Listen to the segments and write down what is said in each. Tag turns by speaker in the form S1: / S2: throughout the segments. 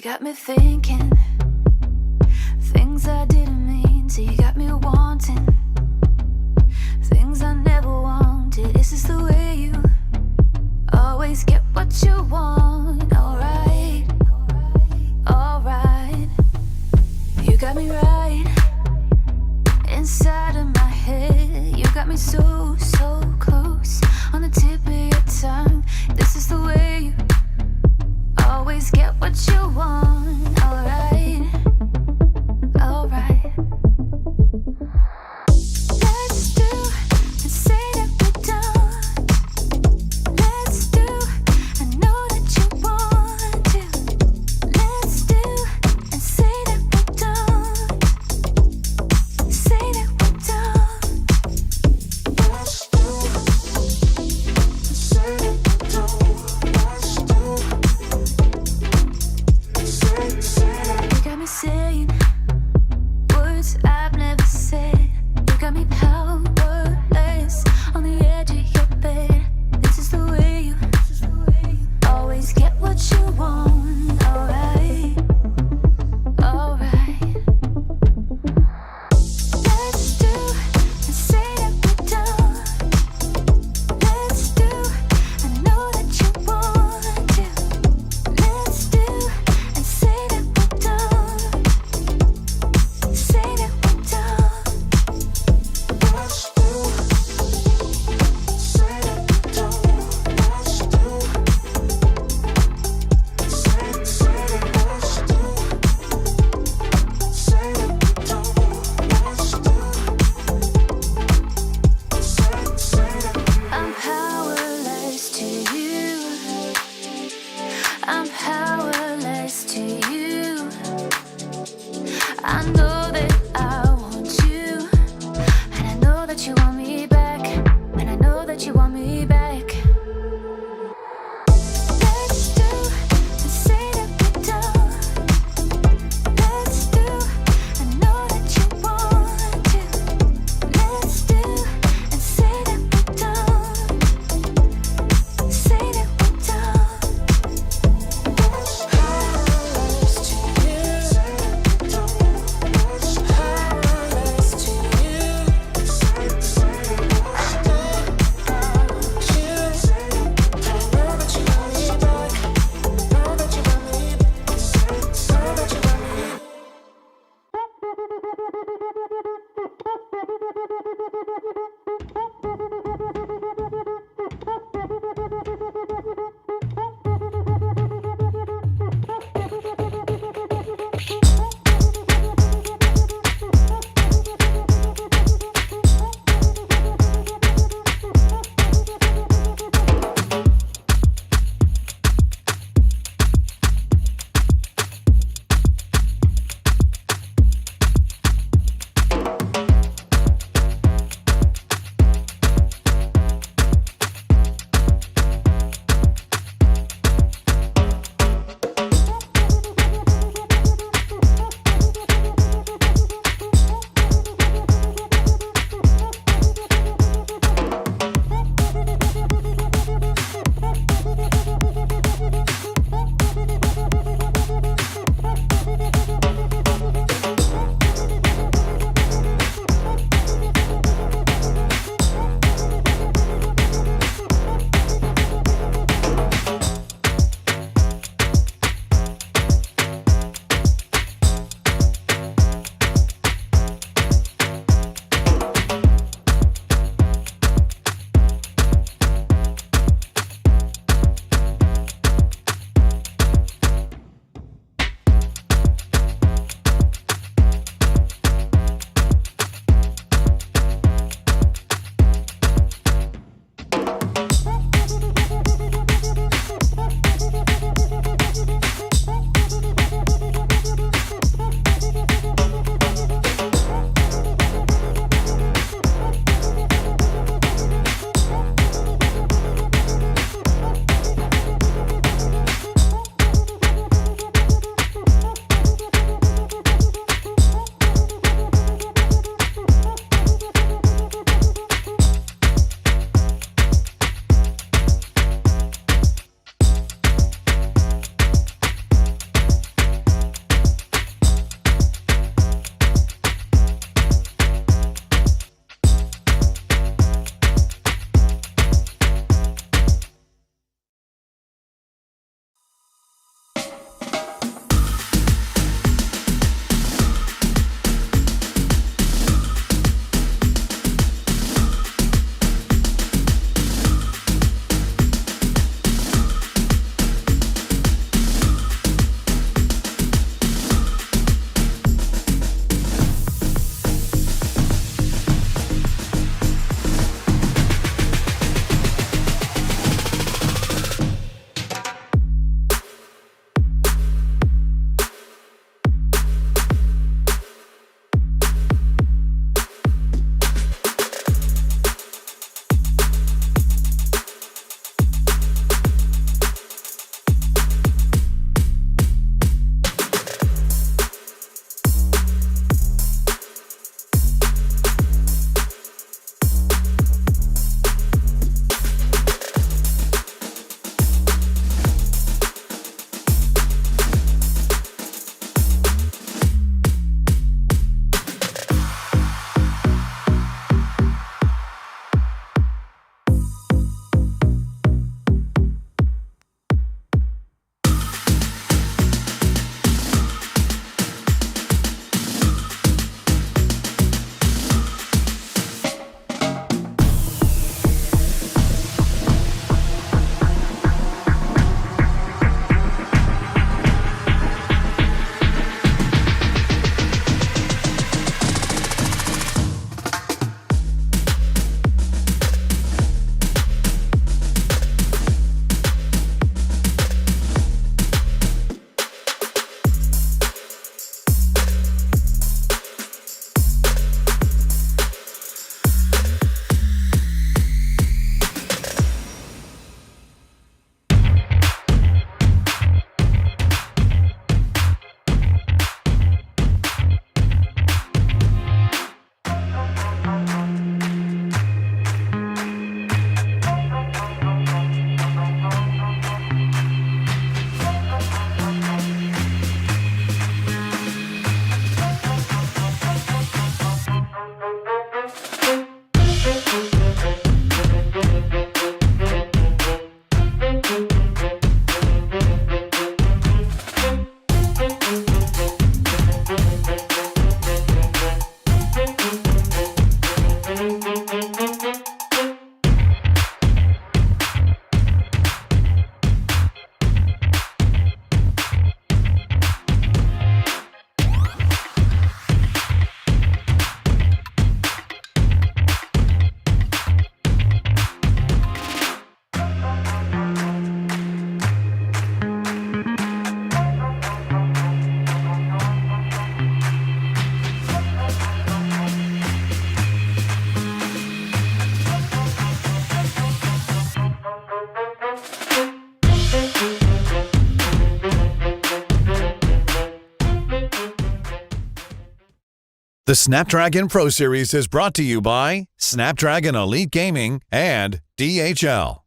S1: got me thinking things I didn't mean to. You got me wanting things I never wanted. Is this the way you always get what you want? Alright, alright. You got me right inside of my head. You got me so, so close on the tip of your tongue. This is the way you always get what you want. Alright, alright. Let's do and say that we're done. Let's do, I know that you want to. Let's do and say that we're done. Say that we're done.
S2: Let's do and say that we're done. Let's do and say that
S3: The Snapdragon Pro Series is brought to you by Snapdragon Elite Gaming and DHL.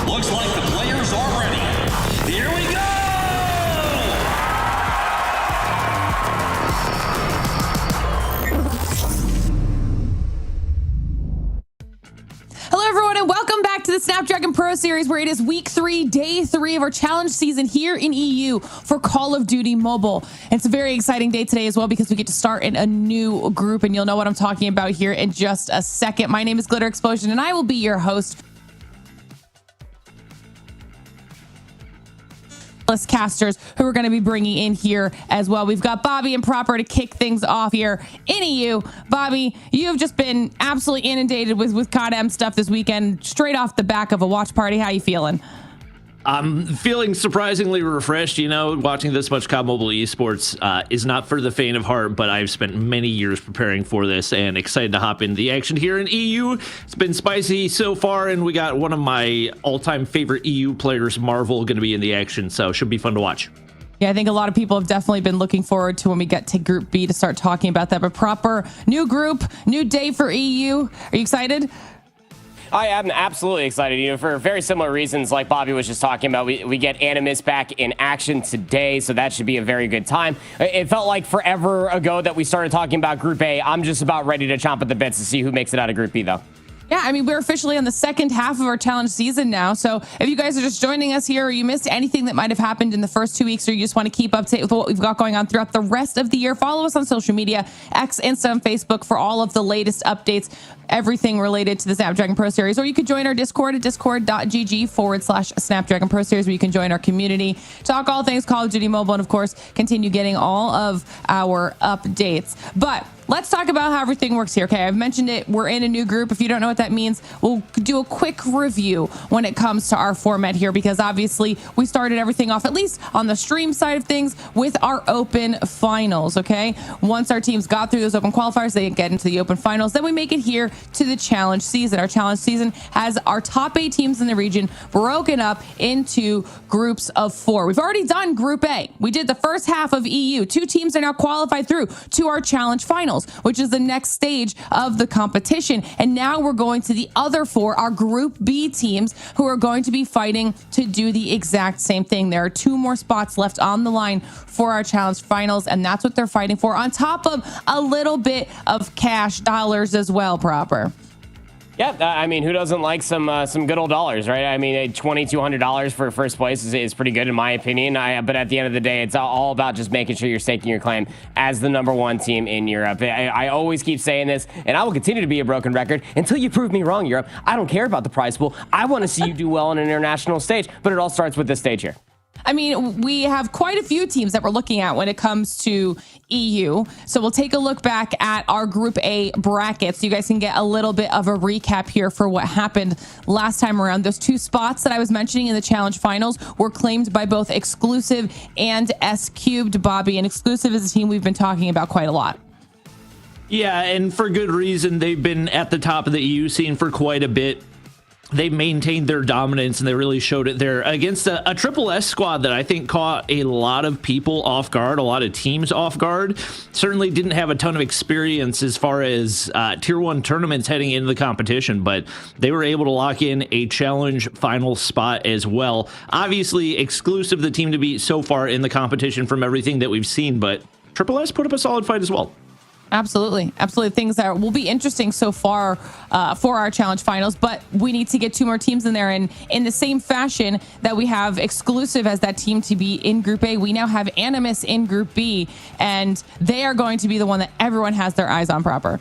S4: Looks like the players are ready. Here we go!
S5: Hello, everyone, and welcome back to the Snapdragon Pro Series, where it is week 3, day 3 of our challenge season here in EU for Call of Duty Mobile. And it's a very exciting day today as well because we get to start in a new group, and you'll know what I'm talking about here in just a second. My name is Glitter Explosion, and I will be your host. Casters who we're going to be bringing in here as well. We've got Bobby and Proper to kick things off here in EU. Bobby, you have just been absolutely inundated with COD-M stuff this weekend, straight off the back of a watch party. How you feeling?
S6: I'm feeling surprisingly refreshed. You know, watching this much COD Mobile Esports is not for the faint of heart, but I've spent many years preparing for this and excited to hop into the action here in EU. It's been spicy so far, and we got one of my all-time favorite EU players, Marvel, going to be in the action, so should be fun to watch.
S5: Yeah, I think a lot of people have definitely been looking forward to when we get to Group B to start talking about that. But Proper, new group, new day for EU. Are you excited?
S7: I am absolutely excited, you know, for very similar reasons like Bobby was just talking about. We get Animus back in action today, so that should be a very good time. It felt like forever ago that we started talking about Group A. I'm just about ready to chomp at the bits to see who makes it out of Group B, though.
S5: Yeah, I mean, we're officially on the second half of our challenge season now. So if you guys are just joining us here or you missed anything that might have happened in the first 2 weeks, or you just want to keep up to date with what we've got going on throughout the rest of the year, follow us on social media, X, Insta, and Facebook for all of the latest updates, everything related to the Snapdragon Pro Series. Or you could join our Discord at discord.gg/Snapdragon Pro Series, where you can join our community, talk all things Call of Duty Mobile, and of course, continue getting all of our updates. But let's talk about how everything works here. Okay, I've mentioned it. We're in a new group. If you don't know what that means, we'll do a quick review when it comes to our format here, because obviously we started everything off, at least on the stream side of things, with our open finals. Okay, once our teams got through those open qualifiers, they get into the open finals. Then we make it here to the challenge season. Our challenge season has our top 8 teams in the region broken up into groups of 4. We've already done Group A. We did the first half of EU. 2 teams are now qualified through to our challenge finals, which is the next stage of the competition. And now we're going to the other 4, our Group B teams, who are going to be fighting to do the exact same thing. There are 2 more spots left on the line for our challenge finals, and that's what they're fighting for, on top of a little bit of cash dollars as well, Proper.
S7: Yeah, I mean, who doesn't like some good old dollars, right? I mean, $2,200 for first place is pretty good in my opinion. But at the end of the day, it's all about just making sure you're staking your claim as the #1 team in Europe. I always keep saying this, and I will continue to be a broken record until you prove me wrong, Europe. I don't care about the prize pool. I want to see you do well on an international stage, but it all starts with this stage here.
S5: I mean, we have quite a few teams that we're looking at when it comes to EU. So we'll take a look back at our Group A bracket so you guys can get a little bit of a recap here for what happened last time around. Those 2 spots that I was mentioning in the challenge finals were claimed by both Exclusive and S Cubed, Bobby. And Exclusive is a team we've been talking about quite a lot.
S6: Yeah, and for good reason. They've been at the top of the EU scene for quite a bit. They maintained their dominance, and they really showed it there against a Triple S squad that I think caught a lot of people off guard, a lot of teams off guard. Certainly didn't have a ton of experience as far as Tier 1 tournaments heading into the competition, but they were able to lock in a challenge final spot as well. Obviously, Exclusive the team to beat so far in the competition from everything that we've seen, but Triple S put up a solid fight as well.
S5: Absolutely. Things that will be interesting so far for our challenge finals, but we need to get 2 more teams in there. And in the same fashion that we have exclusive as that team to be in Group A, we now have Animus in Group B, and they are going to be the one that everyone has their eyes on proper.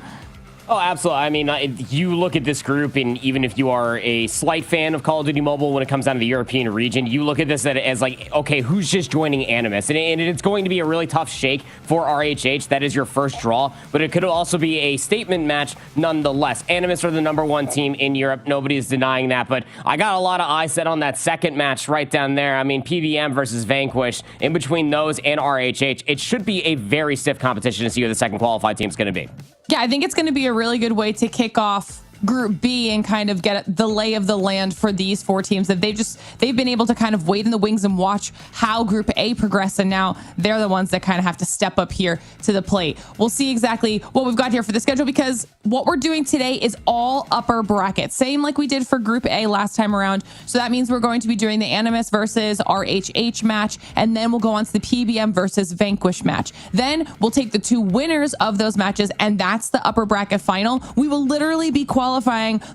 S7: Oh, absolutely. I mean, you look at this group, and even if you are a slight fan of Call of Duty Mobile when it comes down to the European region, you look at this as like, okay, who's just joining Animus? And it's going to be a really tough shake for RHH. That is your first draw, but it could also be a statement match nonetheless. Animus are the #1 team in Europe. Nobody is denying that, but I got a lot of eyes set on that second match right down there. I mean, PBM versus Vanquish. In between those and RHH, it should be a very stiff competition to see who the second qualified team is going to be.
S5: Yeah, I think it's going to be a really good way to kick off Group B and kind of get the lay of the land for these 4 teams that they've been able to kind of wait in the wings and watch how Group A progress, and now they're the ones that kind of have to step up here to the plate. We'll see exactly what we've got here for the schedule, because what we're doing today is all upper bracket, same like we did for Group A last time around. So that means we're going to be doing the Animus versus RHH match, and then we'll go on to the PBM versus Vanquish match. Then we'll take the 2 winners of those matches, and that's the upper bracket final. We will literally be qualifying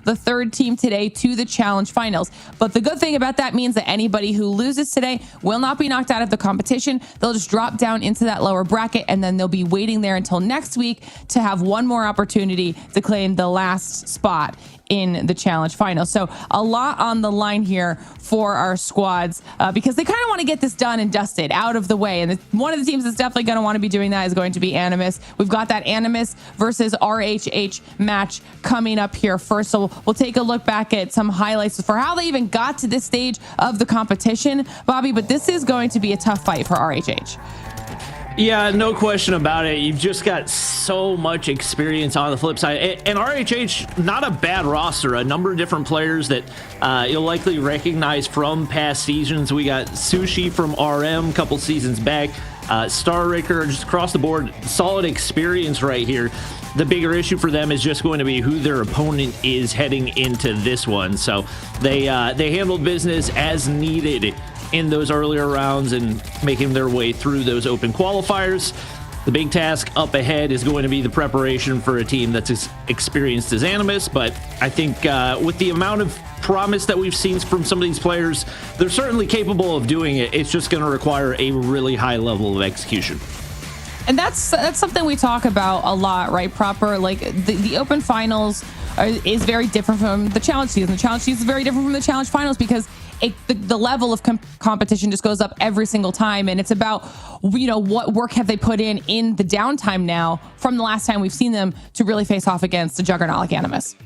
S5: the 3rd team today to the challenge finals. But the good thing about that means that anybody who loses today will not be knocked out of the competition. They'll just drop down into that lower bracket, and then they'll be waiting there until next week to have one more opportunity to claim the last spot in the challenge final. So a lot on the line here for our squads because they kind of want to get this done and dusted out of the way. And one of the teams that's definitely going to want to be doing that is going to be Animus. We've got that Animus versus RHH match coming up here first. So we'll take a look back at some highlights for how they even got to this stage of the competition, Bobby, but this is going to be a tough fight for RHH.
S6: Yeah, no question about it. You've just got so much experience on the flip side. And RHH, not a bad roster. A number of different players that you'll likely recognize from past seasons. We got Sushi from RM a couple seasons back. Star Raker, just across the board, solid experience right here. The bigger issue for them is just going to be who their opponent is heading into this one. So they handled business as needed in those earlier rounds and making their way through those open qualifiers. The big task up ahead is going to be the preparation for a team that's as experienced as Animus, but I think with the amount of promise that we've seen from some of these players, they're certainly capable of doing it. It's just going to require a really high level of execution.
S5: And that's something we talk about a lot, right? Proper, like the open finals is very different from the challenge season. The challenge season is very different from the challenge finals because the level of competition just goes up every single time, and it's about what work have they put in the downtime now from the last time we've seen them to really face off against a juggernaut like Animus.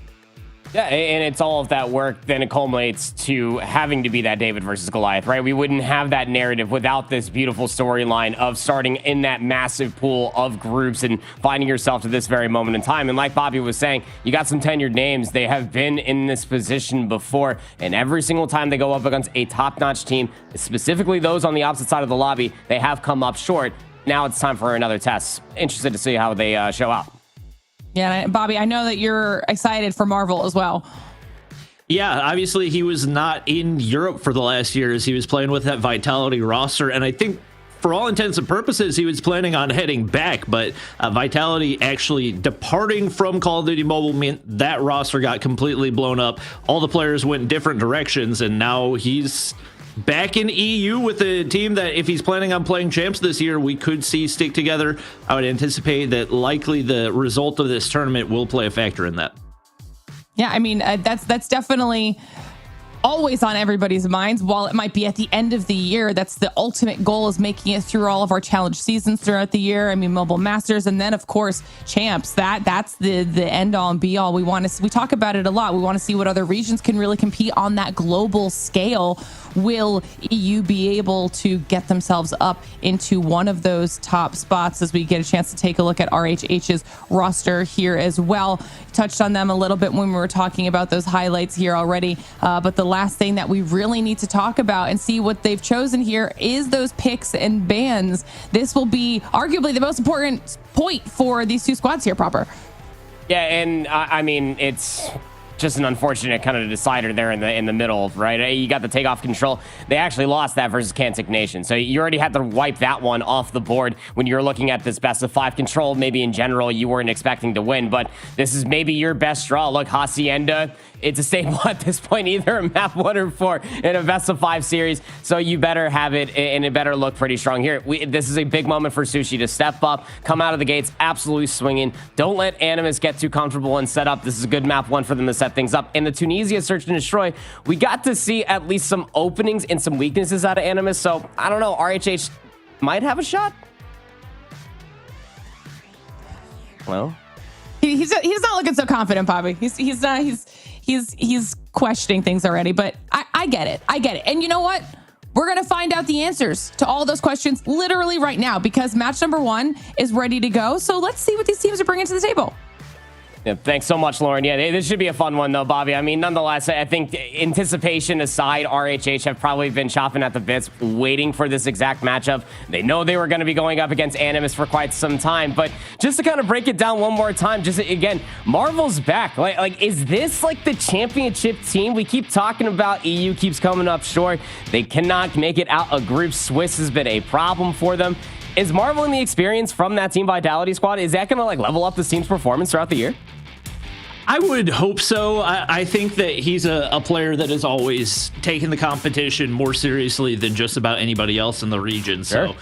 S7: Yeah, and it's all of that work, then it culminates to having to be that David versus Goliath, right? We wouldn't have that narrative without this beautiful storyline of starting in that massive pool of groups and finding yourself to this very moment in time. And like Bobby was saying, you got some tenured names. They have been in this position before, and every single time they go up against a top-notch team, specifically those on the opposite side of the lobby, they have come up short. Now it's time for another test. Interested to see how they show out.
S5: Yeah, Bobby, I know that you're excited for Marvel as well.
S6: Yeah, obviously he was not in Europe for the last year as he was playing with that Vitality roster, and I think for all intents and purposes he was planning on heading back, but Vitality actually departing from Call of Duty Mobile meant that roster got completely blown up. All the players went different directions, and now he's back in EU with a team that, if he's planning on playing champs this year, we could see stick together. I would anticipate that likely the result of this tournament will play a factor in that.
S5: Yeah, I mean, that's definitely always on everybody's minds. While it might be at the end of the year, that's the ultimate goal, is making it through all of our challenge seasons throughout the year. I mean, Mobile Masters, and then of course champs. That's the end all and be all. We talk about it a lot. We want to see what other regions can really compete on that global scale. Will EU be able to get themselves up into one of those top spots as we get a chance to take a look at RHH's roster here as well? Touched on them a little bit when we were talking about those highlights here already, but the last thing that we really need to talk about and see what they've chosen here is those picks and bans. This will be arguably the most important point for these two squads here proper.
S7: Yeah, and I mean, it's just an unfortunate kind of decider there in the middle, right? You got the takeoff control. They actually lost that versus Kantic Nation. So you already had to wipe that one off the board when you're looking at this best of 5 control. Maybe in general, you weren't expecting to win, but this is maybe your best draw. Look, Hacienda, it's a staple at this point, either a map 1 or 4 in a best of 5 series. So you better have it, and it better look pretty strong here. This is a big moment for Sushi to step up, come out of the gates absolutely swinging. Don't let Animus get too comfortable and set up. This is a good map 1 for them to set things up. In the Tunisia Search and Destroy, we got to see at least some openings and some weaknesses out of Animus. So I don't know, RHH might have a shot. Well,
S5: he's not looking so confident, Bobby. He's questioning things already, but I get it. And you know what? We're going to find out the answers to all those questions literally right now, because match number 1 is ready to go. So let's see what these teams are bringing to the table.
S7: Yeah, thanks so much, Lauren. Yeah, this should be a fun one, though, Bobby. I mean, nonetheless, I think anticipation aside, RHH have probably been chopping at the bits, waiting for this exact matchup. They know they were going to be going up against Animus for quite some time. But just to kind of break it down one more time, just again, Marvel's back. Like, is this like the championship team? We keep talking about EU keeps coming up short. They cannot make it out of group. Swiss has been a problem for them. Is Marvel and the experience from that Team Vitality squad, is that going to like level up this team's performance throughout the year?
S6: I would hope so. I think that he's a player that has always taken the competition more seriously than just about anybody else in the region.
S7: Sure.
S6: So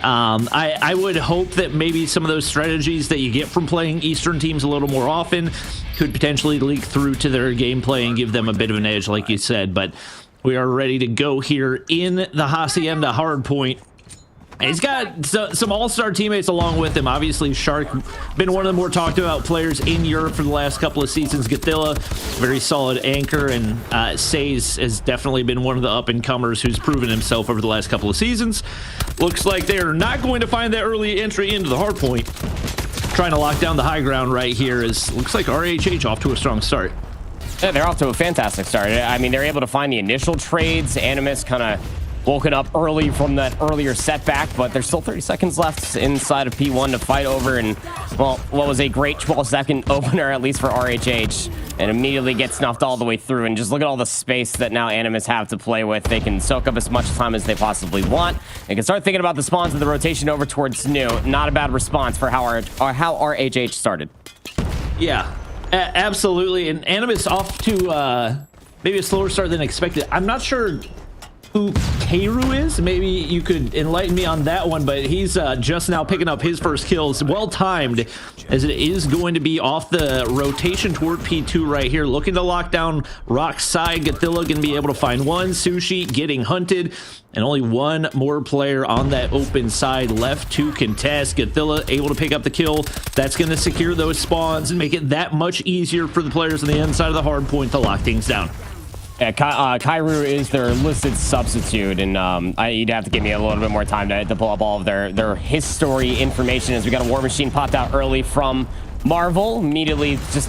S6: I would hope that maybe some of those strategies that you get from playing Eastern teams a little more often could potentially leak through to their gameplay and give them a bit of an edge, like you said. But we are ready to go here in the Hacienda Hardpoint. He's got some all-star teammates along with him. Obviously, Shark, been one of the more talked about players in Europe for the last couple of seasons. Gathilla, very solid anchor, and Says has definitely been one of the up-and-comers who's proven himself over the last couple of seasons. Looks like they are not going to find that early entry into the hardpoint. Trying to lock down the high ground right here is, looks like RHH off to a strong start.
S7: Yeah, they're off to a fantastic start. I mean, they're able to find the initial trades. Animus kind of woken up early from that earlier setback, but there's still 30 seconds left inside of P1 to fight over, and well, what was a great 12-second opener, at least for RHH, and immediately gets snuffed all the way through. And just look at all the space that now Animus have to play with. They can soak up as much time as they possibly want. They can start thinking about the spawns and the rotation over towards New. Not a bad response for how RHH started.
S6: Yeah, absolutely. And Animus off to maybe a slower start than expected. I'm not sure who Kairu is. Maybe you could enlighten me on that one, but he's just now picking up his first kills. Well timed, as it is going to be off the rotation toward P2 right here, looking to lock down Rock side. Gathilla going to be able to find one. Sushi getting hunted, and only one more player on that open side left to contest. Gathilla able to pick up the kill. That's going to secure those spawns and make it that much easier for the players on the inside of the hard point to lock things down.
S7: Yeah, Kairu is their listed substitute, and you'd have to give me a little bit more time to pull up all of their history information, as we got a War Machine popped out early from Marvel. Immediately just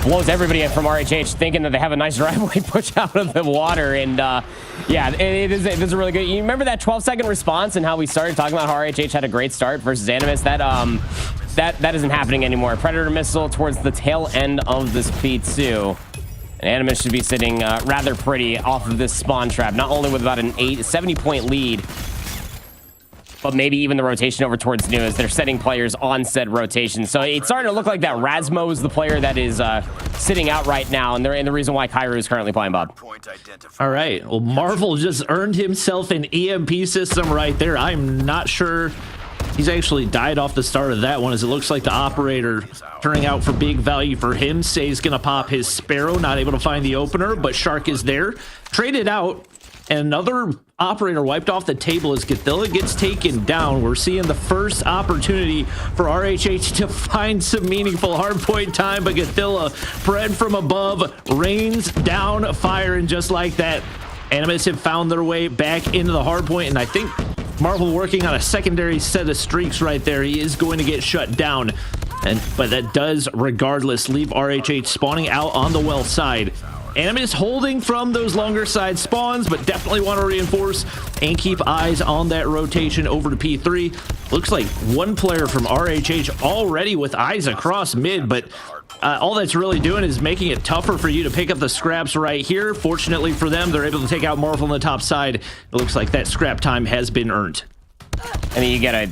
S7: blows everybody in from RHH, thinking that they have a nice driveway push out of the water. And yeah, it is a really good. You remember that 12-second response and how we started talking about how RHH had a great start versus Animus? That isn't happening anymore. Predator missile towards the tail end of this P2. And Animus should be sitting rather pretty off of this spawn trap, not only with about an 70-point lead, but maybe even the rotation over towards New as they're setting players on said rotation. So it's starting to look like that Razmo is the player that is sitting out right now, and the reason why Kairu is currently playing Bob.
S6: All right, well, Marvel just earned himself an EMP system right there. I'm not sure he's actually died off the start of that one, as it looks like the operator turning out for big value for him. Say's gonna pop his Sparrow, not able to find the opener, but Shark is there. Traded out, and another operator wiped off the table as Gathilla gets taken down. We're seeing the first opportunity for RHH to find some meaningful hardpoint time, but Gathilla, bred from above, rains down fire, and just like that, Animus have found their way back into the hardpoint, and I think Marvel working on a secondary set of streaks right there. He is going to get shut down, but that does regardless leave RHH spawning out on the well side. Animus holding from those longer side spawns, but definitely want to reinforce and keep eyes on that rotation over to P3. Looks like one player from RHH already with eyes across mid, but all that's really doing is making it tougher for you to pick up the scraps right here. Fortunately for them, they're able to take out Marvel on the top side. It looks like that scrap time has been earned.
S7: I mean, you get a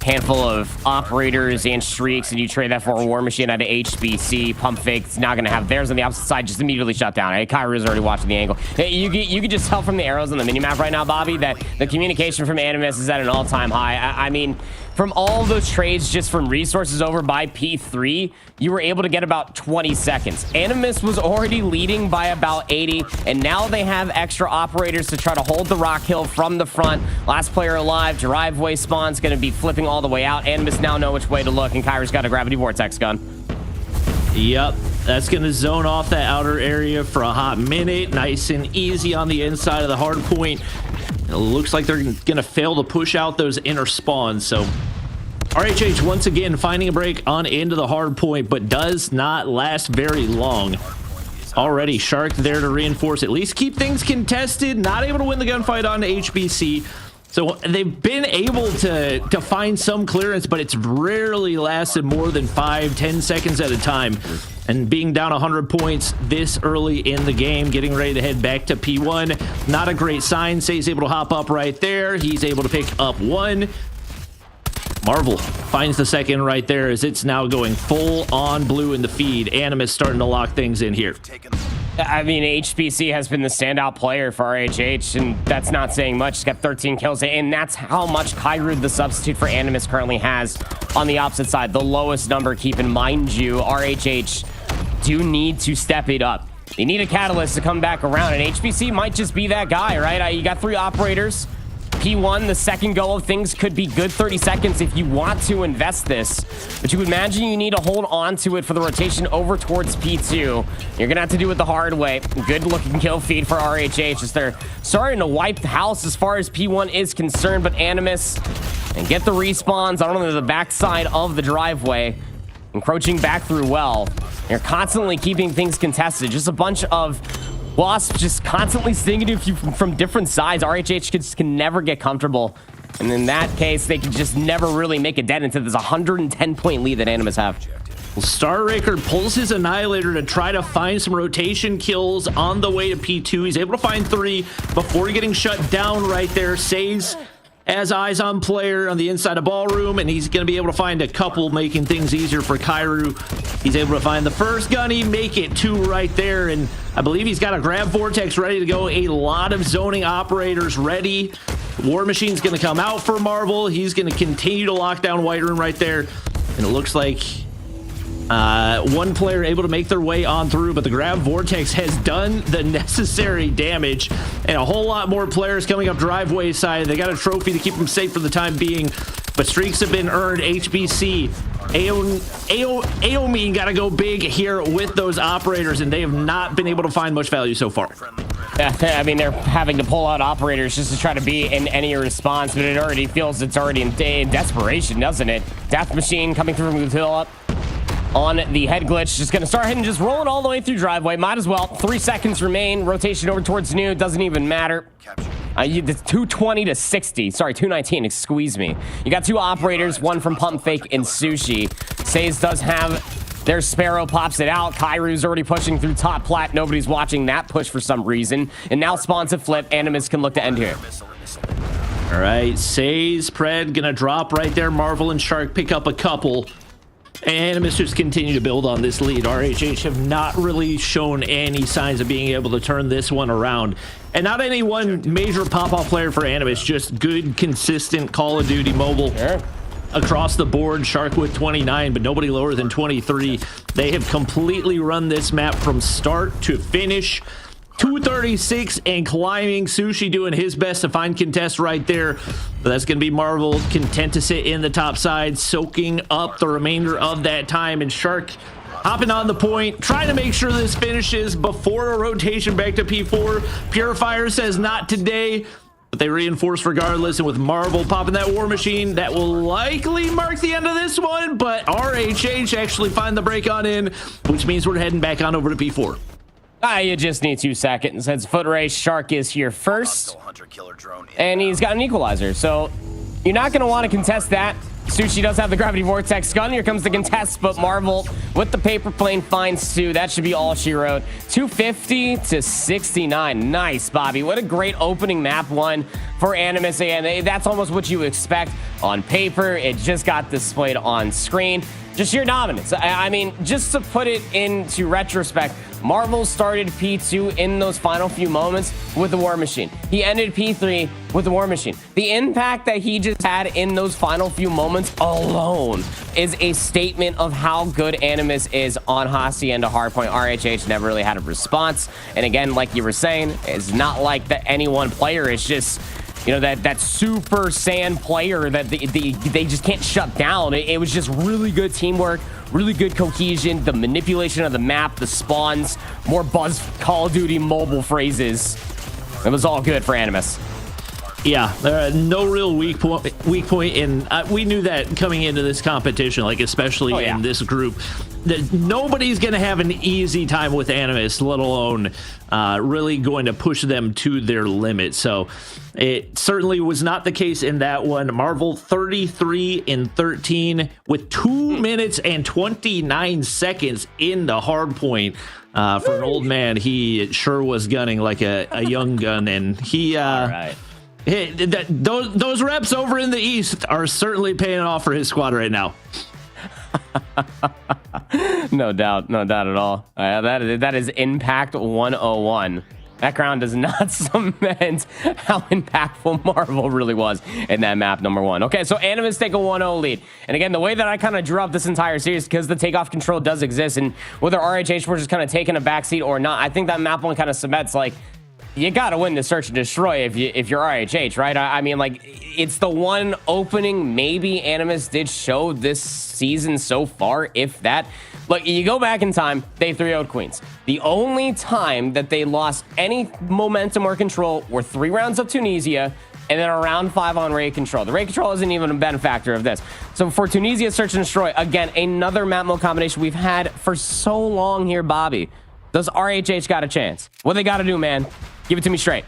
S7: handful of operators and streaks, and you trade that for a war machine out of HBC. Pump Fake's not going to have theirs on the opposite side, just immediately shut down. Hey, Kairu's already watching the angle. You can just tell from the arrows on the minimap right now, Bobby, that the communication from Animus is at an all-time high. I mean, from all those trades just from resources over by P3, you were able to get about 20 seconds. Animus was already leading by about 80, and now they have extra operators to try to hold the rock hill from the front. Last player alive, driveway spawn's going to be flipping all the way out. Animus now know which way to look, and Kairu's got a gravity vortex gun.
S6: Yep, that's going to zone off that outer area for a hot minute. Nice and easy on the inside of the hard point. It looks like they're going to fail to push out those inner spawns. So RHH once again finding a break on into the hard point, but does not last very long. Already Shark there to reinforce, at least keep things contested. Not able to win the gunfight on HBC. So they've been able to find some clearance, but it's rarely lasted more than 5-10 seconds at a time. And being down 100 points this early in the game, getting ready to head back to P1, not a great sign. Say's able to hop up right there. He's able to pick up one. Marvel finds the second right there as it's now going full on blue in the feed. Animus starting to lock things in here.
S7: I mean, HBC has been the standout player for RHH, and that's not saying much. He's got 13 kills, and that's how much Kairu, the substitute for Animus, currently has on the opposite side. The lowest number, keep in mind you, RHH do need to step it up. They need a catalyst to come back around, and HBC might just be that guy, right? You got 3 operators. P1, the second go of things could be good 30 seconds if you want to invest this. But you would imagine you need to hold on to it for the rotation over towards P2. You're going to have to do it the hard way. Good looking kill feed for RHH as they're starting to wipe the house as far as P1 is concerned. But Animus and get the respawns on the backside of the driveway, encroaching back through well. You're constantly keeping things contested. Just a bunch of Wasps just constantly stinging you from different sides. RHH can never get comfortable. And in that case, they can just never really make a dent into this 110-point lead that Animus have.
S6: Well, Starraker pulls his Annihilator to try to find some rotation kills on the way to P2. He's able to find 3 before getting shut down right there. Says has eyes on player on the inside of ballroom, and he's going to be able to find a couple, making things easier for Kairu. He's able to find the first gunny, make it 2 right there, and I believe he's got a grab vortex ready to go. A lot of zoning operators ready. War Machine's going to come out for Marvel. He's going to continue to lock down White Room right there, and it looks like one player able to make their way on through, but the grab vortex has done the necessary damage, and a whole lot more players coming up driveway side. They got a trophy to keep them safe for the time being, but streaks have been earned. HBC, Aomine got to go big here with those operators, and they have not been able to find much value so far.
S7: Yeah, I mean, they're having to pull out operators just to try to be in any response, but it already feels it's already in desperation, doesn't it? Death Machine coming through from the hill up on the head glitch, just gonna start hitting, just rolling all the way through driveway. Might as well. 3 seconds remain. Rotation over towards new. Doesn't even matter. It's 220 to 60. Sorry, 219. Excuse me. You got 2 operators, one from Pump Fake and Sushi. Says does have their Sparrow, pops it out. Kairu's already pushing through top plat. Nobody's watching that push for some reason. And now spawns a flip. Animus can look to end here.
S6: All right, Says, Pred gonna drop right there. Marvel and Shark pick up a couple. Animus just continue to build on this lead. RHH have not really shown any signs of being able to turn this one around. And not any one major pop-off player for Animus, just good, consistent Call of Duty Mobile.
S7: Sure.
S6: Across the board, Shark with 29, but nobody lower than 23. They have completely run this map from start to finish. 236 and climbing. Sushi doing his best to find contest right there. But that's going to be Marvel, content to sit in the top side, soaking up the remainder of that time. And Shark hopping on the point, trying to make sure this finishes before a rotation back to P4. Purifier says not today, but they reinforce regardless. And with Marvel popping that War Machine, that will likely mark the end of this one. But RHH actually find the break on in, which means we're heading back on over to P4.
S7: You just need 2 seconds. As Foot Race, Shark is here first. And he's got an equalizer. So you're not going to want to contest that. Sushi does have the Gravity Vortex gun. Here comes the contest, but Marvel with the paper plane finds Sue. That should be all she wrote. 250 to 69. Nice, Bobby. What a great opening map one for Animus. And that's almost what you expect on paper. It just got displayed on screen. Just sheer dominance. I mean, just to put it into retrospect, Marvel started P2 in those final few moments with the War Machine. He ended P3 with the War Machine. The impact that he just had in those final few moments alone is a statement of how good Animus is on Hacienda Hardpoint. RHH never really had a response. And again, like you were saying, it's not like that any one player is just, you know, that super Saiyan player that they just can't shut down. It was just really good teamwork, really good cohesion, the manipulation of the map, the spawns, more buzz Call of Duty mobile phrases. It was all good for Animus.
S6: Yeah, no real weak point, and we knew that coming into this competition, like especially in this group, that nobody's going to have an easy time with Animus, let alone really going to push them to their limit. So it certainly was not the case in that one. Marvel 33 and 13 with 2 minutes and 29 seconds in the hard point. For an old man, he sure was gunning like a young gun, and he all right. Hey, those reps over in the East are certainly paying off for his squad right now.
S7: No doubt at all. That is Impact 101. That ground does not cement how impactful Marvel really was in that map, number one. Okay, so Animus take a 1-0 lead. And again, the way that I kind of drew up this entire series, because the takeoff control does exist, and whether RHH were just kind of taking a backseat or not, I think that map one kind of cements, like, you got to win the search and destroy if you're RHH, right? I mean, like, it's the one opening maybe Animus did show this season so far, if that. Look, you go back in time, they 3-0'd Queens. The only time that they lost any momentum or control were 3 rounds of Tunisia and then a round 5 on raid control. The raid control isn't even a benefactor of this. So for Tunisia search and destroy, again, another map mode combination we've had for so long here, Bobby. Does RHH got a chance? What they got to do, man? Give it to me straight.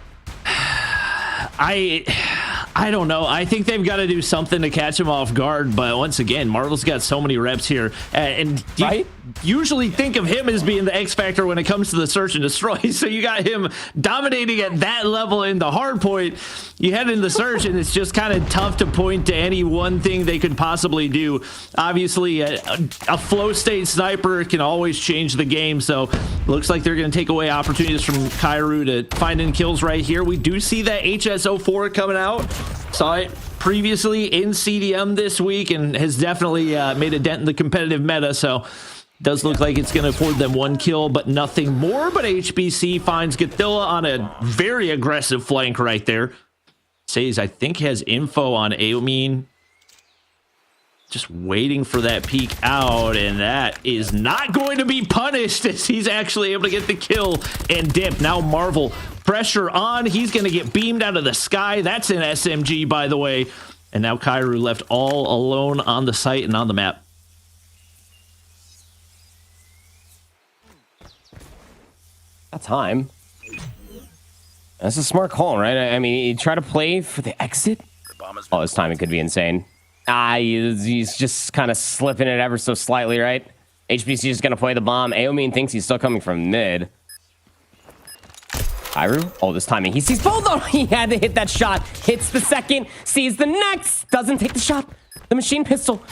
S6: I don't know. I think they've got to do something to catch him off guard. But once again, Marvel's got so many reps here. And you usually think of him as being the X factor when it comes to the search and destroy. So you got him dominating at that level in the hard point. You head in the search, and it's just kind of tough to point to any one thing they could possibly do. Obviously, a flow state sniper can always change the game. So looks like they're going to take away opportunities from Kairu to find in kills right here. We do see that HS04 coming out. Saw it previously in CDM this week and has definitely made a dent in the competitive meta. So does look like it's going to afford them 1 kill, but nothing more. But HBC finds Gathilla on a very aggressive flank right there. Says, I think, has info on Aomine. Just waiting for that peek out, and that is not going to be punished as he's actually able to get the kill and dip. Now Marvel, pressure on. He's going to get beamed out of the sky. That's an SMG, by the way. And now Kairu left all alone on the site and on the map.
S7: That time. That's a smart call, right? I mean, you try to play for the exit. Oh, his timing could be insane. He's just kind of slipping it ever so slightly, right? HBC is going to play the bomb. Aomine thinks he's still coming from mid. Kairu? Oh, this timing. He sees both. Oh, he had to hit that shot. Hits the second. Sees the next. Doesn't take the shot. The machine pistol.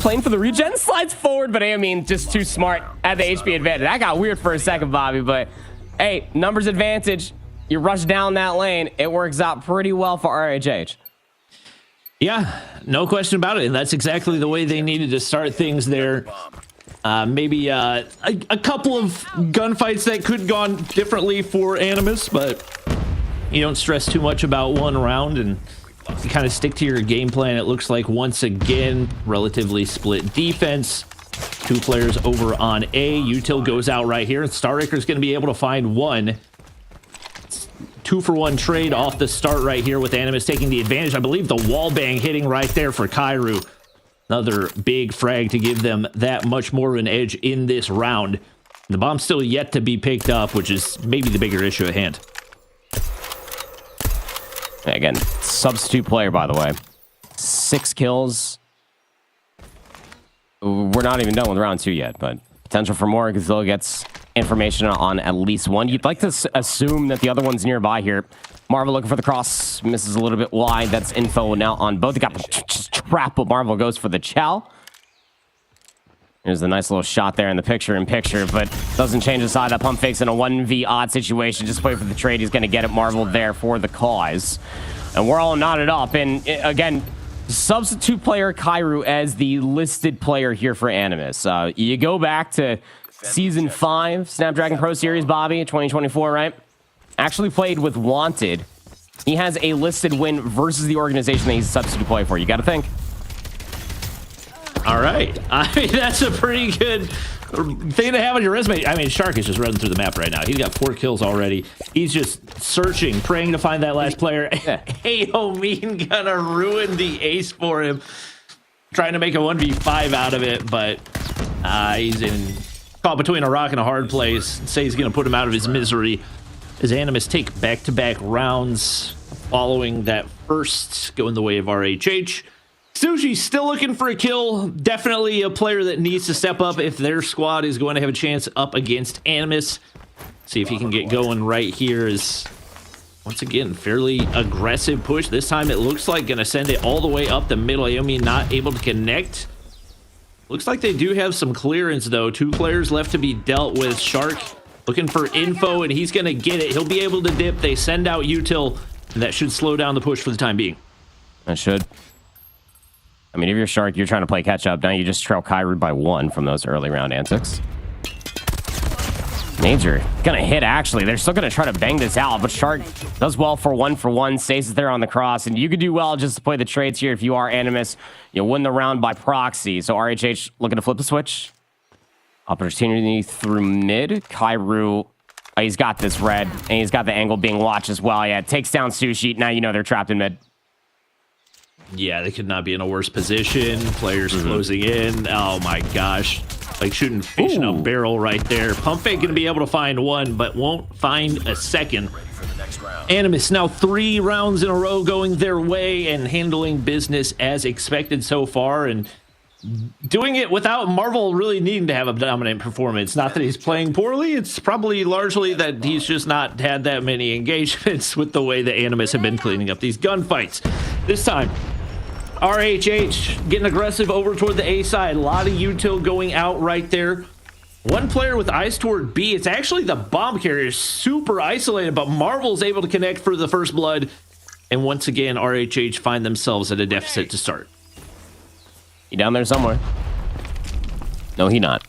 S7: Playing for the regen. Slides forward, but Aomine just too smart. Had the HP advantage. That got weird for a second, Bobby, but hey, numbers advantage. You rush down that lane. It works out pretty well for RHH.
S6: Yeah, no question about it. And that's exactly the way they needed to start things there. Maybe a couple of gunfights that could have gone differently for Animus, but you don't stress too much about one round and you kind of stick to your game plan. It looks like once again, relatively split defense. 2 players over on A. Util goes out right here, and Starraker's going to be able to find 1. 2-for-1 trade off the start right here with Animus taking the advantage. I believe the wall bang hitting right there for Kairu. Another big frag to give them that much more of an edge in this round. The bomb's still yet to be picked up, which is maybe the bigger issue at hand.
S7: Again, substitute player, by the way. 6 kills. We're not even done with round 2 yet, but potential for more. Godzilla gets information on at least one. You'd like to assume that the other one's nearby here. Marvel looking for the cross. Misses a little bit wide. That's info now on both. They got just trap, but Marvel goes for the chow. There's a nice little shot there in the picture-in-picture, but doesn't change the side. That pump fakes in a 1v odd situation. Just wait for the trade. He's going to get it. Marvel there for the cause. And we're all knotted up. And again, substitute player Kairu as the listed player here for Animus. You go back to Season 5, Snapdragon Pro Series, Bobby, 2024, right? Actually played with Wanted. He has a listed win versus the organization that he's a substitute player for. You got to think.
S6: All right. I mean, that's a pretty good thing to have on your resume. I mean, Shark is just running through the map right now. He's got 4 kills already. He's just searching, praying to find that last player. Hey, Mean gonna ruin the ace for him. Trying to make a 1v5 out of it, but he's caught between a rock and a hard place. Say he's gonna put him out of his misery. As Animus take back-to-back rounds following that first, going the way of RHH. Sushi's still looking for a kill. Definitely a player that needs to step up if their squad is going to have a chance up against Animus. See if he can get going right here. Is once again fairly aggressive push. This time it looks like going to send it all the way up the middle. Aomi not able to connect. Looks like they do have some clearance though. 2 players left to be dealt with. Shark looking for info and he's going to get it. He'll be able to dip. They send out Util and that should slow down the push for the time being.
S7: That should. I mean, if you're Shark, you're trying to play catch up. Now you just trail Kairu by 1 from those early round antics. Major gonna hit, actually. They're still gonna try to bang this out, but Shark does well for 1, stays there on the cross, and you could do well just to play the trades here if you are Animus. You'll win the round by proxy. So RHH looking to flip the switch. Opportunity through mid. Kairu, he's got this red, and he's got the angle being watched as well. Yeah, takes down Sushi. Now you know they're trapped in mid.
S6: Yeah, they could not be in a worse position. Players closing in. Oh my gosh. Like shooting fish in a barrel right there. Pump fake going to be able to find one, but won't find a second. Animus now 3 rounds in a row going their way and handling business as expected so far. And doing it without Marvel really needing to have a dominant performance. Not that he's playing poorly. It's probably largely that he's just not had that many engagements with the way that Animus have been cleaning up these gunfights. This time, RHH getting aggressive over toward the A side. A lot of util going out right there. One player with eyes toward B. It's actually the bomb carrier, super isolated, but Marvel's able to connect for the first blood. And once again, RHH find themselves at a deficit to start.
S7: He down there somewhere. No, he not.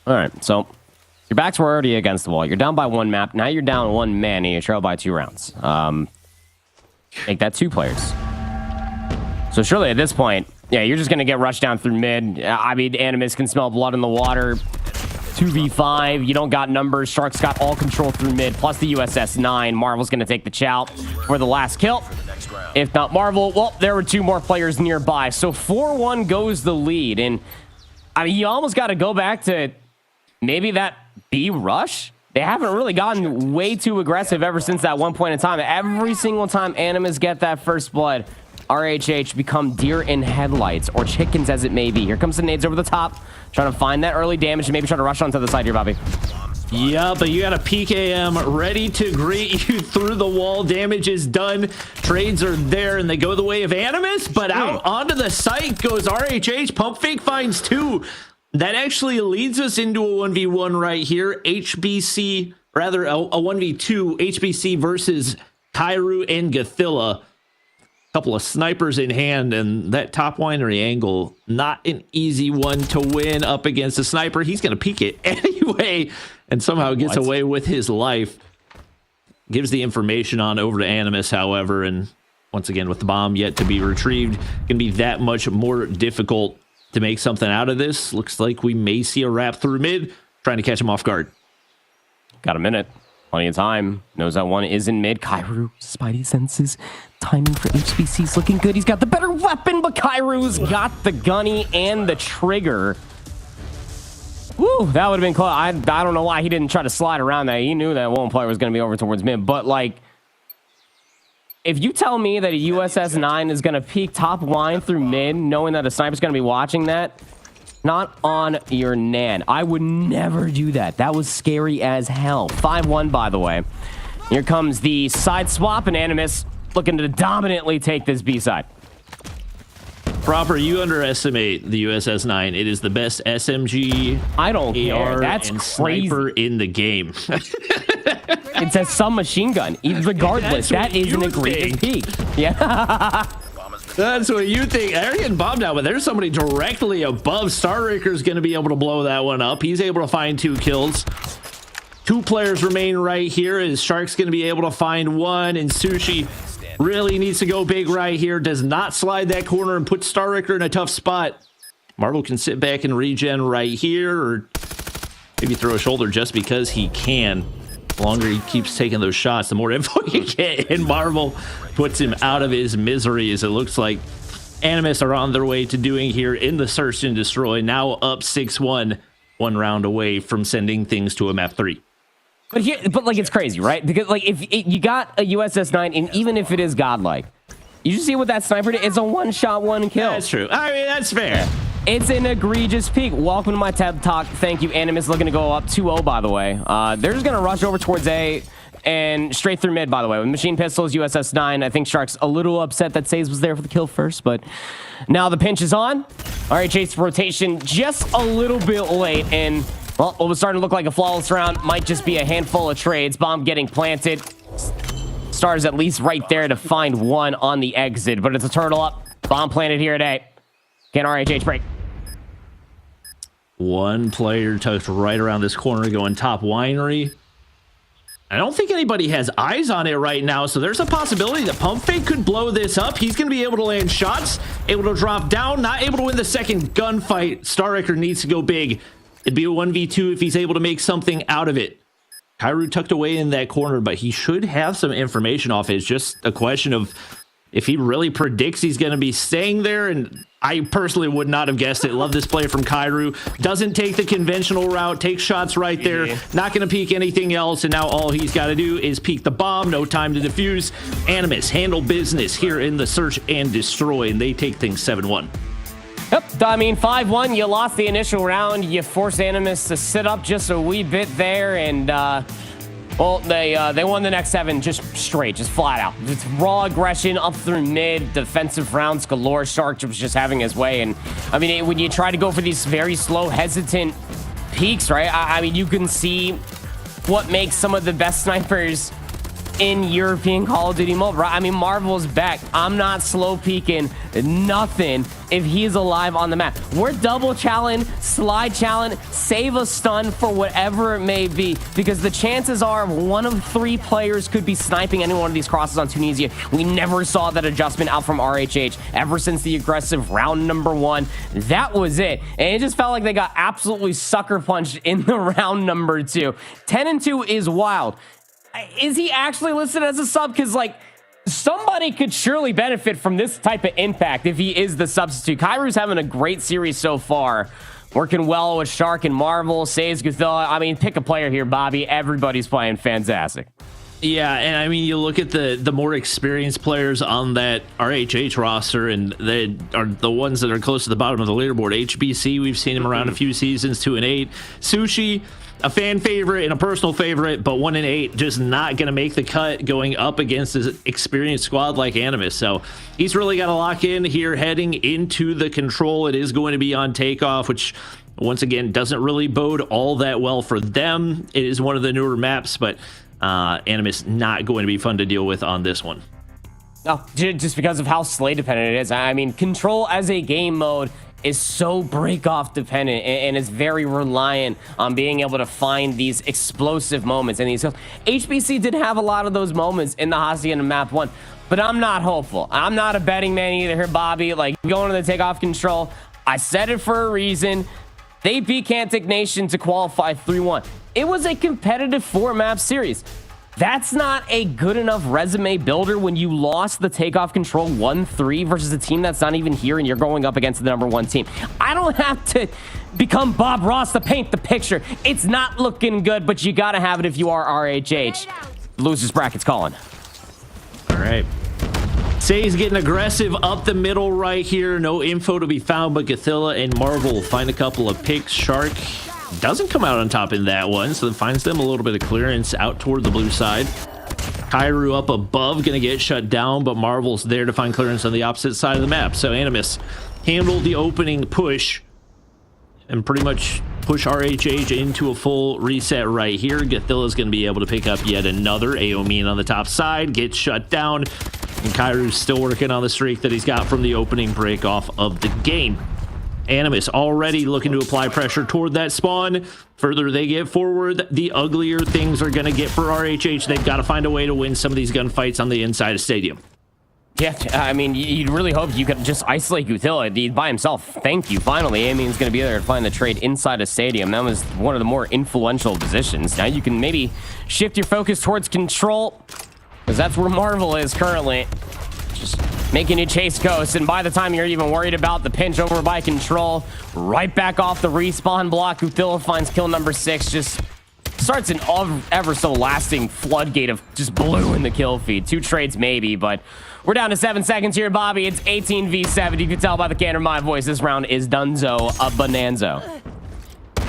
S7: All right, so your backs were already against the wall. You're down by 1 map. Now you're down 1 man, and you trail by 2 rounds. Make that 2 players. So surely at this point, yeah, you're just going to get rushed down through mid. I mean, Animus can smell blood in the water. 2v5. You don't got numbers. Shark's got all control through mid, plus the USS 9. Marvel's going to take the chow for the last kill. If not Marvel, well, there were 2 more players nearby. So 4-1 goes the lead. And I mean, you almost got to go back to maybe that B rush. They haven't really gotten way too aggressive ever since that one point in time. Every single time Animus get that first blood, RHH become deer in headlights, or chickens as it may be. Here comes the nades over the top, trying to find that early damage and maybe try to rush onto the side here, Bobby.
S6: Yeah, but you got a PKM ready to greet you through the wall. Damage is done. Trades are there, and they go the way of Animus, but out onto the site goes RHH. Pump fake finds 2. That actually leads us into a 1v1 right here. HBC, rather a 1v2, HBC versus Kairu and Gothilla. Couple of snipers in hand, and that top winery angle, not an easy one to win up against a sniper. He's going to peek it anyway, and somehow gets away with his life. Gives the information on over to Animus, however, and once again, with the bomb yet to be retrieved, going to be that much more difficult to make something out of this. Looks like we may see a wrap through mid, trying to catch him off guard.
S7: Got a minute. Plenty of time. Knows that one is in mid. Kairu, Spidey senses. Timing for HBC's looking good. He's got the better weapon, but Kairu's got the gunny and the trigger. Woo, that would have been close. I don't know why he didn't try to slide around that. He knew that one player was going to be over towards mid. But, like, if you tell me that a USS 9 is going to peek top line through mid, knowing that a sniper's going to be watching that, not on your nan. I would never do that. That was scary as hell. 5-1, by the way. Here comes the side swap, and Animus looking to dominantly take this B side.
S6: Proper, you underestimate the USS 9. It is the best SMG,
S7: I don't care. That's
S6: and
S7: crazy.
S6: sniper in the game.
S7: It's a submachine gun. Regardless, that is an egregious peak. Yeah.
S6: That's what you think. They're getting bombed out, but there's somebody directly above. Starraker's going to be able to blow that one up. He's able to find 2 kills. 2 players remain right here. As Shark's going to be able to find 1, and Sushi really needs to go big right here. Does not slide that corner and put Starraker in a tough spot. Marvel can sit back and regen right here, or maybe throw a shoulder just because he can. The longer he keeps taking those shots, the more info you get, and Marvel puts him out of his misery, as it looks like Animus are on their way to doing here in the search and destroy. Now up 6-1, 1 round away from sending things to a map 3.
S7: But like, it's crazy, right? Because like, if you got a USS 9, and even if it is godlike, you just see what that sniper did. It's a 1-shot, 1 kill.
S6: That's true. I mean, that's fair.
S7: It's an egregious peak. Welcome to my TED Talk. Thank you. Animus looking to go up 2-0, by the way. They're just going to rush over towards A and straight through mid, by the way. With machine pistols, USS 9. I think Shark's a little upset that Saze was there for the kill first, but now the pinch is on. All right, Chase, rotation just a little bit late, and well, what was starting to look like a flawless round might just be a handful of trades. Bomb getting planted. Stars at least right there to find 1 on the exit, but it's a turtle up. Bomb planted here at A. Can RHH break?
S6: 1 player tucked right around this corner going top winery. I don't think anybody has eyes on it right now, so there's a possibility that Pump Fake could blow this up. He's going to be able to land shots, able to drop down, not able to win the second gunfight. Starraker needs to go big. It'd be a 1v2 if he's able to make something out of it. Kairu tucked away in that corner, but he should have some information off it. It's just a question of if he really predicts he's going to be staying there, and I personally would not have guessed it. Love this play from Kairu. Doesn't take the conventional route, takes shots right there, not going to peek anything else, and now all he's got to do is peek the bomb. No time to defuse. Animus handle business here in the search and destroy, and they take things 7-1.
S7: Yep, I mean, 5-1, you lost the initial round. You forced Animus to sit up just a wee bit there, and well, they won the next 7 just straight, just flat out. It's raw aggression up through mid, defensive rounds galore. Shark was just having his way, and I mean, when you try to go for these very slow, hesitant peaks, right? I mean, you can see what makes some of the best snipers in European Call of Duty Mobile, right? I mean, Marvel's back. I'm not slow peeking nothing if he's alive on the map. We're double challenge, slide challenge, save a stun for whatever it may be, because the chances are 1 of 3 players could be sniping any one of these crosses on Tunisia. We never saw that adjustment out from RHH ever since the aggressive round number 1. That was it. And it just felt like they got absolutely sucker punched in the round number 2. 10-2 is wild. Is he actually listed as a sub? Because, like, somebody could surely benefit from this type of impact if he is the substitute. Kairu's having a great series so far. Working well with Shark and Marvel, Saze, Guthilla. I mean, pick a player here, Bobby. Everybody's playing fantastic.
S6: Yeah, and I mean, you look at the more experienced players on that RHH roster, and they are the ones that are close to the bottom of the leaderboard. HBC, we've seen him around a few seasons, 2-8. Sushi, a fan favorite and a personal favorite, but 1-8, just not going to make the cut going up against his experienced squad like Animus. So he's really got to lock in here heading into the control. It is going to be on takeoff, which once again doesn't really bode all that well for them. It is one of the newer maps, but Animus not going to be fun to deal with on this one.
S7: Oh, just because of how slay dependent it is. I mean, control as a game mode is so break off dependent, and is very reliant on being able to find these explosive moments. And these HBC did have a lot of those moments in the Hacienda map 1, but I'm not hopeful. I'm not a betting man either here, Bobby. Like, going to the takeoff control, I said it for a reason. They beat Cantic Nation to qualify 3-1. It was a competitive 4-map series. That's not a good enough resume builder when you lost the takeoff control 1-3 versus a team that's not even here and you're going up against the #1 team. I don't have to become Bob Ross to paint the picture. It's not looking good, but you got to have it if you are RHH. Losers bracket's calling.
S6: All right. Say's getting aggressive up the middle right here. No info to be found, but Gothilla and Marvel will find a couple of picks. Shark doesn't come out on top in that one, so it finds them a little bit of clearance out toward the blue side. Kairu up above, gonna get shut down, but Marvel's there to find clearance on the opposite side of the map. So Animus handled the opening push and pretty much push RHH into a full reset right here. Gothilla's going to be able to pick up yet another. Aomin on the top side gets shut down, and Kairu's still working on the streak that he's got from the opening break off of the game. Animus already looking to apply pressure toward that spawn. Further they get forward, the uglier things are going to get for RHH. They've got to find a way to win some of these gunfights on the inside of Stadium.
S7: Yeah, I mean, you'd really hope you could just isolate Gothilla by himself. Thank you. Finally, Amin's going to be there to find the trade inside a stadium. That was one of the more influential positions. Now you can maybe shift your focus towards control, because that's where Marvel is currently. Just making you chase ghosts, and by the time you're even worried about the pinch over by control, right back off the respawn block, Gothilla finds kill number 6. Just starts an ever so lasting floodgate of just blue in the kill feed. 2 trades maybe, but we're down to 7 seconds here, Bobby. It's 18v7. You can tell by the can of my voice, this round is donezo, a bonanza.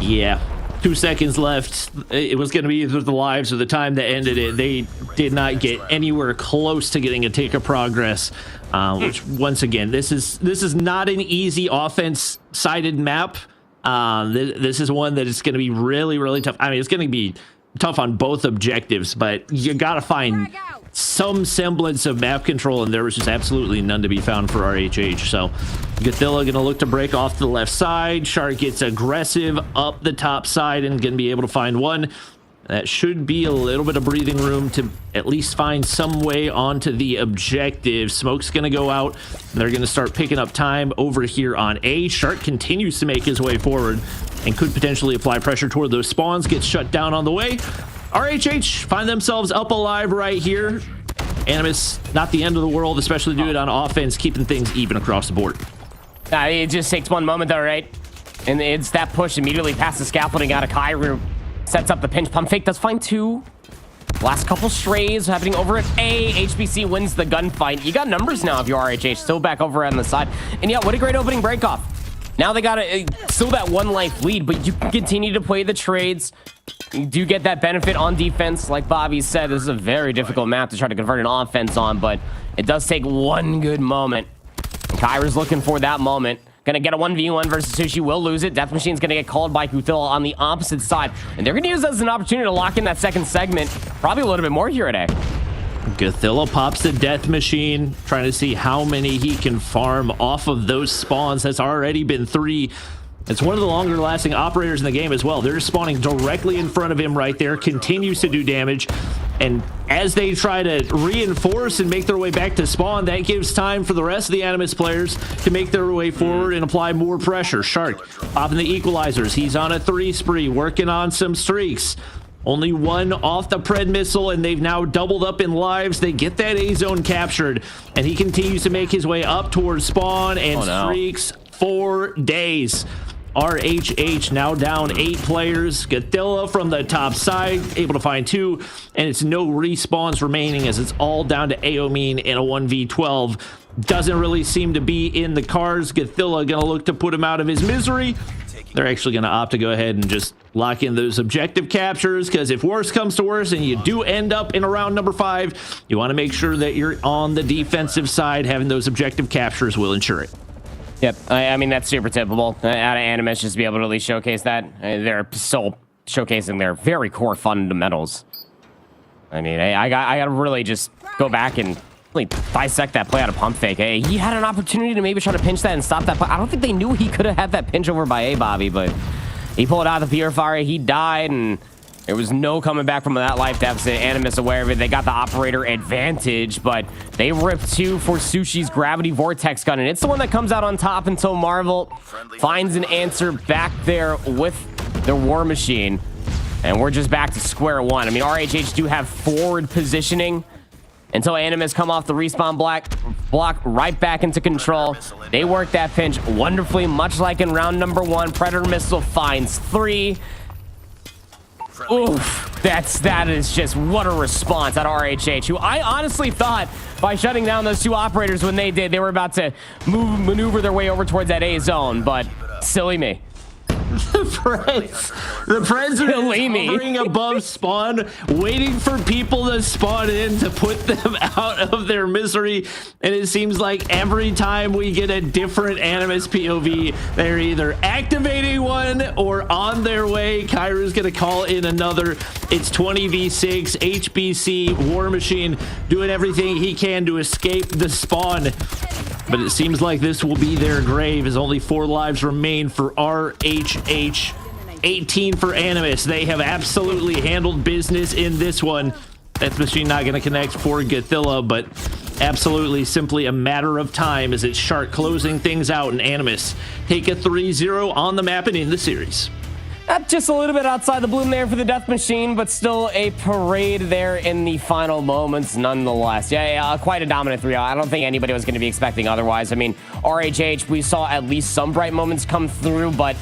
S6: Yeah, 2 seconds left. It was going to be either the lives or the time that ended it. They did not get anywhere close to getting a take of progress, which once again, this is not an easy offense-sided map. This is one that is going to be really, really tough. I mean, it's going to be tough on both objectives, but you got to find some semblance of map control, and there was just absolutely none to be found for RHH. So Gothilla going to look to break off to the left side. Shark gets aggressive up the top side and going to be able to find one. That should be a little bit of breathing room to at least find some way onto the objective. Smoke's going to go out, and they're going to start picking up time over here on A. Shark continues to make his way forward and could potentially apply pressure toward those spawns. Gets shut down on the way. RHH find themselves up alive right here. Animus, not the end of the world, especially do it on offense, keeping things even across the board.
S7: It just takes one moment though, right? And it's that push immediately past the scaffolding out of Kairu. Sets up the pinch. Pump fake does find 2. Last couple strays happening over at A. HBC wins the gunfight. You got numbers now if you're RHH. Still back over on the side. And yeah, what a great opening break off. Now they got still that 1 life lead, but you can continue to play the trades. You do get that benefit on defense. Like Bobby said, this is a very difficult map to try to convert an offense on, but it does take one good moment. Kyra's looking for that moment. Gonna get a 1v1 versus Sushi, will lose it. Death Machine's gonna get called by Gothilla on the opposite side, and they're gonna use that as an opportunity to lock in that second segment. Probably a little bit more here at A.
S6: Gothilla pops the Death Machine, trying to see how many he can farm off of those spawns. That's already been 3. It's one of the longer lasting operators in the game as well. They're spawning directly in front of him right there, continues to do damage. And as they try to reinforce and make their way back to spawn, that gives time for the rest of the Animus players to make their way forward and apply more pressure. Shark popping the equalizers. He's on a 3 spree, working on some streaks. Only 1 off the Pred missile, and they've now doubled up in lives. They get that A zone captured, and he continues to make his way up towards spawn and streaks 4 days. RHH now down 8 players. Gothilla from the top side, able to find 2, and it's no respawns remaining as it's all down to Aomin in a 1v12. Doesn't really seem to be in the cards. Gothilla gonna look to put him out of his misery. They're actually gonna opt to go ahead and just lock in those objective captures, because if worse comes to worse and you do end up in a round number 5, you want to make sure that you're on the defensive side. Having those objective captures will ensure it.
S7: Yep, I mean, that's super typical out of Animus, just to be able to really showcase that. They're still showcasing their very core fundamentals. I mean, I got to really just go back and really dissect that play out of Pump Fake. He had an opportunity to maybe try to pinch that and stop that play. I don't think they knew he could have had that pinch over by A, Bobby, but he pulled out the Purifier. He died, and there was no coming back from that life deficit. Animus aware of it. They got the operator advantage, but they ripped 2 for Sushi's Gravity Vortex gun, and it's the one that comes out on top until Marvel finds an answer back there with their War Machine. And we're just back to square one. I mean, RHH do have forward positioning until Animus come off the respawn block right back into control. They work that pinch wonderfully, much like in round number 1. Predator Missile finds 3. Oof, that is just what a response at RHH, who I honestly thought by shutting down those 2 operators when they did, they were about to maneuver their way over towards that A zone, but silly me.
S6: The president is hovering above spawn, waiting for people to spawn in to put them out of their misery. And it seems like every time we get a different Animus POV, they're either activating one or on their way. Kairu's going to call in another. It's 20v6, HBC, War Machine doing everything he can to escape the spawn. But it seems like this will be their grave as only 4 lives remain for RHH. 18 for Animus. They have absolutely handled business in this one. That's machine not going to connect for Gothilla, but absolutely simply a matter of time as it's Shark closing things out and Animus take a 3-0 on the map and in the series.
S7: Just a little bit outside the bloom there for the Death Machine, but still a parade there in the final moments nonetheless. Yeah, quite a dominant 3-0. I don't think anybody was going to be expecting otherwise. I mean, RHH, we saw at least some bright moments come through, but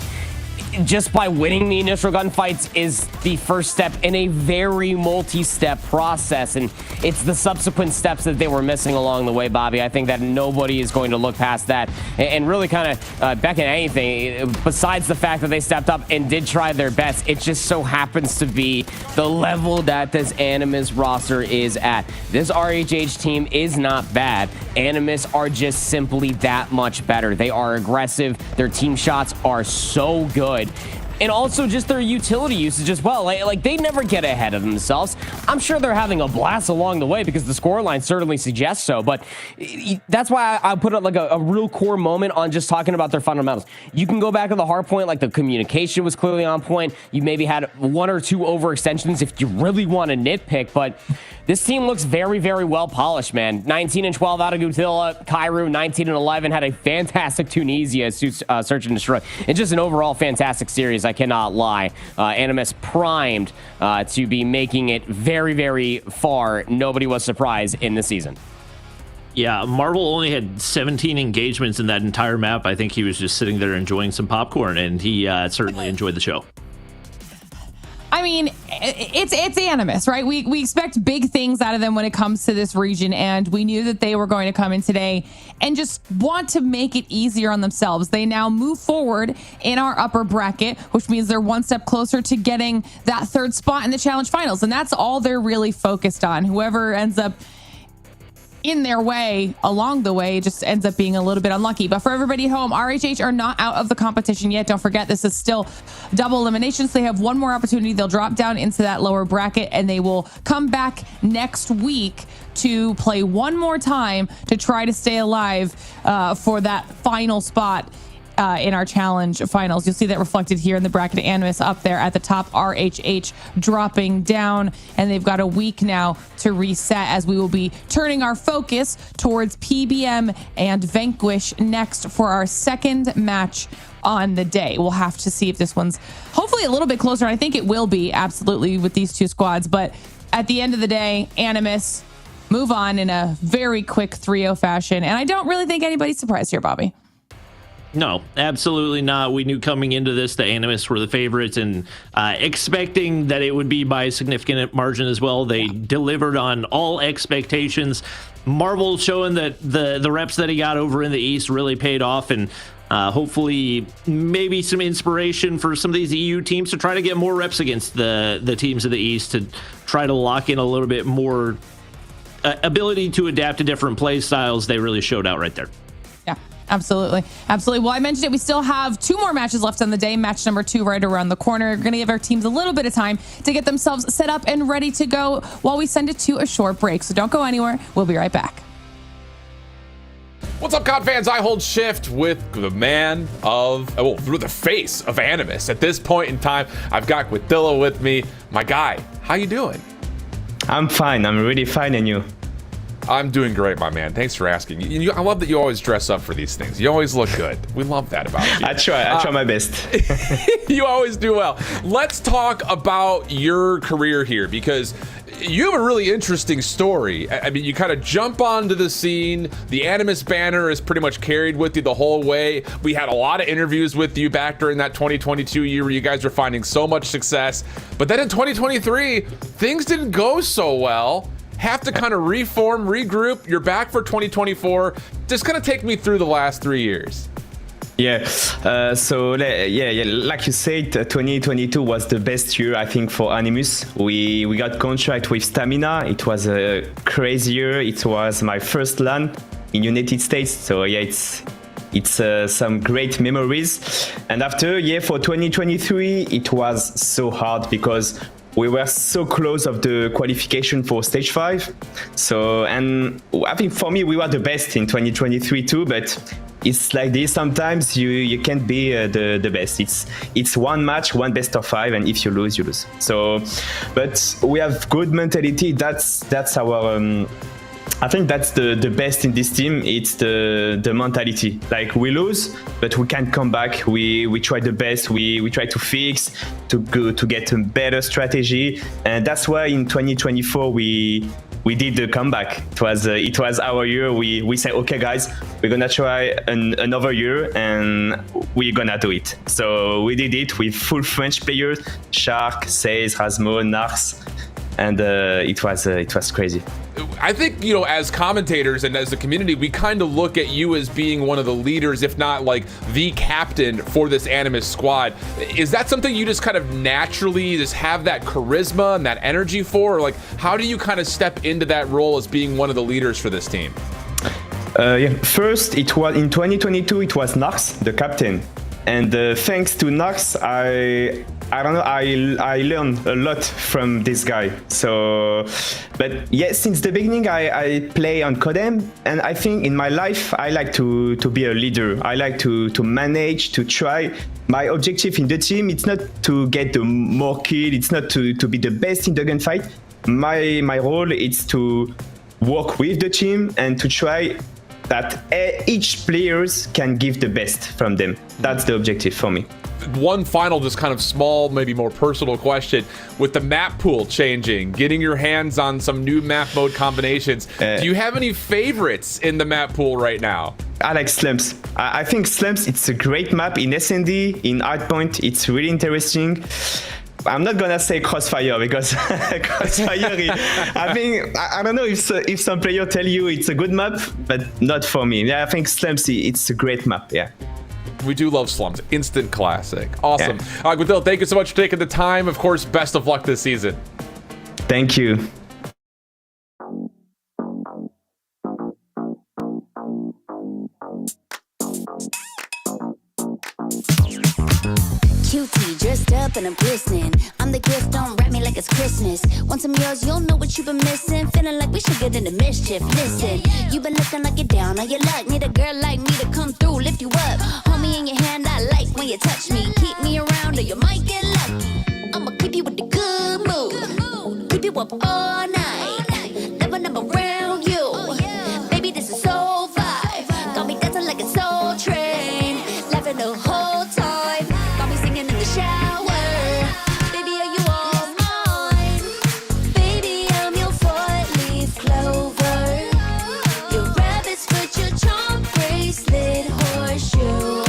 S7: just by winning the initial gunfights is the first step in a very multi-step process, and it's the subsequent steps that they were missing along the way, Bobby. I think that nobody is going to look past that and really kind of beckon anything besides the fact that they stepped up and did try their best. It just so happens to be the level that this Animus roster is at. This RHH team is not bad. Animus are just simply that much better. They are aggressive. Their team shots are so good. And also just their utility usage as well. Like they never get ahead of themselves. I'm sure they're having a blast along the way because the scoreline certainly suggests so. But that's why I put it like a real core moment on just talking about their fundamentals. You can go back to the Hardpoint, like the communication was clearly on point. You maybe had 1 or 2 overextensions if you really want to nitpick, but this team looks very, very well polished, man. 19 and 12 out of Godzilla. Kairu, 19 and 11, had a fantastic Tunisia search and destroy. It's just an overall fantastic series, I cannot lie. Animus primed to be making it very, very far. Nobody was surprised in the season.
S6: Yeah, Marvel only had 17 engagements in that entire map. I think he was just sitting there enjoying some popcorn, and he certainly enjoyed the show.
S5: I mean, it's Animus, right? We expect big things out of them when it comes to this region, and we knew that they were going to come in today and just want to make it easier on themselves. They now move forward in our upper bracket, which means they're 1 step closer to getting that 3rd spot in the challenge finals, and that's all they're really focused on. Whoever ends up in their way along the way just ends up being a little bit unlucky. But for everybody at home, RHH are not out of the competition yet. Don't forget, this is still double eliminations. They have one more opportunity. They'll drop down into that lower bracket and they will come back next week to play one more time to try to stay alive for that final spot in our challenge finals. You'll see that reflected here in the bracket. Animus up there at the top, RHH dropping down, and they've got a week now to reset as we will be turning our focus towards PBM and Vanquish next for our 2nd match on the day. We'll have to see if this one's hopefully a little bit closer. I think it will be, absolutely, with these 2 squads, but at the end of the day, Animus move on in a very quick 3-0 fashion, and I don't really think anybody's surprised here, Bobby.
S6: No, absolutely not. We knew coming into this the Animus were the favorites, and expecting that it would be by a significant margin as well. They delivered on all expectations. Marvel showing that the reps that he got over in the East really paid off, and hopefully maybe some inspiration for some of these EU teams to try to get more reps against the teams of the East, to try to lock in a little bit more ability to adapt to different play styles. They really showed out right there.
S5: Yeah. Absolutely. Absolutely. Well, I mentioned it. We still have 2 more matches left on the day. Match number 2 right around the corner. We're going to give our teams a little bit of time to get themselves set up and ready to go while we send it to a short break. So don't go anywhere. We'll be right back.
S8: What's up, COD fans? I hold shift with the man of, well, the face of Animus. At this point in time, I've got Godzilla with me. My guy, how you doing?
S9: I'm fine. I'm really fine, and you?
S8: I'm doing great, my man. Thanks for asking. I love that you always dress up for these things. You always look good. We love that about you.
S9: I try my best.
S8: You always do well. Let's talk about your career here, because you have a really interesting story. I mean, you kind of jump onto the scene. The Animus banner is pretty much carried with you the whole way. We had a lot of interviews with you back during that 2022 year where you guys were finding so much success. But then in 2023, things didn't go so well. Have to kind of reform, regroup. You're back for 2024. Just kind of take me through the last 3 years.
S9: Yeah, like you said, 2022 was the best year, I think, for Animus. We got contract with Stamina. It was a crazy year. It was my first LAN in United States. So yeah, it's some great memories. And after, for 2023, it was so hard because we were so close of the qualification for stage 5. So, and I think for me, we were the best in 2023 too, but it's like this. Sometimes you can't be the best. It's one match, one best of 5, and if you lose, you lose. So, but we have good mentality. That's our. I think that's the best in this team. It's the mentality. Like, we lose, but we can come back. We try the best. We try to fix, to get a better strategy, and that's why in 2024 we did the comeback. It was our year. We said, okay, guys, we're gonna try another year, and we're gonna do it. So we did it with full French players: Shark, Says, Rasmo, Nars, and it was crazy.
S8: I think, as commentators and as the community, we kind of look at you as being one of the leaders, if not like the captain for this Animus squad. Is that something you just kind of naturally just have that charisma and that energy for? Or like, how do you kind of step into that role as being one of the leaders for this team?
S9: First, it was in 2022. It was Nars, the captain, and thanks to Nars, I don't know, I learned a lot from this guy. So, but yeah, since the beginning, I play on Codem, and I think in my life, I like to be a leader. I like to manage, to try. My objective in the team, it's not to get the more kill, it's not to be the best in the gunfight. My role is to work with the team and to try that each players can give the best from them. That's the objective for me.
S8: One final, just kind of small, maybe more personal question. With the map pool changing, getting your hands on some new map mode combinations, do you have any favorites in the map pool right now?
S9: I like Slums. I think Slums, it's a great map in SND, in Hardpoint. It's really interesting. I'm not gonna say Crossfire because Crossfire, I think, I don't know if some player tell you it's a good map, but not for me. Yeah, I think Slums, it's a great map, yeah.
S8: We do love Slums. Instant classic. Awesome.
S9: Yeah.
S8: All right, Guadil, thank you so much for taking the time. Of course, best of luck this season.
S9: Thank you.
S1: Cutie, dressed up and I'm glistening. I'm the gift, don't wrap me like it's Christmas. Want some yours, you'll know what you've been missing. Feeling like we should get into mischief. Listen, you've been looking like you're down on your luck. Need a girl like me to come through, lift you up. Hold me in your hand, I like when you touch me. Keep me around or you might get lucky. I'ma keep you with the good mood. Keep you up all night. Never around you. Baby, this is so vibe. Got me dancing like a soul train. Laughing the whole time. Got me singing in the shower. Baby, are you all mine? Baby, I'm your 4-leaf clover. Your rabbit's foot, your charm bracelet, horseshoe.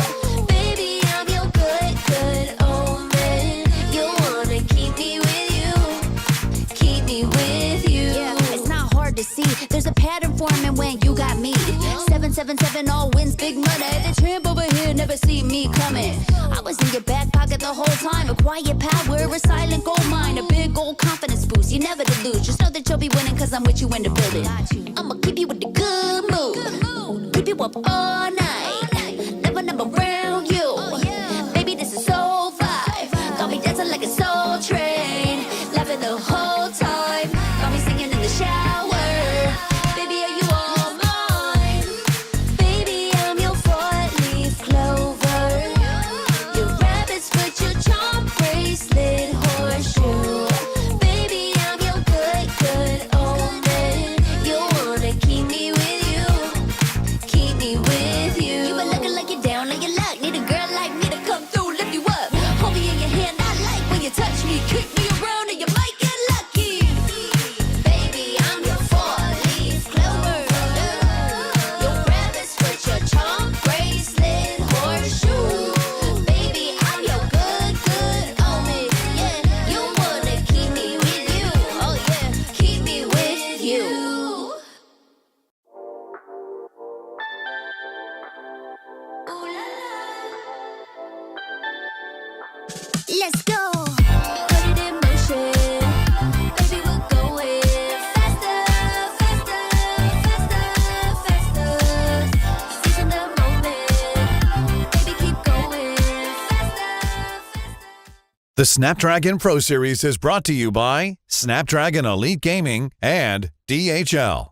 S1: Baby, I'm your good omen. You wanna keep me with you. Keep me with you. Yeah, it's not hard to see. There's a pattern forming when you got me. 777 all wins, big money. The tramp over here never see me coming. I was in your back pocket the whole time. A quiet power, a silent gold mine, a big old confidence boost. You never delude. Just know that you'll be winning, cause I'm with you in the building. I'ma keep you with the good mood. Keep you up all night. Never around you. Baby, this is so vibe. Got me dancing like a soul train. Laughing the whole time. Got me singing in the shower. Baby, are you all mine? Baby, I'm your 4-leaf clover. Your rabbit's foot, your charm bracelet, horseshoe. Baby, I'm your good omen. You wanna keep Let's go. Put it in motion. Baby, we're going faster, faster, faster, faster. Seizing the moment. Baby, keep going faster, faster.
S3: The Snapdragon Pro Series is brought to you by Snapdragon Elite Gaming and DHL.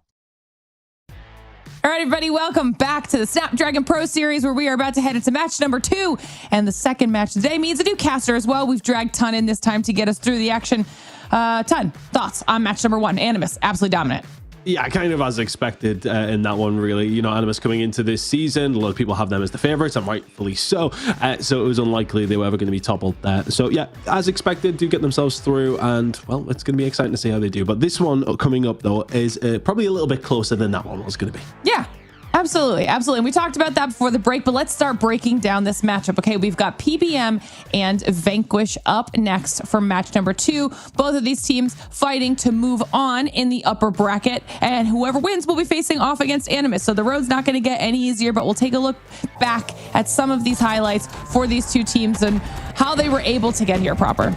S5: All right, everybody, welcome back to the Snapdragon Pro Series, where we are about to head into match number 2. And the second match today means a new caster as well. We've dragged Ton in this time to get us through the action. Ton, thoughts on match number 1? Animus, absolutely dominant.
S10: Yeah, kind of as expected in that one, really. You know, Animus coming into this season, a lot of people have them as the favorites, and rightfully so. So it was unlikely they were ever going to be toppled there. So yeah, as expected, do get themselves through, and well, it's going to be exciting to see how they do. But this one coming up, though, is probably a little bit closer than that one was going to be.
S5: Yeah. Absolutely. Absolutely. And we talked about that before the break, but let's start breaking down this matchup. Okay, we've got PBM and Vanquish up next for match number 2. Both of these teams fighting to move on in the upper bracket, and whoever wins will be facing off against Animus. So the road's not going to get any easier, but we'll take a look back at some of these highlights for these two teams and how they were able to get here proper.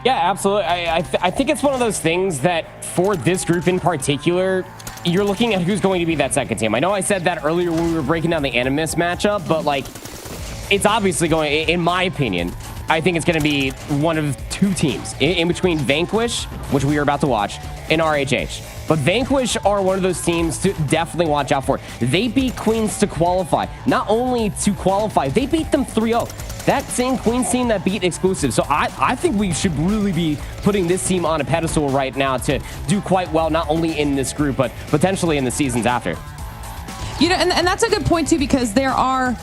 S7: Yeah, absolutely. I think it's one of those things that for this group in particular, you're looking at who's going to be that second team. I know I said that earlier when we were breaking down the Animus matchup, but like, it's obviously going, in my opinion, I think it's going to be one of two teams in between Vanquish, which we are about to watch, and RHH. But Vanquish are one of those teams to definitely watch out for. They beat Queens to qualify. Not only to qualify, they beat them 3-0. That same Queens team that beat Exclusive. So I think we should really be putting this team on a pedestal right now to do quite well, not only in this group, but potentially in the seasons after.
S5: You know, and that's a good point too, because there are,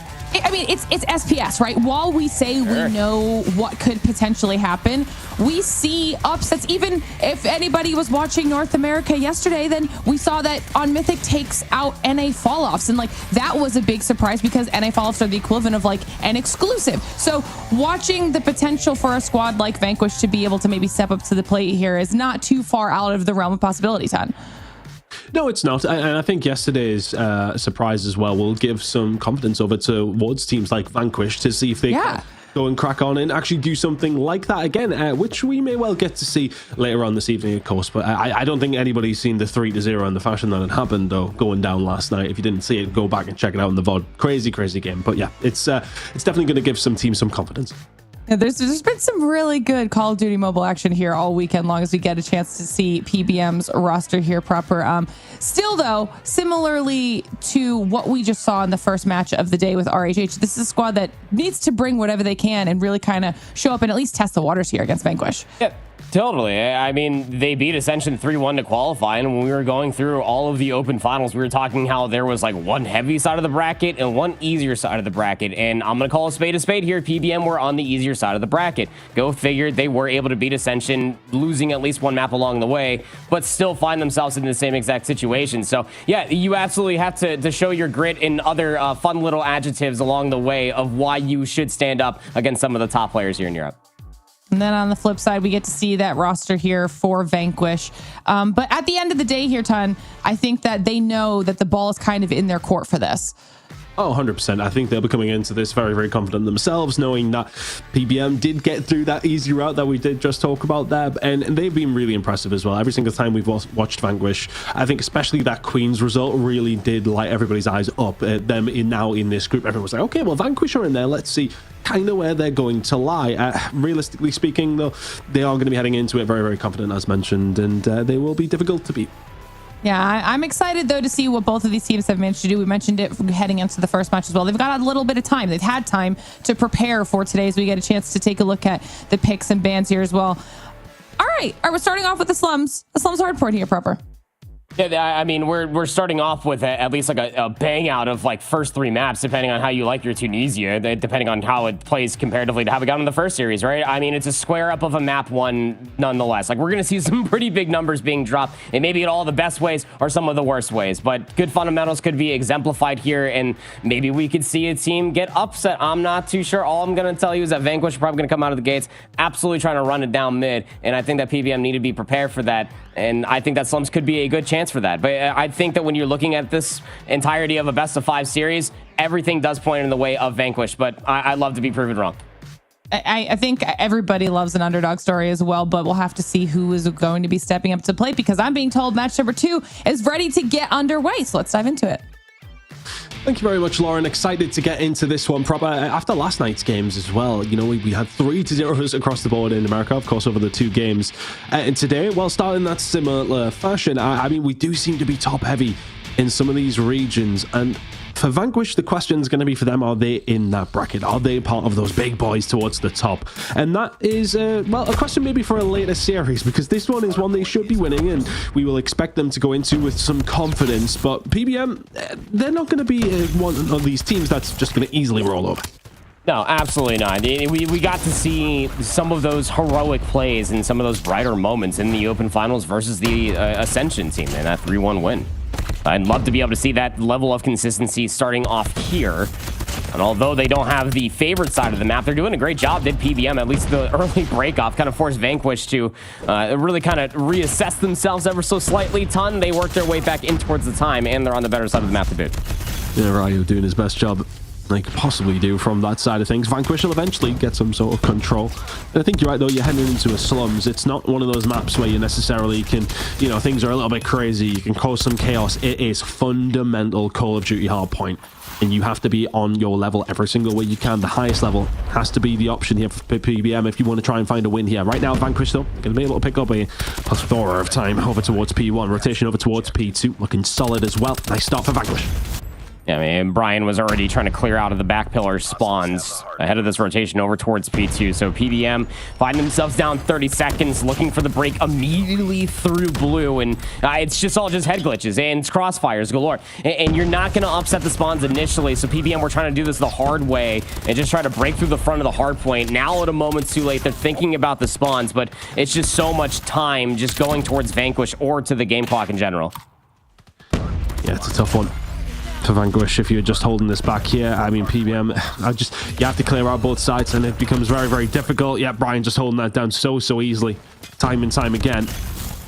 S5: I mean, it's SPS, right? While we say we know what could potentially happen, we see upsets. Even if anybody was watching North America yesterday, then we saw that on Mythic takes out NA Falloffs. And like, that was a big surprise because NA Falloffs are the equivalent of like an exclusive. So watching the potential for a squad like Vanquish to be able to maybe step up to the plate here is not too far out of the realm of possibilities, Ton.
S10: No, it's not. And I think yesterday's surprise as well will give some confidence over towards teams like Vanquish to see if they can go and crack on and actually do something like that again, which we may well get to see later on this evening, of course. But I don't think anybody's seen the 3-0 and the fashion that it happened, though, going down last night. If you didn't see it, go back and check it out in the VOD. Crazy, crazy game. But yeah, it's definitely going to give some teams some confidence.
S5: Yeah, there's been some really good Call of Duty Mobile action here all weekend long as we get a chance to see PBM's roster here proper. Still, though, similarly to what we just saw in the first match of the day with RHH, this is a squad that needs to bring whatever they can and really kind of show up and at least test the waters here against Vanquish.
S7: Yep. Totally. I mean, they beat Ascension 3-1 to qualify, and when we were going through all of the open finals, we were talking how there was like one heavy side of the bracket and one easier side of the bracket, and I'm going to call a spade here. PBM were on the easier side of the bracket. Go figure, they were able to beat Ascension, losing at least one map along the way, but still find themselves in the same exact situation. So yeah, you absolutely have to show your grit and other fun little adjectives along the way of why you should stand up against some of the top players here in Europe.
S5: And then on the flip side, we get to see that roster here for Vanquish. But at the end of the day here, Ton, I think that they know that the ball is kind of in their court for this.
S10: Oh, 100%. I think they'll be coming into this very, very confident themselves, knowing that PBM did get through that easy route that we did just talk about there. And they've been really impressive as well. Every single time we've watched Vanquish, I think especially that Queens result really did light everybody's eyes up. Them now in this group, everyone's like, okay, well, Vanquish are in there. Let's see kind of where they're going to lie. Realistically speaking, though, they are going to be heading into it very, very confident, as mentioned, and they will be difficult to beat.
S5: Yeah, I'm excited, though, to see what both of these teams have managed to do. We mentioned it heading into the first match as well. They've got a little bit of time. They've had time to prepare for today, as we get a chance to take a look at the picks and bans here as well. All right, we're starting off with the Slums. The Slums Hardpoint here proper.
S7: Yeah, I mean, we're starting off with at least like a bang out of like first 3 maps, depending on how you like your Tunisia, depending on how it plays comparatively to how we got in the first series, right? I mean, it's a square up of a map 1 nonetheless. Like, we're going to see some pretty big numbers being dropped, and maybe in all the best ways or some of the worst ways, but good fundamentals could be exemplified here, and maybe we could see a team get upset. I'm not too sure. All I'm going to tell you is that Vanquish are probably going to come out of the gates absolutely trying to run it down mid, and I think that PBM need to be prepared for that, and I think that Slums could be a good chance for that. But I think that when you're looking at this entirety of a best of 5 series, everything does point in the way of Vanquish, but I'd love to be proven wrong.
S5: I think everybody loves an underdog story as well, but we'll have to see who is going to be stepping up to plate, because I'm being told match number 2 is ready to get underway. So let's dive into it.
S10: Thank you very much, Lauren. Excited to get into this one proper after last night's games as well. You know, we had 3-0 across the board in America, of course, over the 2 games. And today, well, starting that similar fashion, I mean, we do seem to be top heavy in some of these regions. And for Vanquish, the question is going to be for them, are they in that bracket? Are they part of those big boys towards the top? And that is, well, a question maybe for a later series, because this one is one they should be winning, and we will expect them to go into with some confidence. But PBM, they're not going to be one of these teams that's just going to easily roll over.
S7: No, absolutely not. We got to see some of those heroic plays and some of those brighter moments in the Open Finals versus the Ascension team in that 3-1 win. I'd love to be able to see that level of consistency starting off here. And although they don't have the favorite side of the map, they're doing a great job. Did PBM, at least the early break-off, kind of forced Vanquish to really kind of reassess themselves ever so slightly. They worked their way back in towards the time, and they're on the better side of the map to boot.
S10: Yeah, Ryu doing his best job they could possibly do from that side of things. Vanquish will eventually get some sort of control. And I think you're right, though. You're heading into a slums. It's not one of those maps where you necessarily can, you know, things are a little bit crazy. You can cause some chaos. It is fundamental Call of Duty Hardpoint, and you have to be on your level every single way you can. The highest level has to be the option here for PBM if you want to try and find a win here. Right now, Vanquish, though, going to be able to pick up a plethora of time over towards P1. Rotation over towards P2. Looking solid as well. Nice start for Vanquish.
S7: Yeah, I mean, Brian was already trying to clear out of the back pillar spawns ahead of this rotation over towards P2. So PBM finding themselves down 30 seconds, looking for the break immediately through blue. And it's just all head glitches and it's crossfires galore. And you're not going to upset the spawns initially. So PBM, we're trying to do this the hard way and just try to break through the front of the hard point. Now at a moment's too late. They're thinking about the spawns, but it's just so much time just going towards Vanquish or to the game clock in general.
S10: Yeah, it's a tough one for Vanquish if you're just holding this back here. I mean, PBM, you have to clear out both sides, and it becomes very, very difficult. Yeah, Brian just holding that down so easily, time and time again.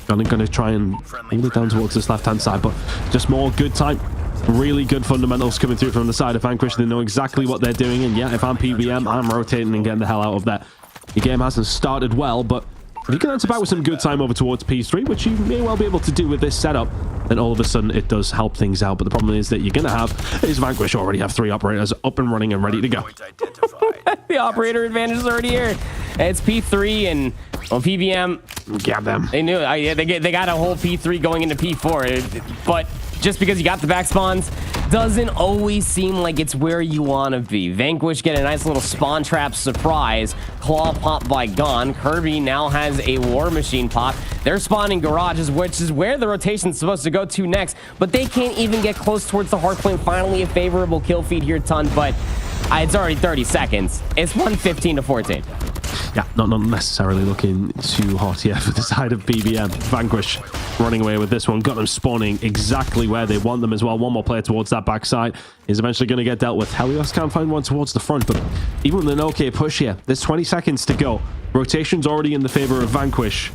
S10: I'm going to try and hold it down towards this left-hand side, but just more good time. Really good fundamentals coming through from the side of Vanquish. They know exactly what they're doing, and yeah, if I'm PBM, I'm rotating and getting the hell out of there. The game hasn't started well, but if you can answer back with some good time over towards P3, which you may well be able to do with this setup, then all of a sudden it does help things out. But the problem is that you're going to have is Vanquish already have 3 operators up and running and ready to go.
S7: The operator advantage is already here. It's P3 and, well, PBM.
S10: Grab them.
S7: They knew it. They got a whole P3 going into P4. But just because you got the back spawns doesn't always seem like it's where you want to be. Vanquish get a nice little spawn trap surprise. Claw pop by Gone. Kirby now has a War Machine pop. They're spawning garages, which is where the rotation's supposed to go to next, but they can't even get close towards the hardpoint. Finally, a favorable kill feed here, but it's already 30 seconds. It's 1:15 to 14.
S10: Yeah, not necessarily looking too hot here for the side of PBM. Vanquish running away with this one. Got them spawning exactly where they want them as well. One more player towards that backside is eventually going to get dealt with. Helios can't find one towards the front, but even with an okay push here, there's 20 seconds to go. Rotation's already in the favor of Vanquish.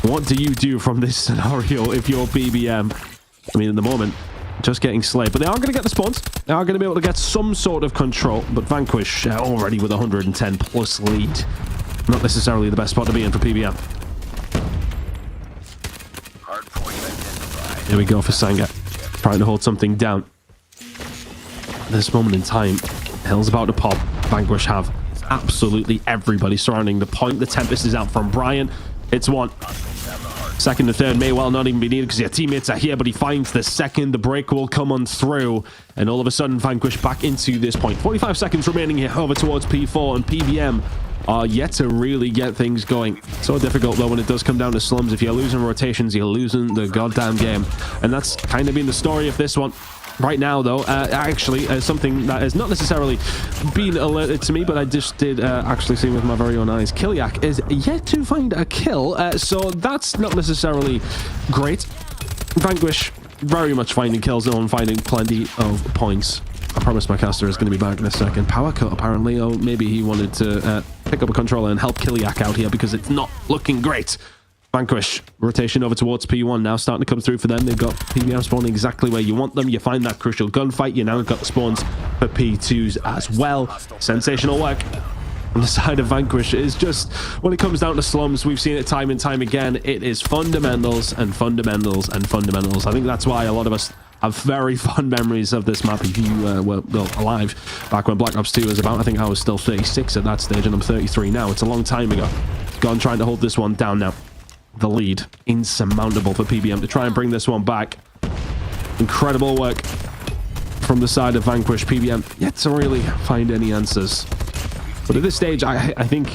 S10: What do you do from this scenario if you're PBM? I mean, at the moment, just getting slayed, but they are going to get the spawns. They are going to be able to get some sort of control, but Vanquish already with 110 plus lead. Not necessarily the best spot to be in for PBM. Here we go for Sanga, trying to hold something down. At this moment in time, Hill's about to pop. Vanquish have absolutely everybody surrounding the point. The Tempest is out from Brian. It's one. Second and third may well not even be needed because your teammates are here, but he finds the second. The break will come on through, and all of a sudden, Vanquish back into this point. 45 seconds remaining here over towards P4, and PBM are yet to really get things going. So difficult, though, when it does come down to slums. If you're losing rotations, you're losing the goddamn game. And that's kind of been the story of this one. Right now, though, actually, something that has not necessarily been alerted to me, but I just did actually see with my very own eyes, Kiliak is yet to find a kill, so that's not necessarily great. Vanquish very much finding kills and finding plenty of points. I promise my caster is going to be back in a second. Power cut, apparently, or maybe he wanted to pick up a controller and help Kiliak out here because it's not looking great. Vanquish, rotation over towards P1 now starting to come through for them. They've got PBM spawning exactly where you want them. You find that crucial gunfight. You now got the spawns for P2s as well. Sensational work. on the side of Vanquish is just, when it comes down to slums, we've seen it time and time again. It is fundamentals and fundamentals and fundamentals. I think that's why a lot of us have very fond memories of this map. If you were alive back when Black Ops 2 was about, I think I was still 36 at that stage, and I'm 33 now. It's a long time ago. Gone trying to hold this one down now. The lead, insurmountable for PBM to try and bring this one back. Incredible work from the side of Vanquish. PBM yet to really find any answers. But at this stage, I think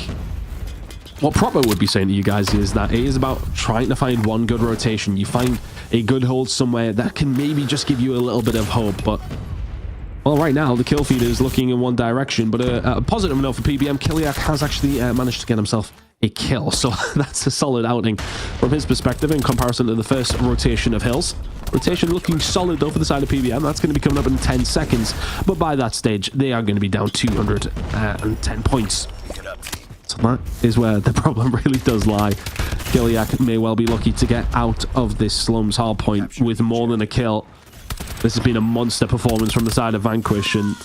S10: what Proper would be saying to you guys is that it is about trying to find one good rotation. You find a good hold somewhere that can maybe just give you a little bit of hope. But, well, right now, the kill feed is looking in one direction. But a positive note for PBM, Kiliak has actually managed to get himself a kill. So that's a solid outing from his perspective in comparison to the first rotation of Hills. Rotation looking solid though for the side of PBM. That's going to be coming up in 10 seconds. But by that stage, they are going to be down 210 points. So that is where the problem really does lie. Kiliak may well be lucky to get out of this slums hardpoint with more than a kill. This has been a monster performance from the side of Vanquish, and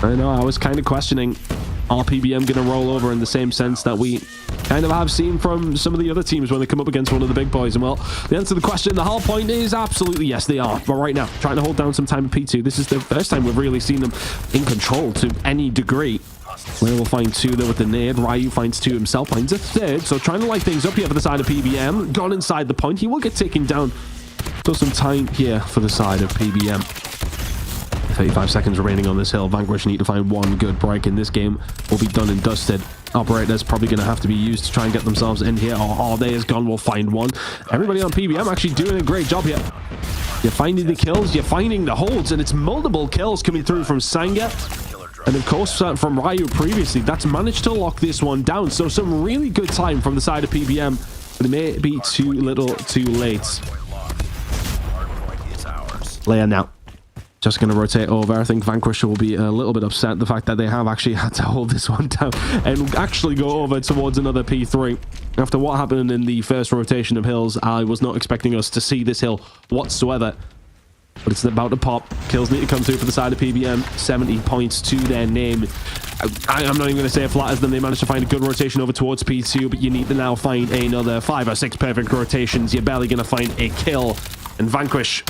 S10: I know I was kind of questioning, are PBM going to roll over in the same sense that we kind of have seen from some of the other teams when they come up against one of the big boys? And well, the answer to the question, the hard point is absolutely yes, they are. But right now, trying to hold down some time in P2. This is the first time we've really seen them in control to any degree. Where we'll find two there with the nade. Ryu finds two himself, finds a third. So trying to light things up here for the side of PBM. Gone inside the point. He will get taken down. Still some time here for the side of PBM. 35 seconds remaining on this hill. Vanquish need to find one good break in this game. Will be done and dusted. Operators probably going to have to be used to try and get themselves in here. Oh, there is gone. We'll find one. Everybody on PBM actually doing a great job here. You're finding the kills. You're finding the holds. And it's multiple kills coming through from Sanga. And of course, from Ryu previously, that's managed to lock this one down. So some really good time from the side of PBM. But it may be too little too late. Leia now. Just going to rotate over. I think Vanquish will be a little bit upset the fact that they have actually had to hold this one down and actually go over towards another P3. After what happened in the first rotation of hills, I was not expecting us to see this hill whatsoever. But it's about to pop. Kills need to come through for the side of PBM. 70 points to their name. I'm not even going to say it flatters them. They managed to find a good rotation over towards P2, but you need to now find another 5 or 6 perfect rotations. You're barely going to find a kill. And Vanquish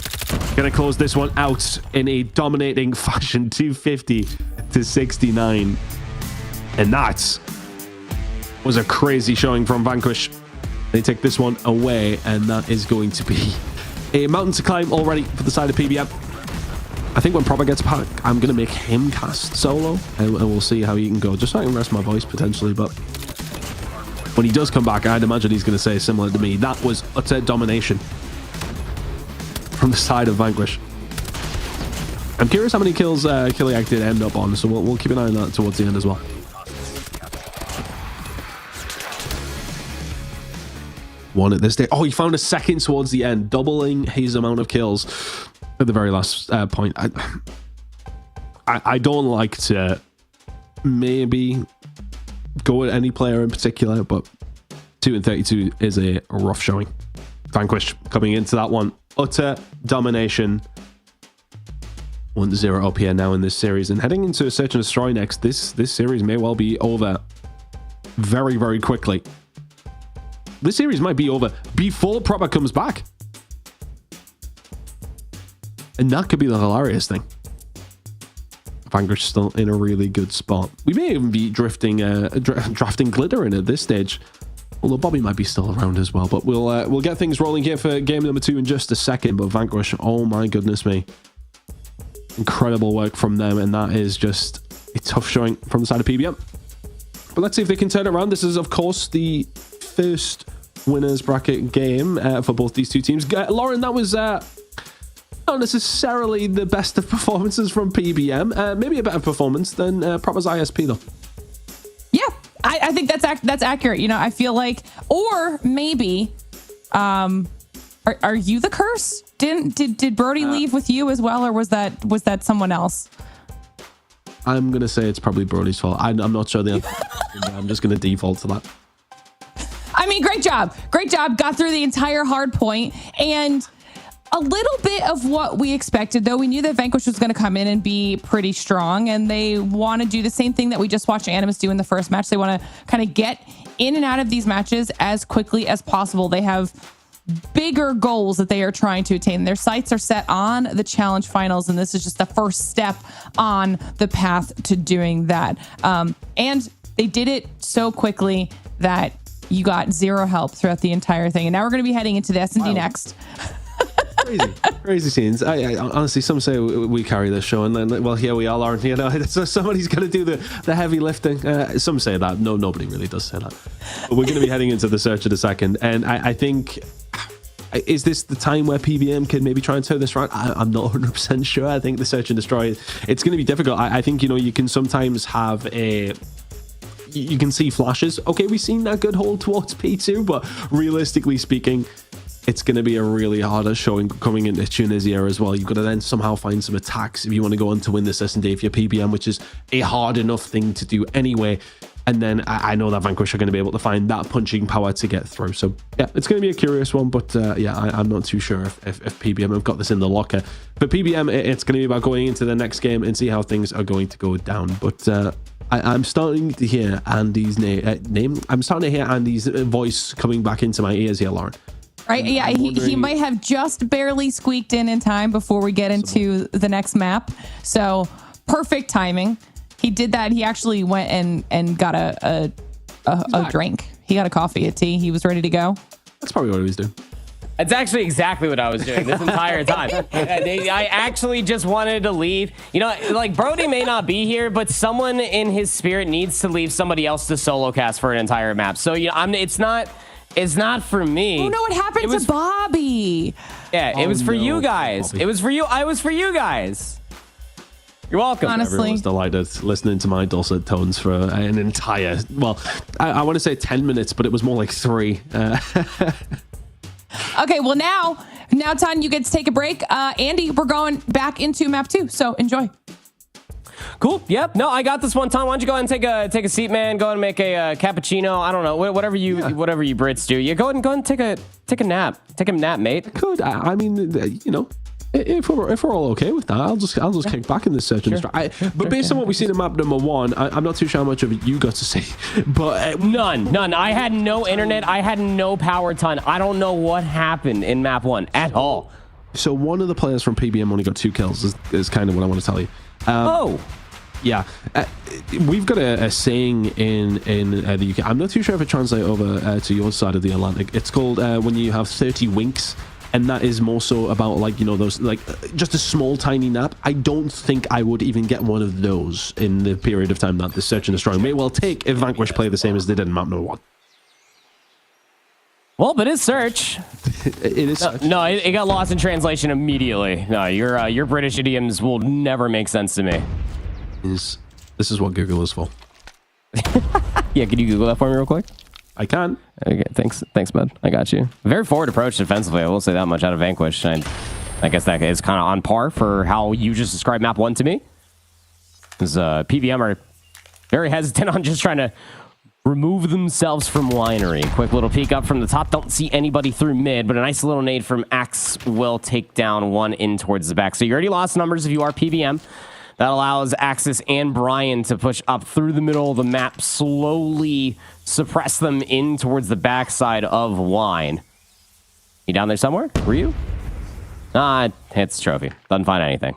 S10: going to close this one out in a dominating fashion, 250 to 69. And that was a crazy showing from Vanquish. They take this one away, and that is going to be a mountain to climb already for the side of PBM. I think when Proper gets back, I'm going to make him cast solo, and we'll see how he can go. Just so I can rest my voice, potentially, but when he does come back, I'd imagine he's going to say similar to me. That was utter domination from the side of Vanquish. I'm curious how many kills Kiliak did end up on, so we'll keep an eye on that towards the end as well. One at this stage. Oh, he found a second towards the end, doubling his amount of kills at the very last point. I don't like to maybe go at any player in particular, but 2 and 32 is a rough showing. Vanquish coming into that one. Utter domination. 1-0 OPN now in this series, and heading into Search and Destroy next. This series may well be over very, very quickly. This series might be over before Proper comes back. And that could be the hilarious thing. Vanquish still in a really good spot. We may even be drafting Glitter in at this stage. Although Bobby might be still around as well. But we'll get things rolling here for game number 2 in just a second. But Vanquish, oh my goodness me. Incredible work from them. And that is just a tough showing from the side of PBM. But let's see if they can turn it around. This is, of course, the first winners bracket game for both these two teams. Lauren, that was not necessarily the best of performances from PBM. Maybe a better performance than Proper's ISP, though.
S5: Yeah, I think that's accurate. You know, I feel like, or maybe, are you the curse? Did Brody leave with you as well, or was that someone else?
S10: I'm gonna say it's probably Brody's fault. I'm not sure the answer. I'm just gonna default to that.
S5: I mean, great job. Got through the entire hard point, and a little bit of what we expected, though. We knew that Vanquish was going to come in and be pretty strong, and they want to do the same thing that we just watched Animus do in the first match. They want to kind of get in and out of these matches as quickly as possible. They have bigger goals that they are trying to attain. Their sights are set on the challenge finals, and this is just the first step on the path to doing that. And they did it so quickly that you got zero help throughout the entire thing. And now we're going to be heading into the S&D next.
S10: Crazy scenes. I honestly, some say we carry this show, and then, well, here we all are. You know, so somebody's going to do the heavy lifting. Some say that. No, nobody really does say that. But we're going to be heading into the search in a second, and I think, is this the time where PBM can maybe try and turn this around? I'm not 100% sure. I think the search and destroy, it's going to be difficult. I think, you know, you can sometimes have you can see flashes. Okay, we've seen that good hold towards P2, but realistically speaking, it's going to be a really harder showing coming into Tunisia as well. You've got to then somehow find some attacks if you want to go on to win this S&D if you're PBM, which is a hard enough thing to do anyway. And then I know that Vanquish are going to be able to find that punching power to get through. So yeah, it's going to be a curious one, but yeah, I'm not too sure if PBM have got this in the locker. But PBM, it's going to be about going into the next game and see how things are going to go down. But I'm starting to hear Andy's name. I'm starting to hear Andy's voice coming back into my ears here, Lauren.
S5: Right? Yeah, he might have just barely squeaked in time before we get into the next map. So perfect timing. He did that. He actually went and got a drink. He got a coffee, a tea. He was ready to go.
S10: That's probably what he was doing.
S7: It's actually exactly what I was doing this entire time. I actually just wanted to leave. You know, like Brody may not be here, but someone in his spirit needs to leave somebody else to solo cast for an entire map. So you know, it's not for me.
S5: Oh no, what happened to Bobby?
S7: Yeah, it was for you guys. It was for you. I was for you guys. You're welcome.
S5: Honestly,
S10: everyone was delighted listening to my dulcet tones for an entire, well, I want to say 10 minutes, but it was more like 3.
S5: Okay, well now, Tan, you get to take a break. Andy, we're going back into map 2, so enjoy.
S7: Cool. Yep. No, I got this one. Tom, why don't you go ahead and take a seat, man? Go ahead and make a cappuccino. I don't know, whatever you Brits do. Yeah, go ahead and take a nap. Take a nap, mate.
S10: Good. I mean, you know, if we're all okay with that, I'll just kick back in this search and destroy. But based on what we've seen in map number 1, I'm not too sure how much of it you got to see, but
S7: none. I had no internet. I had no power ton. I don't know what happened in map 1 at all.
S10: So one of the players from PBM only got 2 kills. Is kind of what I want to tell you. Yeah, we've got a saying in the UK. I'm not too sure if it translates over to your side of the Atlantic. It's called when you have 30 winks. And that is more so about, like, you know, those, like, just a small, tiny nap. I don't think I would even get one of those in the period of time that the search and destroy may well take if Vanquish play the same as they did in map number 1.
S7: Well, but it's search.
S10: It is search.
S7: No, it got lost in translation immediately. No, your British idioms will never make sense to me.
S10: This is what Google is for.
S7: Yeah, can you Google that for me real quick?
S10: I can.
S7: Okay, thanks, bud. I got you. Very forward approach defensively. I will say that much out of Vanquish. I guess that is kind of on par for how you just described map 1 to me. Because PBM are very hesitant on just trying to remove themselves from winery. Quick little peek up from the top. Don't see anybody through mid, but a nice little nade from Axe will take down one in towards the back. So you already lost numbers if you are PBM. That allows Axis and Brian to push up through the middle of the map, slowly suppress them in towards the backside of Wine. You down there somewhere? Were you? Hits trophy. Doesn't find anything.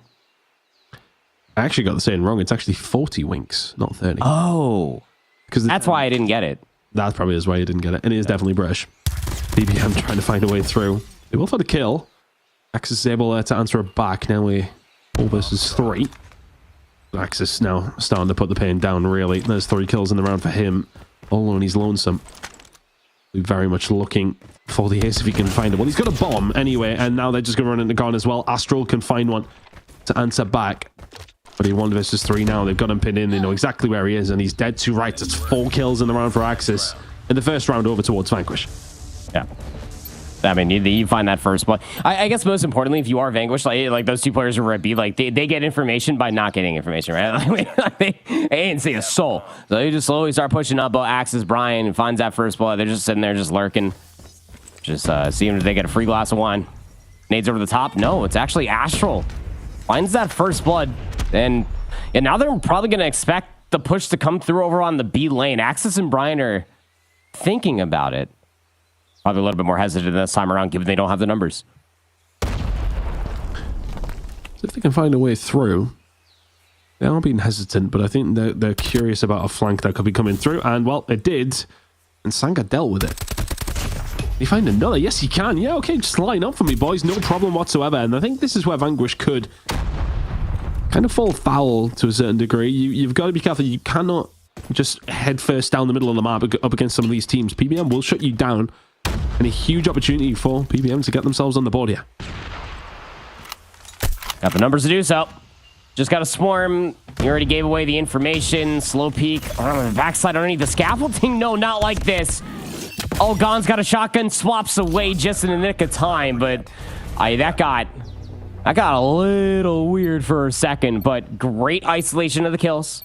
S10: I actually got the saying wrong. It's actually 40 winks, not 30.
S7: Oh. Because that's why I didn't get it.
S10: That probably is why you didn't get it. And it is definitely British. BBM trying to find a way through. They will find a kill. Axis is able to answer it back. Now we 4 versus 3. Axis now starting to put the pain down, really. There's 3 kills in the round for him. All alone, he's lonesome. We're very much looking for the ace if he can find it. Well, he's got a bomb anyway, and now they're just going to run into Gon as well. Astral can find one to answer back. But he 1 versus 3 now. They've got him pinned in. They know exactly where he is, and he's dead to rights. It's 4 kills in the round for Axis. In the first round over towards Vanquish.
S7: Yeah. I mean, you find that first, but I guess most importantly, if you are Vanquish, like those 2 players are at B, like they get information by not getting information, right? Like, they ain't see a soul, so they just slowly start pushing up. Axis Brian finds that first blood. They're just sitting there, just lurking, just seeing if they get a free glass of wine. Nades over the top. No, it's actually Astral. Finds that first blood. And now they're probably going to expect the push to come through over on the B lane. Axis and Brian are thinking about it. Probably a little bit more hesitant this time around, given they don't have the numbers.
S10: If they can find a way through, they are being hesitant, but I think they're curious about a flank that could be coming through. And, well, it did. And Sanga dealt with it. Can you find another? Yes, you can. Yeah, okay, just line up for me, boys. No problem whatsoever. And I think this is where Vanquish could kind of fall foul to a certain degree. You've got to be careful. You cannot just head first down the middle of the map up against some of these teams. PBM will shut you down. And a huge opportunity for PBM to get themselves on the board here.
S7: Got the numbers to do so. Just got a swarm. You already gave away the information. Slow peek. On the backside underneath the scaffolding. No, not like this. Oh, Gon's got a shotgun. Swaps away just in the nick of time. But that got a little weird for a second. But great isolation of the kills.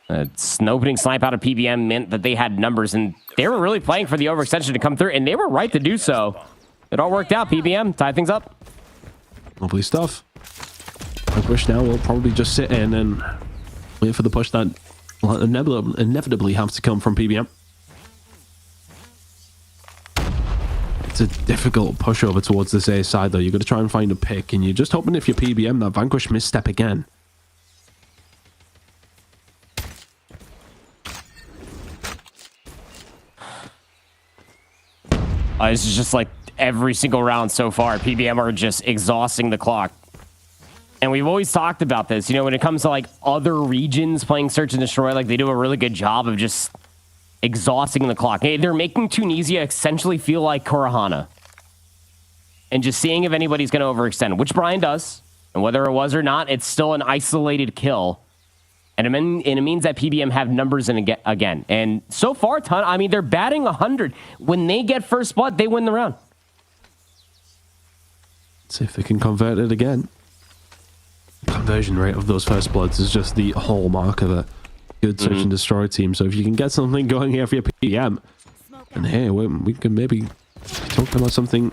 S7: An opening snipe out of PBM meant that they had numbers. And they were really playing for the overextension to come through. And they were right to do so. It all worked out. PBM tied things up.
S10: Lovely stuff. Vanquish now will probably just sit in and wait for the push that will inevitably have to come from PBM. It's a difficult pushover towards this A side, though. You've got to try and find a pick, and you're just hoping if you're PBM that Vanquish misstep again.
S7: This is just like every single round so far. PBM are just exhausting the clock. And we've always talked about this, you know, when it comes to like other regions playing Search and Destroy, like they do a really good job of just exhausting the clock. They're making Tunisia essentially feel like Kurahana. And just seeing if anybody's going to overextend, which Brian does. And whether it was or not, it's still an isolated kill. And it means that PBM have numbers in again. And so far, they're batting 100. When they get first blood, they win the round.
S10: Let's see if they can convert it again. Conversion rate of those first bloods is just the hallmark of a good Search and Destroy team. So if you can get something going here for your PM, and hey, we can maybe talk about something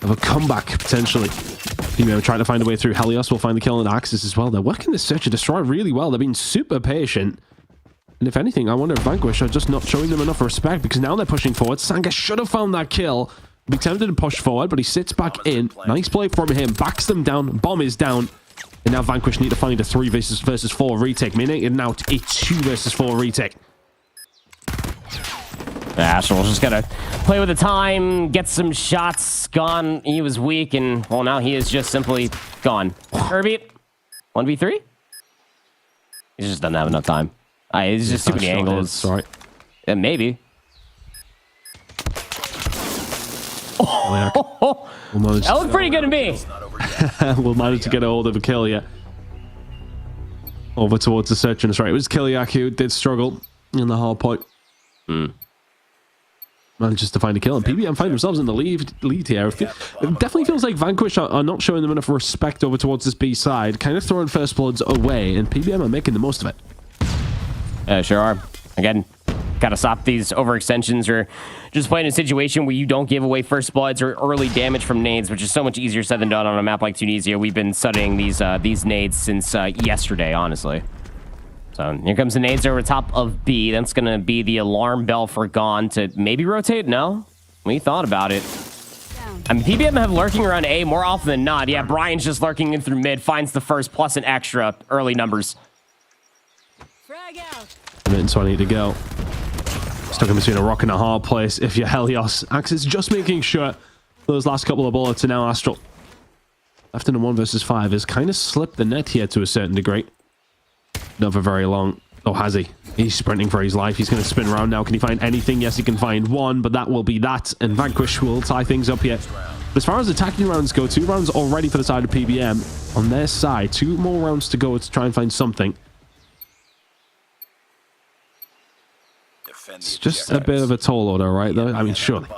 S10: of a comeback potentially. PBM trying to find a way through. Helios will find the kill on Axis as well. They're working this Search and Destroy really well. They're being super patient. And if anything, I wonder if Vanquish are just not showing them enough respect, because now they're pushing forward. Sanga should have found that kill. Be tempted to push forward, but he sits back in. Nice play from him. Backs them down. Bomb is down. And now Vanquish need to find a 3 versus 4 retake, meaning it now a 2 versus 4 retake.
S7: Astral's just gotta play with the time, get some shots. Gone. He was weak, and well, now he is just simply gone. Kirby, 1v3. He just doesn't have enough time. He's just too many angles.
S10: Sorry.
S7: Maybe. That looked pretty good to me.
S10: We'll manage to get a hold of a kill, yeah. Over towards the Search and Destroy. It was Kiliak who did struggle in the hard point. Manages to find a kill, and PBM find themselves in the lead here. It definitely feels like Vanquish are not showing them enough respect over towards this B side, kind of throwing first bloods away, and PBM are making the most of it.
S7: Sure are. Again, gotta stop these overextensions, or just playing a situation where you don't give away first bloods or early damage from nades, which is so much easier said than done on a map like Tunisia. We've been studying these nades since yesterday, honestly. So here comes the nades over top of B. That's going to be the alarm bell for Gone to maybe rotate. No, we thought about it. I mean, PBM have lurking around A more often than not. Yeah, Brian's just lurking in through mid, finds the first plus an extra early numbers.
S1: Frag out.
S10: A minute and 20 to go. Stuck in between a rock and a hard place. If you're Helios, Axis just making sure those last couple of bullets are now Astral. Left in a 1 versus 5 has kind of slipped the net here to a certain degree. Not for very long. Oh, has he? He's sprinting for his life. He's going to spin around now. Can he find anything? Yes, he can find one, but that will be that. And Vanquish will tie things up here. But as far as attacking rounds go, 2 rounds already for the side of PBM. On their side, 2 more rounds to go to try and find something. It's just a bit of a tall order, right, though? I mean, surely.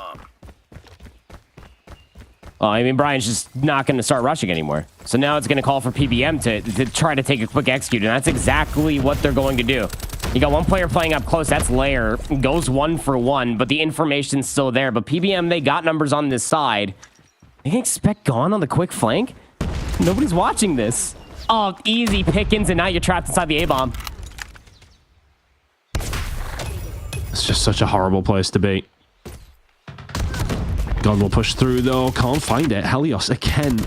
S7: Well, I mean, Brian's just not going to start rushing anymore. So now it's going to call for PBM to try to take a quick execute, and that's exactly what they're going to do. You got one player playing up close. That's Lair. Goes 1 for 1, but the information's still there. But PBM, they got numbers on this side. They can expect gone on the quick flank? Nobody's watching this. Oh, easy pickings, and now you're trapped inside the A-bomb.
S10: It's just such a horrible place to be. God will push through, though. Can't find it. Helios again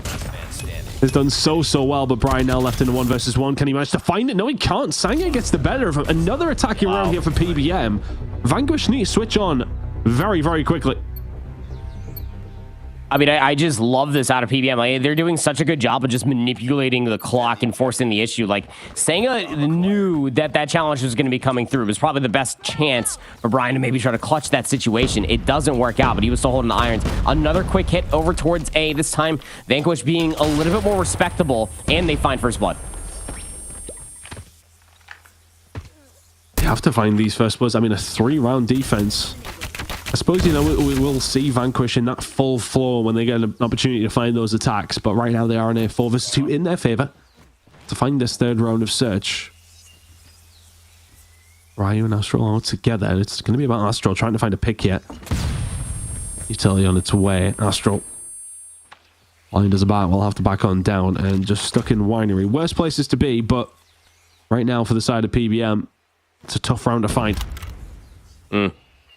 S10: has done so well, but Brian now left in a 1 versus 1. Can he manage to find it? No, he can't. Sanga gets the better of him. Another attacking round here for PBM. Vanquish need to switch on very quickly.
S7: I mean, I just love this out of PBM. Like, they're doing such a good job of just manipulating the clock and forcing the issue. Like, Sanga knew that challenge was going to be coming through. It was probably the best chance for Brian to maybe try to clutch that situation. It doesn't work out, but he was still holding the irons. Another quick hit over towards A. This time, Vanquish being a little bit more respectable, and they find first blood.
S10: You have to find these first bloods. I mean, a 3-round defense. I suppose, you know, we will see Vanquish in that full floor when they get an opportunity to find those attacks. But right now they are in a 4 versus 2 in their favor to find this 3rd round of search. Ryu and Astral are together. And it's going to be about Astral trying to find a pick here. Utility on its way. Astral. Blind as a bat. We'll have to back on down and just stuck in Winery. Worst places to be, but right now for the side of PBM, it's a tough round to find.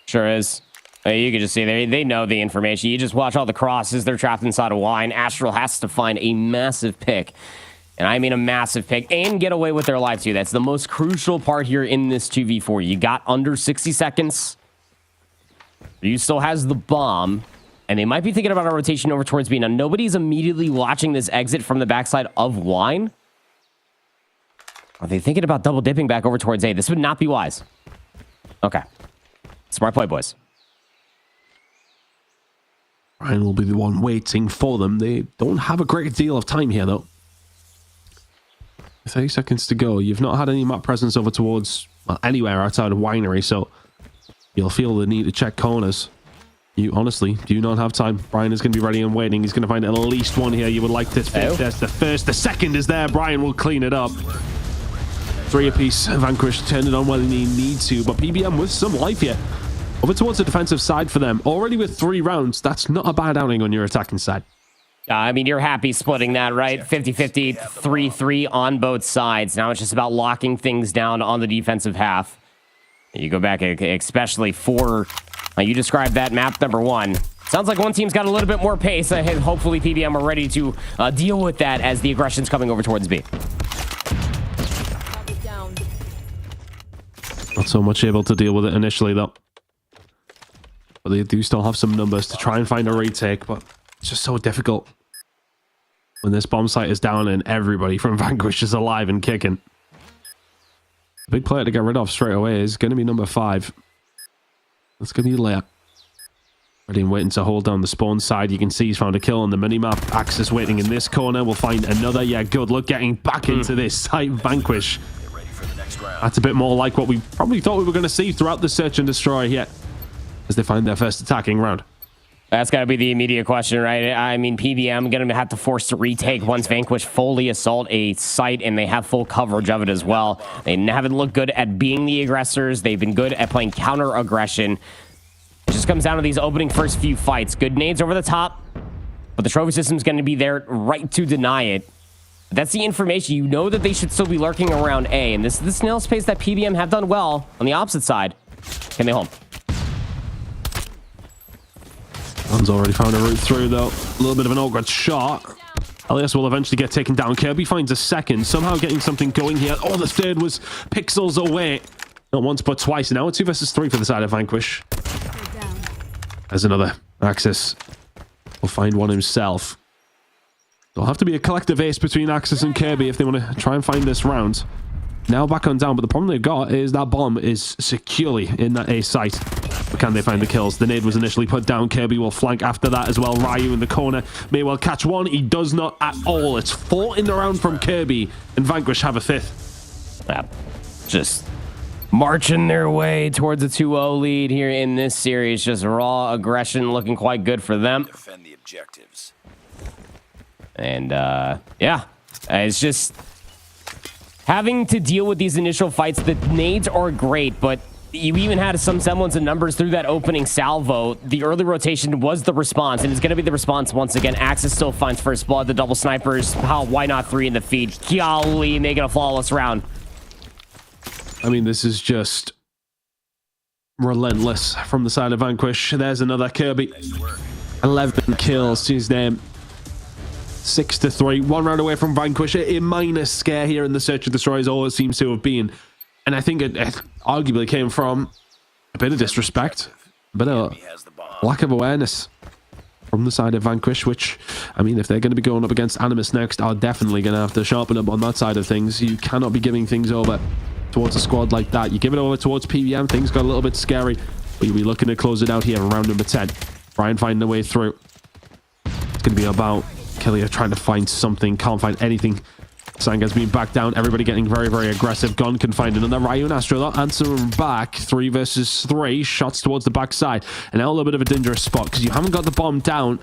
S7: Sure is. You can just see they know the information. You just watch all the crosses. They're trapped inside a wine. Astral has to find a massive pick. And I mean a massive pick. And get away with their life, too. That's the most crucial part here in this 2v4. You got under 60 seconds. Ryu still has the bomb. And they might be thinking about a rotation over towards B. Now, nobody's immediately watching this exit from the backside of wine. Are they thinking about double dipping back over towards A? This would not be wise. Okay. Smart play, boys.
S10: Ryan will be the one waiting for them. They don't have a great deal of time here, though. 30 seconds to go. You've not had any map presence over towards, well, anywhere outside of Winery, so you'll feel the need to check corners. You honestly do not have time. Brian is going to be ready and waiting. He's going to find at least one here. You would like to fit. That's the first. The second is there. Brian will clean it up. 3 apiece. Vanquish turned it on when he needs to, but PBM with some life here. Over towards the defensive side for them. Already with 3 rounds. That's not a bad outing on your attacking side.
S7: I mean, you're happy splitting that, right? 50-50, 3-3 on both sides. Now it's just about locking things down on the defensive half. You go back, especially for, you described that map number 1. Sounds like one team's got a little bit more pace. Hopefully PBM are ready to deal with that as the aggression's coming over towards B.
S10: Not so much able to deal with it initially, though. But they do still have some numbers to try and find a retake, but it's just so difficult when this bomb site is down and everybody from Vanquish is alive and kicking. The big player to get rid of straight away is going to be number 5. That's going to be Leia. Ready and waiting to hold down the spawn side. You can see he's found a kill on the minimap. Axis waiting in this corner. We'll find another. Yeah, good luck getting back into this site. Vanquish. That's a bit more like what we probably thought we were going to see throughout the search and destroy here, as they find their first attacking round.
S7: That's got to be the immediate question, right? I mean, PBM going to have to force to retake once Vanquish fully assault a site, and they have full coverage of it as well. They haven't looked good at being the aggressors. They've been good at playing counter-aggression. It just comes down to these opening first few fights. Good nades over the top, but the trophy system's going to be there right to deny it. That's the information. You know that they should still be lurking around A, and this is the snail space that PBM have done well on the opposite side. Can they hold?
S10: One's already found a route through, though. A little bit of an awkward shot. Elias will eventually get taken down. Kirby finds a second, somehow getting something going here. Oh, the third was pixels away. Not once, but twice. Now a 2 versus 3 for the side of Vanquish. There's another. Axis will find one himself. There'll have to be a collective ace between Axis and Kirby if they want to try and find this round. Now back on down, but the problem they've got is that bomb is securely in that A site. But can they find the kills? The nade was initially put down. Kirby will flank after that as well. Ryu in the corner may well catch one. He does not at all. It's 4 in the round from Kirby, and Vanquish have a 5th.
S7: Yeah, just marching their way towards a 2-0 lead here in this series. Just raw aggression looking quite good for them.
S4: Defend the objectives.
S7: And yeah, it's just having to deal with these initial fights. The nades are great, but you even had some semblance of numbers through that opening salvo. The early rotation was the response, and it's going to be the response once again. Axis still finds first blood. The double snipers. Why not 3 in the feed? Golly, making a flawless round.
S10: I mean, this is just relentless from the side of Vanquish. There's another Kirby. 11 kills to his name. 6-3. 1 round away from Vanquish. A minus scare here in the Search and Destroy is all it seems to have been. And I think it arguably came from a bit of disrespect, a bit of lack of awareness from the side of Vanquish, which, I mean, if they're going to be going up against Animus next, are definitely going to have to sharpen up on that side of things. You cannot be giving things over towards a squad like that. You give it over towards PBM, things got a little bit scary, but you'll be looking to close it out here in round number 10. Brian finding a way through. It's going to be about Killia trying to find something, can't find anything. Sanga's being back down, everybody getting very, very aggressive. Gon can find another. Ryu and Astro not answering back. 3 versus 3, shots towards the backside. And now a little bit of a dangerous spot because you haven't got the bomb down.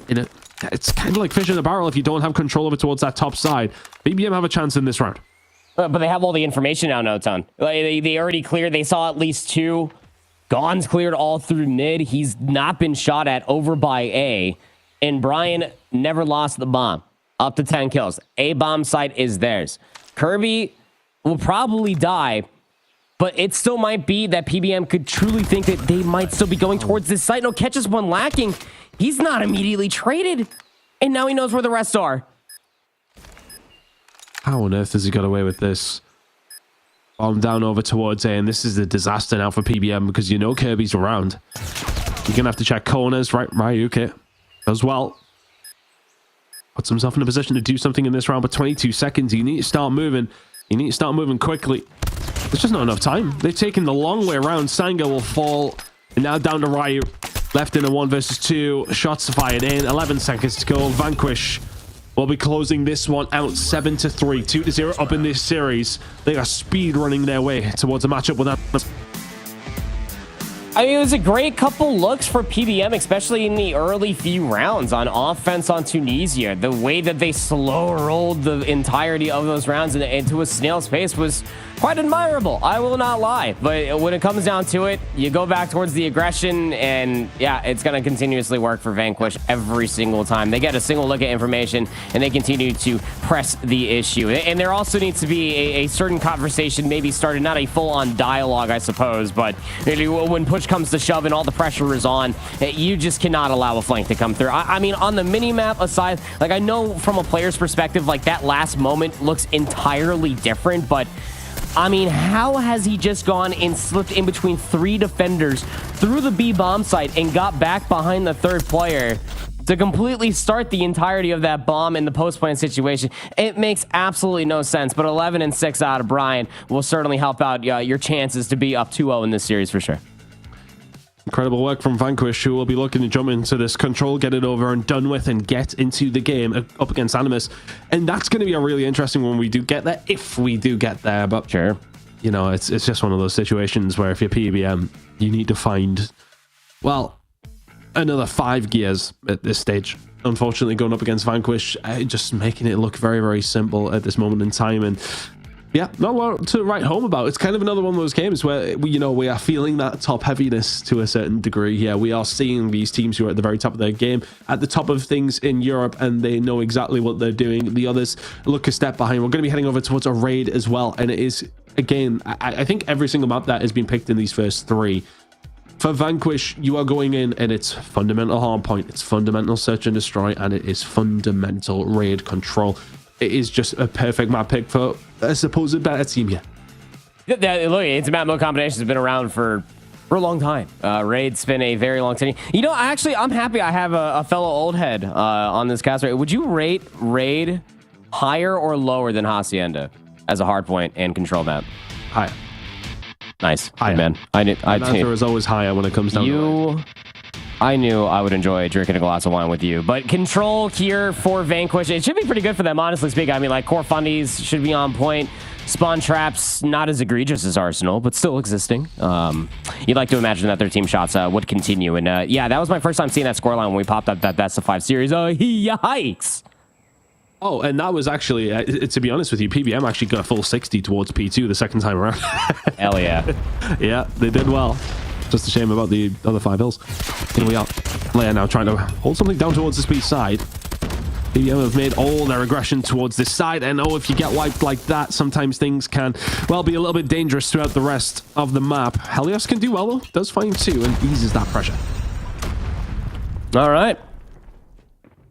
S10: It's kind of like fish in a barrel if you don't have control of it towards that top side. BBM have a chance in this round.
S7: But they have all the information now, no ton. Like, they already cleared. They saw at least 2. Gon's cleared all through mid. He's not been shot at over by A. And Brian never lost the bomb. Up to 10 kills. A bomb site is theirs. Kirby will probably die, but it still might be that PBM could truly think that they might still be going towards this site. No, catches one lacking. He's not immediately traded. And now he knows where the rest are.
S10: How on earth has he got away with this? Bomb down over towards A, and this is a disaster now for PBM because you know Kirby's around. You're going to have to check corners, right? Ryuki as well. Puts himself in a position to do something in this round, but 22 seconds. You need to start moving. You need to start moving quickly. There's just not enough time. They've taken the long way around. Sanga will fall. And now down to Ryu. Left in a 1 versus 2. Shots fired in. 11 seconds to go. Vanquish will be closing this one out 7-3. 2-0 up in this series. They are speed running their way towards a matchup with Animus.
S7: I mean, it was a great couple looks for PBM, especially in the early few rounds on offense on Tunisia. The way that they slow rolled the entirety of those rounds into a snail's pace was quite admirable. I will not lie. But when it comes down to it, you go back towards the aggression, and yeah, it's going to continuously work for Vanquish every single time. They get a single look at information, and they continue to press the issue. And there also needs to be a certain conversation maybe started, not a full-on dialogue, I suppose, but when push comes to shove and all the pressure is on, you just cannot allow a flank to come through. I mean, on the mini-map aside, like, I know from a player's perspective, like, that last moment looks entirely different, but I mean, how has he just gone and slipped in between 3 defenders through the B bomb site and got back behind the 3rd player to completely start the entirety of that bomb in the post-plant situation? It makes absolutely no sense, but 11-6 out of Brian will certainly help out your chances to be up 2-0 in this series for sure.
S10: Incredible work from Vanquish, who will be looking to jump into this control, get it over and done with, and get into the game up against Animus. And that's going to be a really interesting one when we do get there, if we do get there. But
S7: sure,
S10: you know, it's just one of those situations where if you're PBM, you need to find, well, another 5 gears at this stage. Unfortunately, going up against Vanquish, just making it look very, very simple at this moment in time. And yeah, not a lot to write home about. It's kind of another one of those games where we are feeling that top heaviness to a certain degree here. We are seeing these teams who are at the very top of their game, at the top of things in Europe, and they know exactly what they're doing. The others look a step behind. We're going to be heading over towards a raid as well, and it is, again, I think every single map that has been picked in these first 3. For Vanquish, you are going in, and it's fundamental hardpoint, it's fundamental search and destroy, and it is fundamental raid control. It is just a perfect map pick for, I suppose, a better team here.
S7: Look, it's a map mode combination has been around for a long time. Raid's been a very long time. You know, I'm happy I have a fellow old head on this cast. Would you rate Raid higher or lower than Hacienda as a hardpoint and control map?
S10: Higher.
S7: Nice.
S10: Higher.
S7: Man.
S10: The answer is always higher when it comes down to it.
S7: I knew I would enjoy drinking a glass of wine with you, but control here for Vanquish, it should be pretty good for them, honestly speaking. I mean, like, core fundies should be on point. Spawn traps, not as egregious as Arsenal, but still existing. You'd like to imagine that their team shots would continue. And yeah, that was my first time seeing that scoreline when we popped up that best of 5 series. Oh, yikes.
S10: Oh, and that was actually, to be honest with you, PBM actually got a full 60 towards P2 the second time around.
S7: Hell yeah.
S10: Yeah, they did well. Just a shame about the other 5 hills. Here we are. Leia now trying to hold something down towards the speed side. PBM have made all their aggression towards this side, and oh, if you get wiped like that, sometimes things can, well, be a little bit dangerous throughout the rest of the map. Helios can do well, though. Does find 2 and eases that pressure.
S7: All right.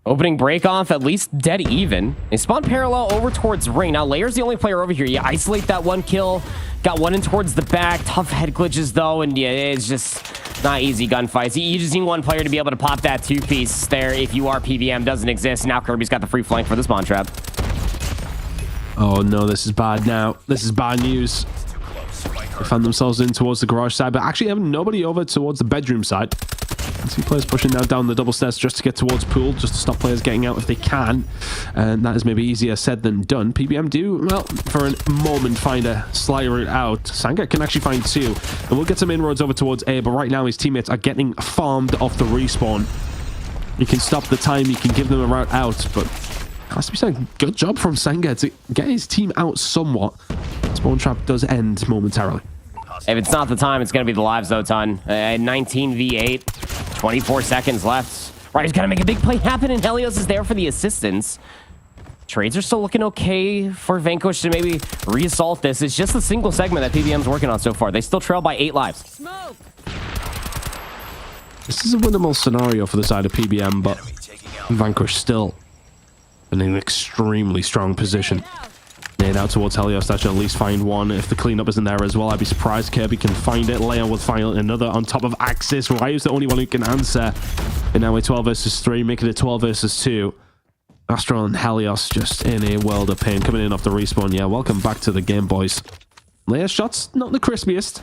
S7: Opening break off, at least dead even. They spawn parallel over towards ring. Now, Layer's the only player over here. You isolate that one kill. Got one in towards the back. Tough head glitches, though, and yeah, it's just not easy gunfights. You just need one player to be able to pop that 2-piece there if you are PBM. Doesn't exist. Now Kirby's got the free flank for the spawn trap.
S10: Oh, no, this is bad now. This is bad news. They found themselves in towards the garage side, but actually have nobody over towards the bedroom side. 2 players pushing now down the double stairs just to get towards pool, just to stop players getting out if they can. And that is maybe easier said than done. PBM do, well, for a moment find a slight route out. Sanga can actually find 2. And we'll get some inroads over towards A, but right now his teammates are getting farmed off the respawn. You can stop the time, you can give them a route out, but has to be said, good job from Sanga to get his team out somewhat. Spawn trap does end momentarily.
S7: If it's not the time, it's going to be the lives, though, ton. 19v8, 24 seconds left. Right, he's got to make a big play happen, and Helios is there for the assistance. Trades are still looking okay for Vanquish to maybe re-assault this. It's just a single segment that PBM's working on so far. They still trail by 8 lives.
S1: Smoke.
S10: This is a winnable scenario for the side of PBM, but Vanquish still in an extremely strong position. Nade out towards Helios. That should at least find one. If the cleanup isn't there as well, I'd be surprised Kirby can find it. Leon will find another on top of Axis. Ryu's the only one who can answer. And now we're 12 versus 3, making it 12 versus 2. Astral and Helios just in a world of pain. Coming in off the respawn. Yeah, welcome back to the game, boys. Leia's shots, not the crispiest.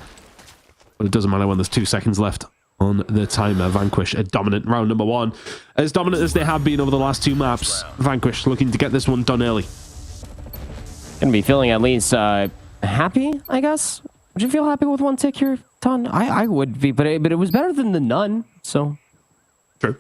S10: But it doesn't matter when there's 2 seconds left on the timer. Vanquish, a dominant round number 1. As dominant as they have been over the last 2 maps. Vanquish looking to get this one done early.
S7: Gonna be feeling at least happy, I guess. Would you feel happy with 1 tick here, Ton? I would be, but it was better than the none, so.
S10: True.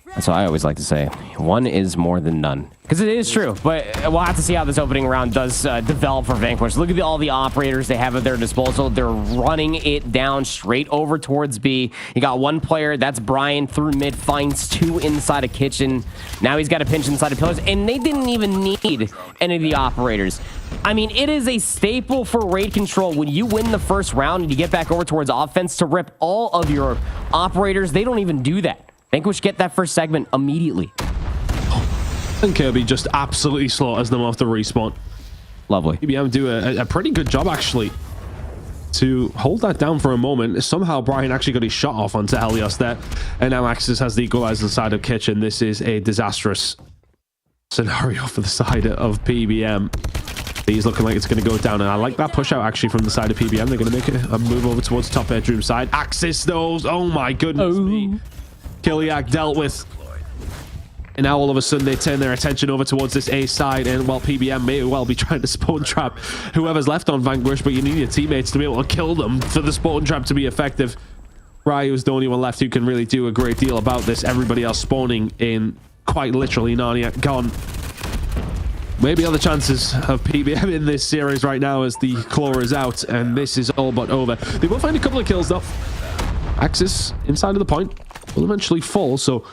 S7: That's what I always like to say. 1 is more than none. Because it is true, but we'll have to see how this opening round does develop for Vanquish. Look at all the operators they have at their disposal. They're running it down straight over towards B. You got 1 player, that's Brian, through mid, finds 2 inside a kitchen. Now he's got a pinch inside of pillars, and they didn't even need any of the operators. I mean, it is a staple for raid control. When you win the first round and you get back over towards offense to rip all of your operators, they don't even do that. Vanquish get that first segment immediately.
S10: And Kirby just absolutely slaughters them off the respawn.
S7: Lovely.
S10: PBM do a pretty good job, actually, to hold that down for a moment. Somehow, Brian actually got his shot off onto Helios there. And now Axis has the equalizer inside of Kitchen. This is a disastrous scenario for the side of PBM. He's looking like it's going to go down. And I like that push out, actually, from the side of PBM. They're going to make a move over towards the top bedroom side. Axis, those. Oh, my goodness me. Kiliak dealt with. And now all of a sudden they turn their attention over towards this A side, and while PBM may well be trying to spawn trap whoever's left on Vanquish, but you need your teammates to be able to kill them for the spawn trap to be effective. Ryu's the only one left who can really do a great deal about this. Everybody else spawning in quite literally Narnia gone. Maybe other chances of PBM in this series right now as the claw is out, and this is all but over. They will find a couple of kills though. Axis inside of the point will eventually fall, so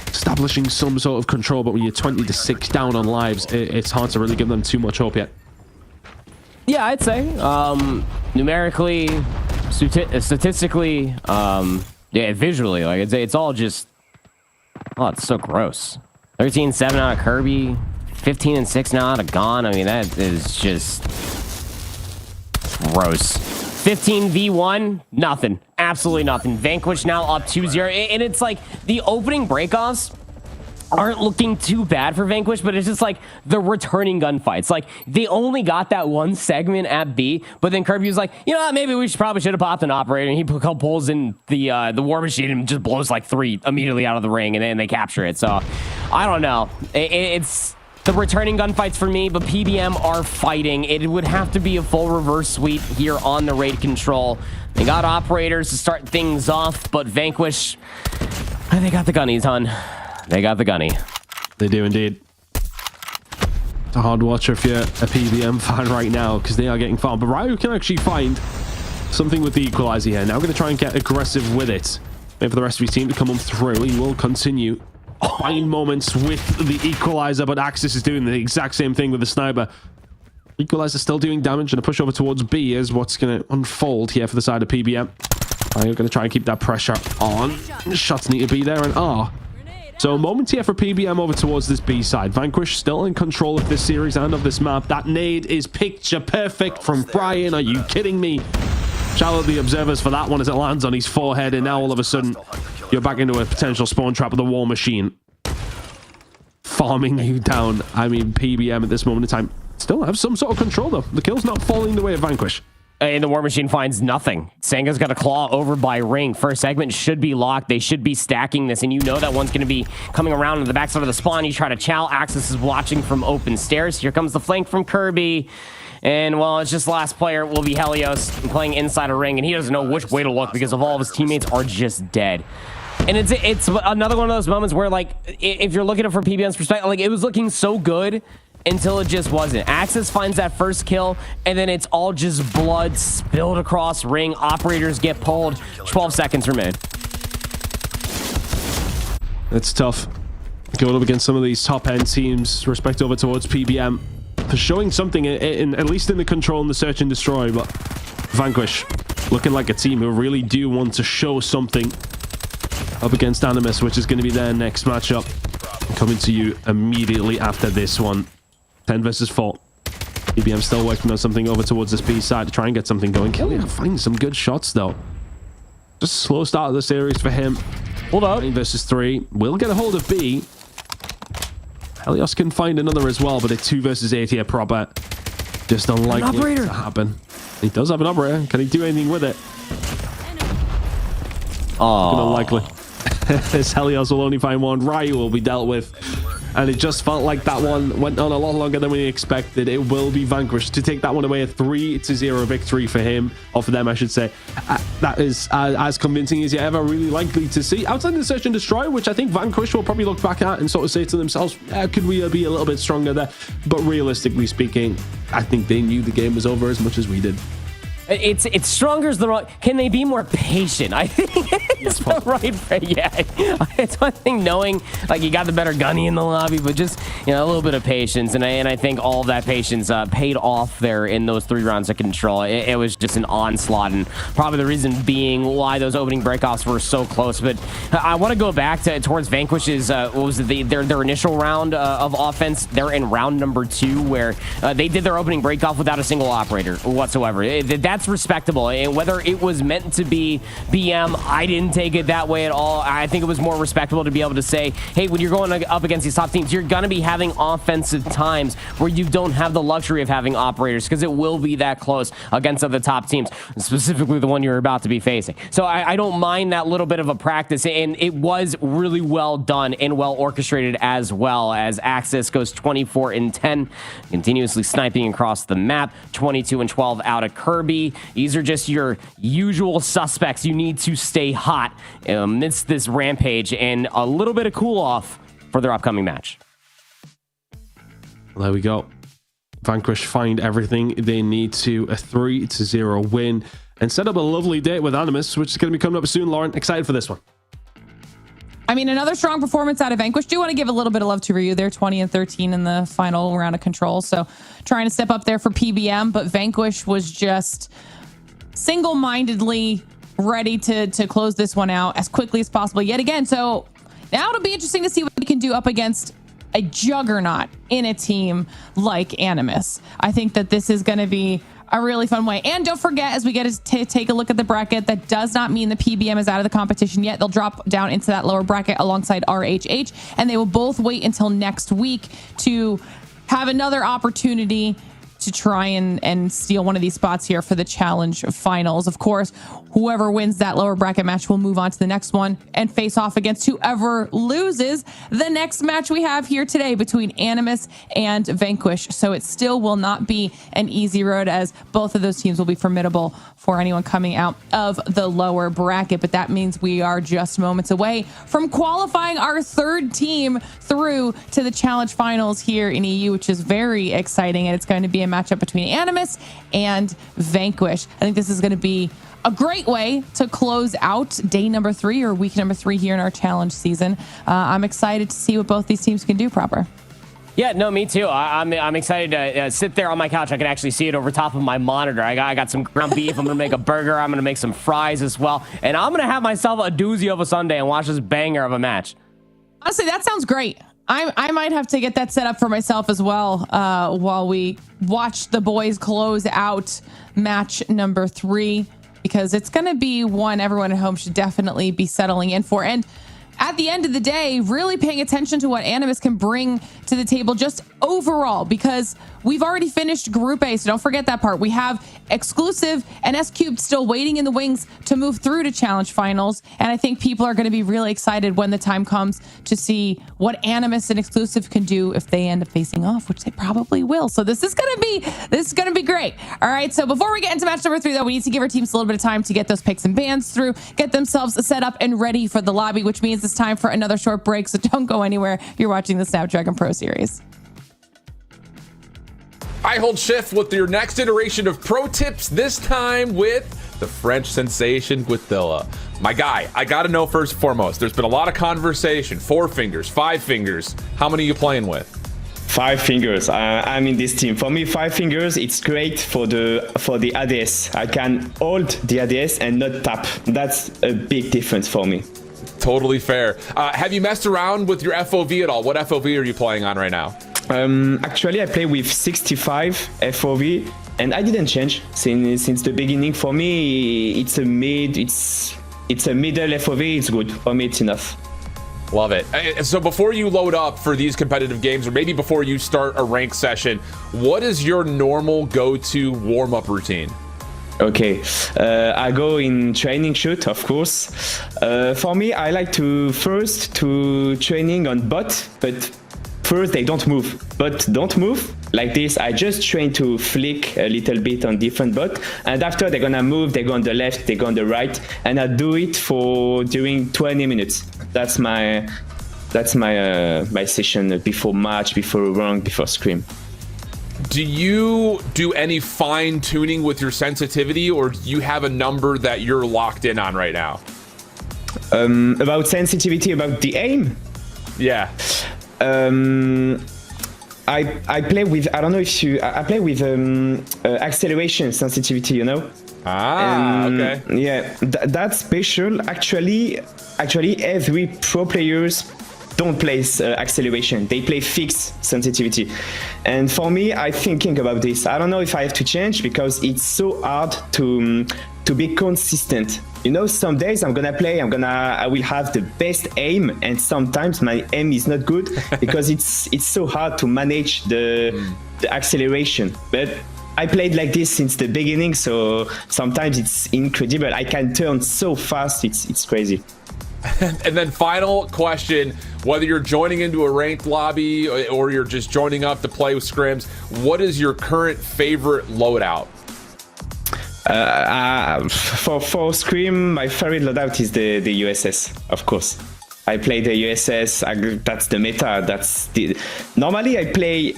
S10: establishing some sort of control, but when you're 20-6 down on lives, it's hard to really give them too much hope yet.
S7: Yeah, I'd say numerically, statistically, yeah, visually, like it's all just, oh, it's so gross. 13-7 out of Kirby, 15-6 now out of Gone. I mean, that is just gross. 15v1, nothing. Absolutely nothing. Vanquish now up 2-0. And it's like the opening breakoffs aren't looking too bad for Vanquish, but it's just like the returning gunfights. Like they only got that 1 segment at B, but then Kirby was like, you know what, maybe we probably should have popped an operator, and he pulls in the war machine and just blows like 3 immediately out of the ring, and then they capture it. So I don't know. It's the returning gunfights for me, but PBM are fighting. It would have to be a full reverse sweep here on the raid control. They got operators to start things off, but Vanquish, they got the gunnies, hun. They got the gunny.
S10: They do indeed. It's a hard watcher if you're a PBM fan right now, because they are getting farmed. But Ryu can actually find something with the equalizer here. Now we're going to try and get aggressive with it. Wait for the rest of his team to come on through. He will continue find moments with the equalizer, but Axis is doing the exact same thing with the sniper. Equalizer still doing damage, and a push over towards B is what's going to unfold here for the side of PBM. I'm going to try and keep that pressure on. Shots need to be there, and so a moment here for PBM over towards this B side. Vanquish still in control of this series and of this map. That nade is picture perfect from Brian. Are you kidding me? Shout out the observers for that one as it lands on his forehead, and now all of a sudden you're back into a potential spawn trap of the War Machine. Farming you down. I mean, PBM at this moment in time still have some sort of control though. The kill's not falling the way of Vanquish.
S7: And the War Machine finds nothing. Sanga's got a claw over by Ring. First segment should be locked. They should be stacking this, and you know that one's going to be coming around on the backside of the spawn. You try to chow. Axis is watching from open stairs. Here comes the flank from Kirby. And, well, it's just the last player will be Helios playing inside a Ring, and he doesn't know which way to look because of all of his teammates are just dead. And it's another one of those moments where, like, if you're looking at it from PBM's perspective, like, it was looking so good until it just wasn't. Axis finds that first kill, and then it's all just blood spilled across Ring. Operators get pulled. 12 seconds remain.
S10: It's tough going up against some of these top-end teams. Respect over towards PBM for showing something, at least in the control and the search and destroy. But Vanquish looking like a team who really do want to show something up against Animus, which is going to be their next matchup. Coming to you immediately after this one. 10 versus 4. PBM still working on something over towards this B side to try and get something going. Killian finds some good shots though. Just a slow start of the series for him.
S7: Hold up.
S10: 9 versus 3. Will get a hold of B. Helios can find another as well, but a 2 versus 8 here proper. Just unlikely to happen. He does have an operator. Can he do anything with it? Oh, unlikely. This Helios will only find one. Ryu will be dealt with. And it just felt like that one went on a lot longer than we expected. It will be Vanquish to take that one away. A 3-0 victory for him, or for them, I should say. That is as convincing as you're ever really likely to see. Outside the search and destroy, which I think Vanquish will probably look back at and sort of say to themselves, could we be a little bit stronger there? But realistically speaking, I think they knew the game was over as much as we did.
S7: It's stronger is the wrong. Can they be more patient? I think it's the right. Yeah, it's one thing knowing like you got the better gunny in the lobby, but just a little bit of patience, and I think all of that patience paid off there in those 3 rounds of control. It was just an onslaught, and probably the reason being why those opening breakoffs were so close. But I want to go back towards Vanquish's what was it, their initial round of offense. They're in round number 2 where they did their opening breakoff without a single operator whatsoever. That's respectable, and whether it was meant to be BM, I didn't take it that way at all. I think it was more respectable to be able to say, hey, when you're going up against these top teams, you're going to be having offensive times where you don't have the luxury of having operators, because it will be that close against other top teams, specifically the one you're about to be facing. So I don't mind that little bit of a practice, and it was really well done and well orchestrated as well, as Axis goes 24-10, continuously sniping across the map, 22-12 out of Kirby. These are just your usual suspects. You need to stay hot amidst this rampage, and a little bit of cool off for their upcoming match.
S10: There we go. Vanquish find everything they need to. A 3-0 win and set up a lovely date with Animus, which is going to be coming up soon. Lauren, excited for this one.
S5: I mean, another strong performance out of Vanquish. Do want to give a little bit of love to Ryu. They're 20-13 in the final round of control. So trying to step up there for PBM, but Vanquish was just single-mindedly ready to close this one out as quickly as possible yet again. So now it'll be interesting to see what we can do up against a juggernaut in a team like Animus. I think that this is going to be a really fun way. And don't forget, as we get to take a look at the bracket, that does not mean the PBM is out of the competition yet. They'll drop down into that lower bracket alongside RHH, and they will both wait until next week to have another opportunity to try and steal one of these spots here for the challenge finals. Of course, whoever wins that lower bracket match will move on to the next one and face off against whoever loses the next match we have here today between Animus and Vanquish. So it still will not be an easy road, as both of those teams will be formidable for anyone coming out of the lower bracket. But that means we are just moments away from qualifying our third team through to the challenge finals here in EU, which is very exciting. And it's going to be a matchup between Animus and Vanquish. I think this is going to be a great way to close out day number 3 or week number 3 here in our challenge season. I'm excited to see what both these teams can do proper.
S7: Yeah, no, me too. I'm excited to sit there on my couch. I can actually see it over top of my monitor. I got some ground beef. I'm going to make a burger. I'm going to make some fries as well. And I'm going to have myself a doozy of a Sunday and watch this banger of a match.
S5: Honestly, that sounds great. I might have to get that set up for myself as well while we watch the boys close out match number 3, because it's going to be one everyone at home should definitely be settling in for. And at the end of the day, really paying attention to what Animus can bring to the table just overall, because we've already finished Group A, so don't forget that part. We have Exclusive and S-Cubed still waiting in the wings to move through to Challenge Finals, and I think people are going to be really excited when the time comes to see what Animus and Exclusive can do if they end up facing off, which they probably will. So this is going to be great. All right, so before we get into match number 3, though, we need to give our teams a little bit of time to get those picks and bans through, get themselves set up and ready for the lobby, which means it's time for another short break, so don't go anywhere. You're watching the Snapdragon Pro Series.
S8: I hold shift with your next iteration of pro tips, this time with the French sensation Guithilla. My guy, I gotta know first and foremost, there's been a lot of conversation. 4 fingers, 5 fingers. How many are you playing with?
S9: 5 fingers. I'm in this team. For me, 5 fingers, it's great for the ADS. I can hold the ADS and not tap. That's a big difference for me.
S8: Totally fair. Have you messed around with your FOV at all? What FOV are you playing on right now?
S9: Actually, I play with 65 FOV, and I didn't change since the beginning. For me, it's a middle FOV. It's good for me. It's enough.
S8: Love it. So before you load up for these competitive games, or maybe before you start a rank session, what is your normal go-to warm-up routine?
S9: Okay, I go in training shoot, of course. For me, I like to training on bot, but first they don't move. But don't move like this. I just train to flick a little bit on different bot, and after they're gonna move, they go on the left, they go on the right, and I do it during 20 minutes. That's my session before match, before rank, before scrim.
S8: Do you do any fine tuning with your sensitivity, or do you have a number that you're locked in on right now?
S9: About sensitivity, about the aim?
S8: Yeah.
S9: I play with, I don't know if I play with acceleration sensitivity, you know?
S8: Okay.
S9: Yeah, that's special. Actually, every pro players don't play acceleration. They play fixed sensitivity. And for me, I'm thinking about this. I don't know if I have to change, because it's so hard to be consistent. You know, some days I will have the best aim, and sometimes my aim is not good because it's so hard to manage the acceleration. But I played like this since the beginning, so sometimes it's incredible. I can turn so fast, it's crazy.
S8: And then final question, whether you're joining into a ranked lobby or you're just joining up to play with scrims, what is your current favorite loadout?
S9: For scrim, my favorite loadout is the USS, of course. I play the USS, that's the meta, normally I play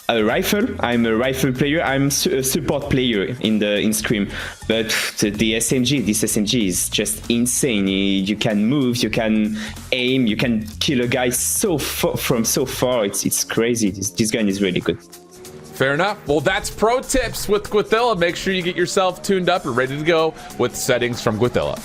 S9: a rifle. I'm a rifle player. I'm a support player in Scrim, but this SMG is just insane. You can move, you can aim, you can kill a guy from so far. It's crazy. This gun is really good.
S8: Fair enough. Well, that's pro tips with Guithilla. Make sure you get yourself tuned up and ready to go with settings from Guithilla.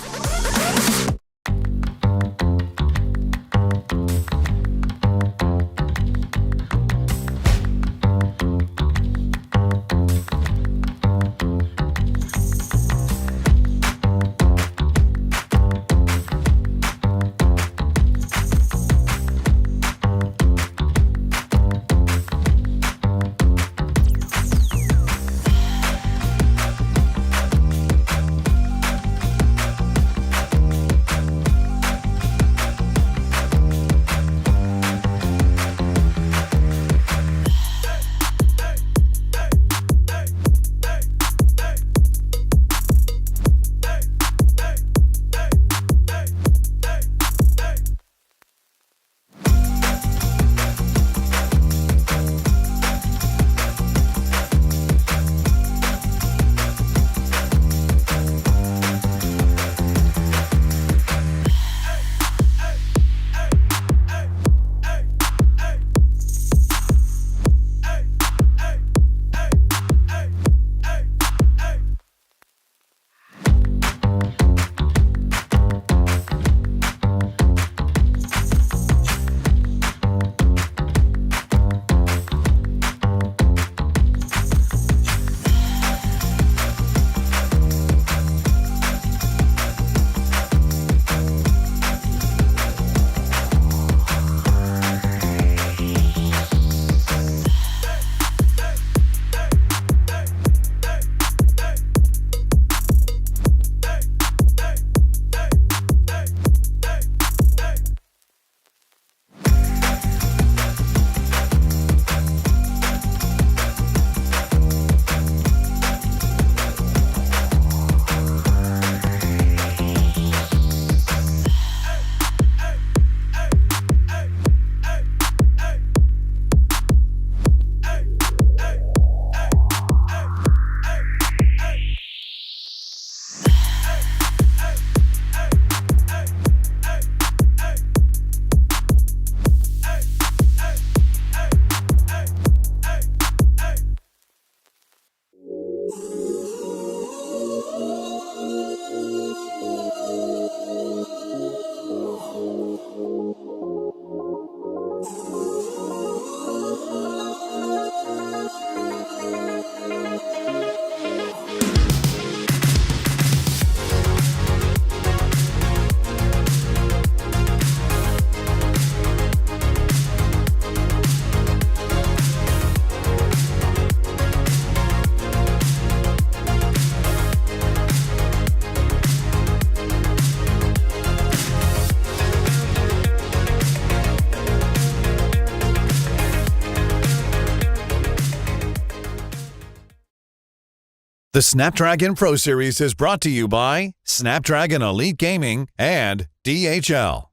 S3: The Snapdragon Pro Series is brought to you by Snapdragon Elite Gaming and DHL.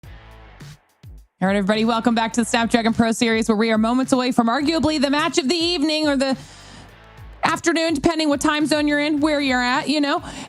S5: All right, everybody, welcome back to the Snapdragon Pro Series, where we are moments away from arguably the match of the evening or the afternoon, depending what time zone you're in, where you're at,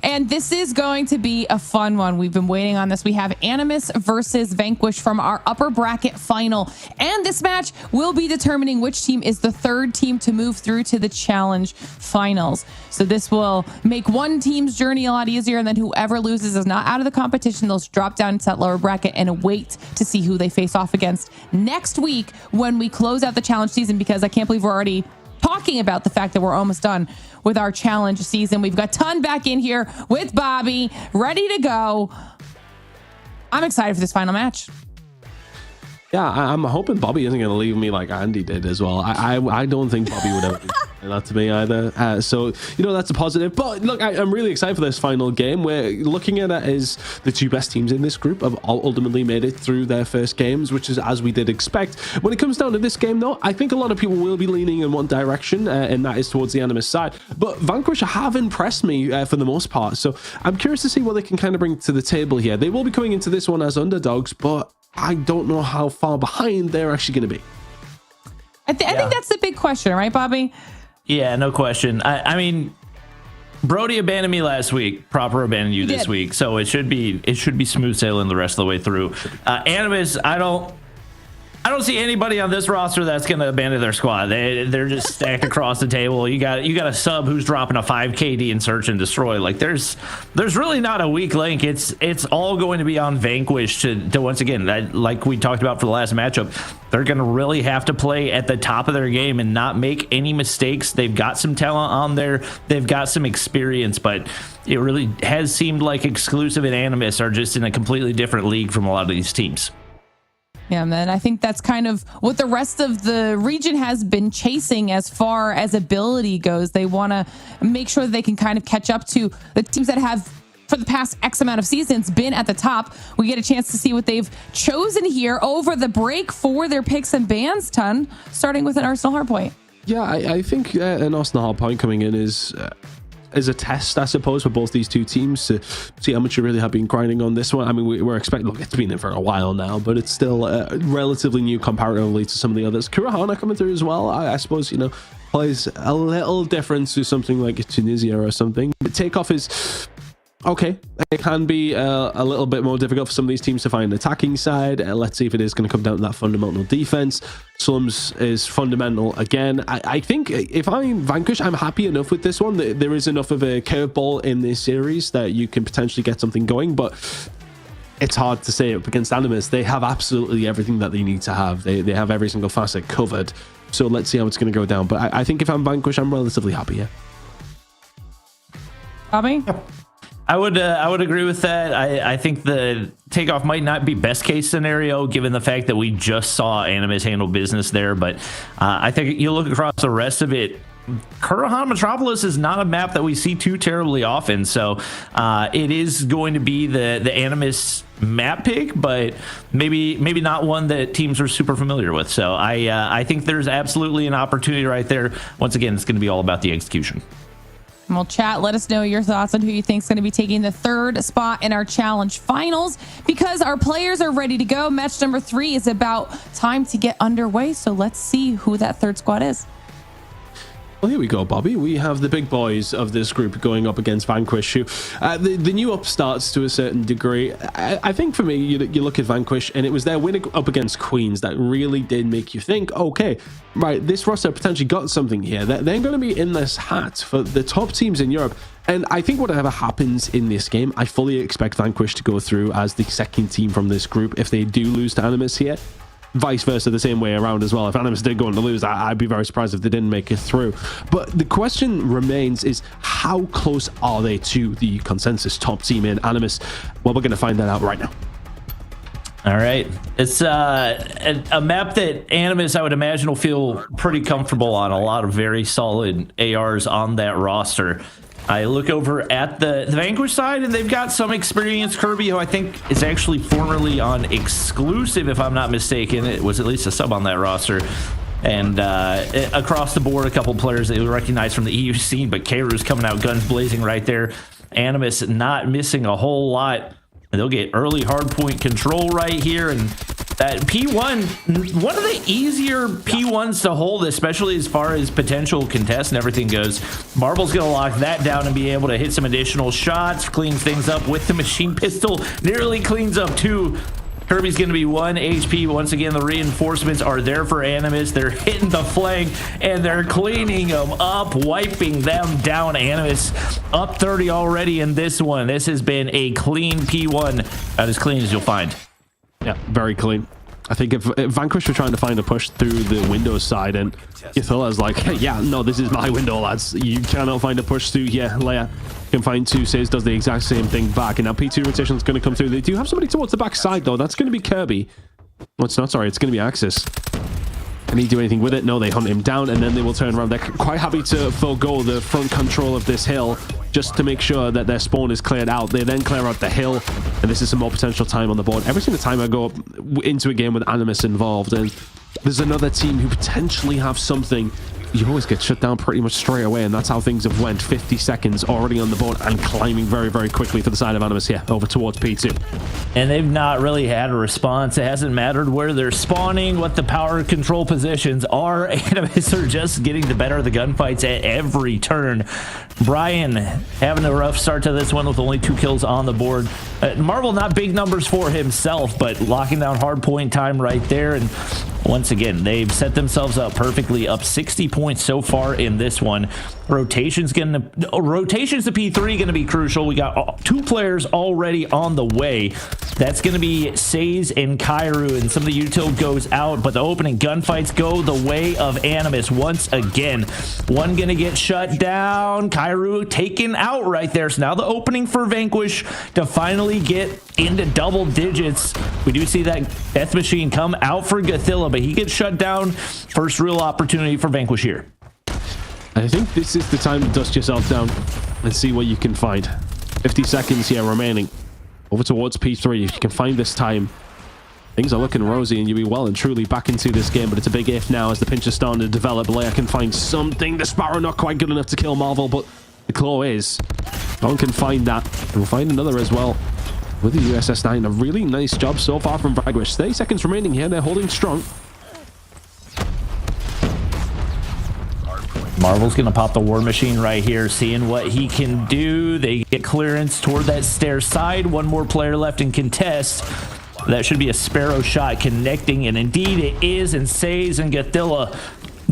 S5: and this is going to be a fun one. We've been waiting on this. We have Animus versus Vanquish from our upper bracket final, and this match will be determining which team is the third team to move through to the challenge finals. So this will make one team's journey a lot easier, and then whoever loses is not out of the competition. They'll drop down into that lower bracket and wait to see who they face off against next week when we close out the challenge season, because I can't believe we're already talking about the fact that we're almost done with our challenge season. We've got Ton back in here with Bobby, ready to go. I'm excited for this final match.
S10: Yeah, I'm hoping Bobby isn't going to leave me like Andy did as well. I don't think Bobby would ever do that to me either. So, that's a positive. But look, I'm really excited for this final game. We're looking at it as the two best teams in this group have ultimately made it through their first games, which is as we did expect. When it comes down to this game, though, I think a lot of people will be leaning in one direction, and that is towards the Animus side. But Vanquish have impressed me for the most part. So I'm curious to see what they can kind of bring to the table here. They will be coming into this one as underdogs, but I don't know how far behind they're actually going to be.
S5: I think that's the big question, right, Bobby?
S6: Yeah, no question. I mean, Brody abandoned me last week. Proper abandoned you this week, so it should be smooth sailing the rest of the way through. Animus, I don't see anybody on this roster that's going to abandon their squad. They're just stacked across the table. You got a sub who's dropping a 5 KD in search and destroy. Like there's really not a weak link. It's all going to be on Vanquish to once again, like we talked about for the last matchup. They're going to really have to play at the top of their game and not make any mistakes. They've got some talent on there. They've got some experience, but it really has seemed like Exclusive and Animus are just in a completely different league from a lot of these teams.
S5: Yeah, man, I think that's kind of what the rest of the region has been chasing as far as ability goes. They want to make sure that they can kind of catch up to the teams that have, for the past X amount of seasons, been at the top. We get a chance to see what they've chosen here over the break for their picks and bans, Ton, starting with an Arsenal Hardpoint.
S10: Yeah, I think an Arsenal Hardpoint coming in is a test, I suppose, for both these two teams to see how much you really have been grinding on this one. I mean, we're expecting, look, it's been there for a while now, but it's still relatively new comparatively to some of the others. Kurahana coming through as well, I suppose, plays a little different to something like Tunisia or something. But Takeoff is okay. It can be a little bit more difficult for some of these teams to find an attacking side. Let's see if it is going to come down to that fundamental defense. Slums is fundamental again. I think if I'm Vanquish, I'm happy enough with this one. There is enough of a curveball in this series that you can potentially get something going, but it's hard to say up against Animus. They have absolutely everything that they need to have. They have every single facet covered. So let's see how it's going to go down. But I think if I'm Vanquish, I'm relatively happy, yeah.
S5: Bobby?
S6: I would agree with that. I think the Takeoff might not be best case scenario given the fact that we just saw Animus handle business there, but I think you look across the rest of it, Kurahan Metropolis is not a map that we see too terribly often, so it is going to be the Animus map pick, but maybe not one that teams are super familiar with. So I think there's absolutely an opportunity right there. Once again, it's going to be all about the execution.
S5: Well, chat, let us know your thoughts on who you think is going to be taking the third spot in our challenge finals, because our players are ready to go. Match number 3 is about time to get underway. So let's see who that third squad is.
S10: Well, here we go, Bobby. We have the big boys of this group going up against Vanquish, who the new upstarts to a certain degree. I think for me, you look at Vanquish, and it was their win up against Queens that really did make you think, okay, right, this roster potentially got something here. They're going to be in this hat for the top teams in Europe. And I think whatever happens in this game, I fully expect Vanquish to go through as the second team from this group if they do lose to Animus here. Vice versa, the same way around as well. If Animus did go on to lose, I'd be very surprised if they didn't make it through. But the question remains is, how close are they to the consensus top team in Animus? Well, we're going to find that out right now.
S6: All right. It's a map that Animus, I would imagine, will feel pretty comfortable on. A lot of very solid ARs on that roster. I look over at the Vanquish side, and they've got some experience. Kirby, who I think is actually formerly on Exclusive, if I'm not mistaken. It was at least a sub on that roster. And across the board, a couple players that we recognize from the EU scene, but Kairu's coming out guns blazing right there. Animus not missing a whole lot. They'll get early hardpoint control right here, and that P1, one of the easier P1s to hold, especially as far as potential contest and everything goes. Marvel's going to lock that down and be able to hit some additional shots, clean things up with the machine pistol, nearly cleans up 2. Kirby's going to be 1 HP. Once again, the reinforcements are there for Animus. They're hitting the flank, and they're cleaning them up, wiping them down. Animus up 30 already in this one. This has been a clean P1, about as clean as you'll find.
S10: Yeah, very clean. I think if Vanquish were trying to find a push through the Windows side, and Yathilla's like, hey, yeah, no, this is my window, lads. You cannot find a push through here. Leia can find 2. Says does the exact same thing back, and now P2 rotation is going to come through. They do have somebody towards the back side, though. That's going to be Kirby. Oh, it's not, sorry. It's going to be Axis. Can he do anything with it? No, they hunt him down, and then they will turn around. They're quite happy to forego the front control of this hill just to make sure that their spawn is cleared out. They then clear out the hill, and this is some more potential time on the board. Every single time I go into a game with Animus involved, and there's another team who potentially have something, you always get shut down pretty much straight away, and that's how things have went. 50 seconds already on the board and climbing very, very quickly for the side of Animus here over towards P2.
S6: And they've not really had a response. It hasn't mattered where they're spawning, what the power control positions are. Animus are just getting the better of the gunfights at every turn. Brian having a rough start to this one with only 2 kills on the board. Marvel, not big numbers for himself, but locking down hard point time right there. And once again, they've set themselves up perfectly, up 60 points so far in this one. Rotations to P3 gonna be crucial. We got 2 players already on the way. That's gonna be Says and Kairu, and some of the util goes out, but the opening gunfights go the way of Animus once again. One gonna get shut down. Kairu taken out right there. So now the opening for Vanquish to finally get into double digits. We do see that Death Machine come out for Gothilla, but he gets shut down. First real opportunity for Vanquish here.
S10: I think this is the time to dust yourself down and see what you can find. 50 seconds here remaining. Over towards P3. If you can find this time, things are looking rosy and you'll be well and truly back into this game, but it's a big if now as the pinch is starting to develop. Leia can find something. The Sparrow not quite good enough to kill Marvel, but the claw is. No one can find that. We'll find another as well with the USS-9. A really nice job so far from Vanquish. 30 seconds remaining here. They're holding strong.
S6: Marvel's gonna pop the War Machine right here, seeing what he can do. They get clearance toward that stair side. One more player left in contest. That should be a Sparrow shot connecting, and indeed it is. And Says and Gothilla,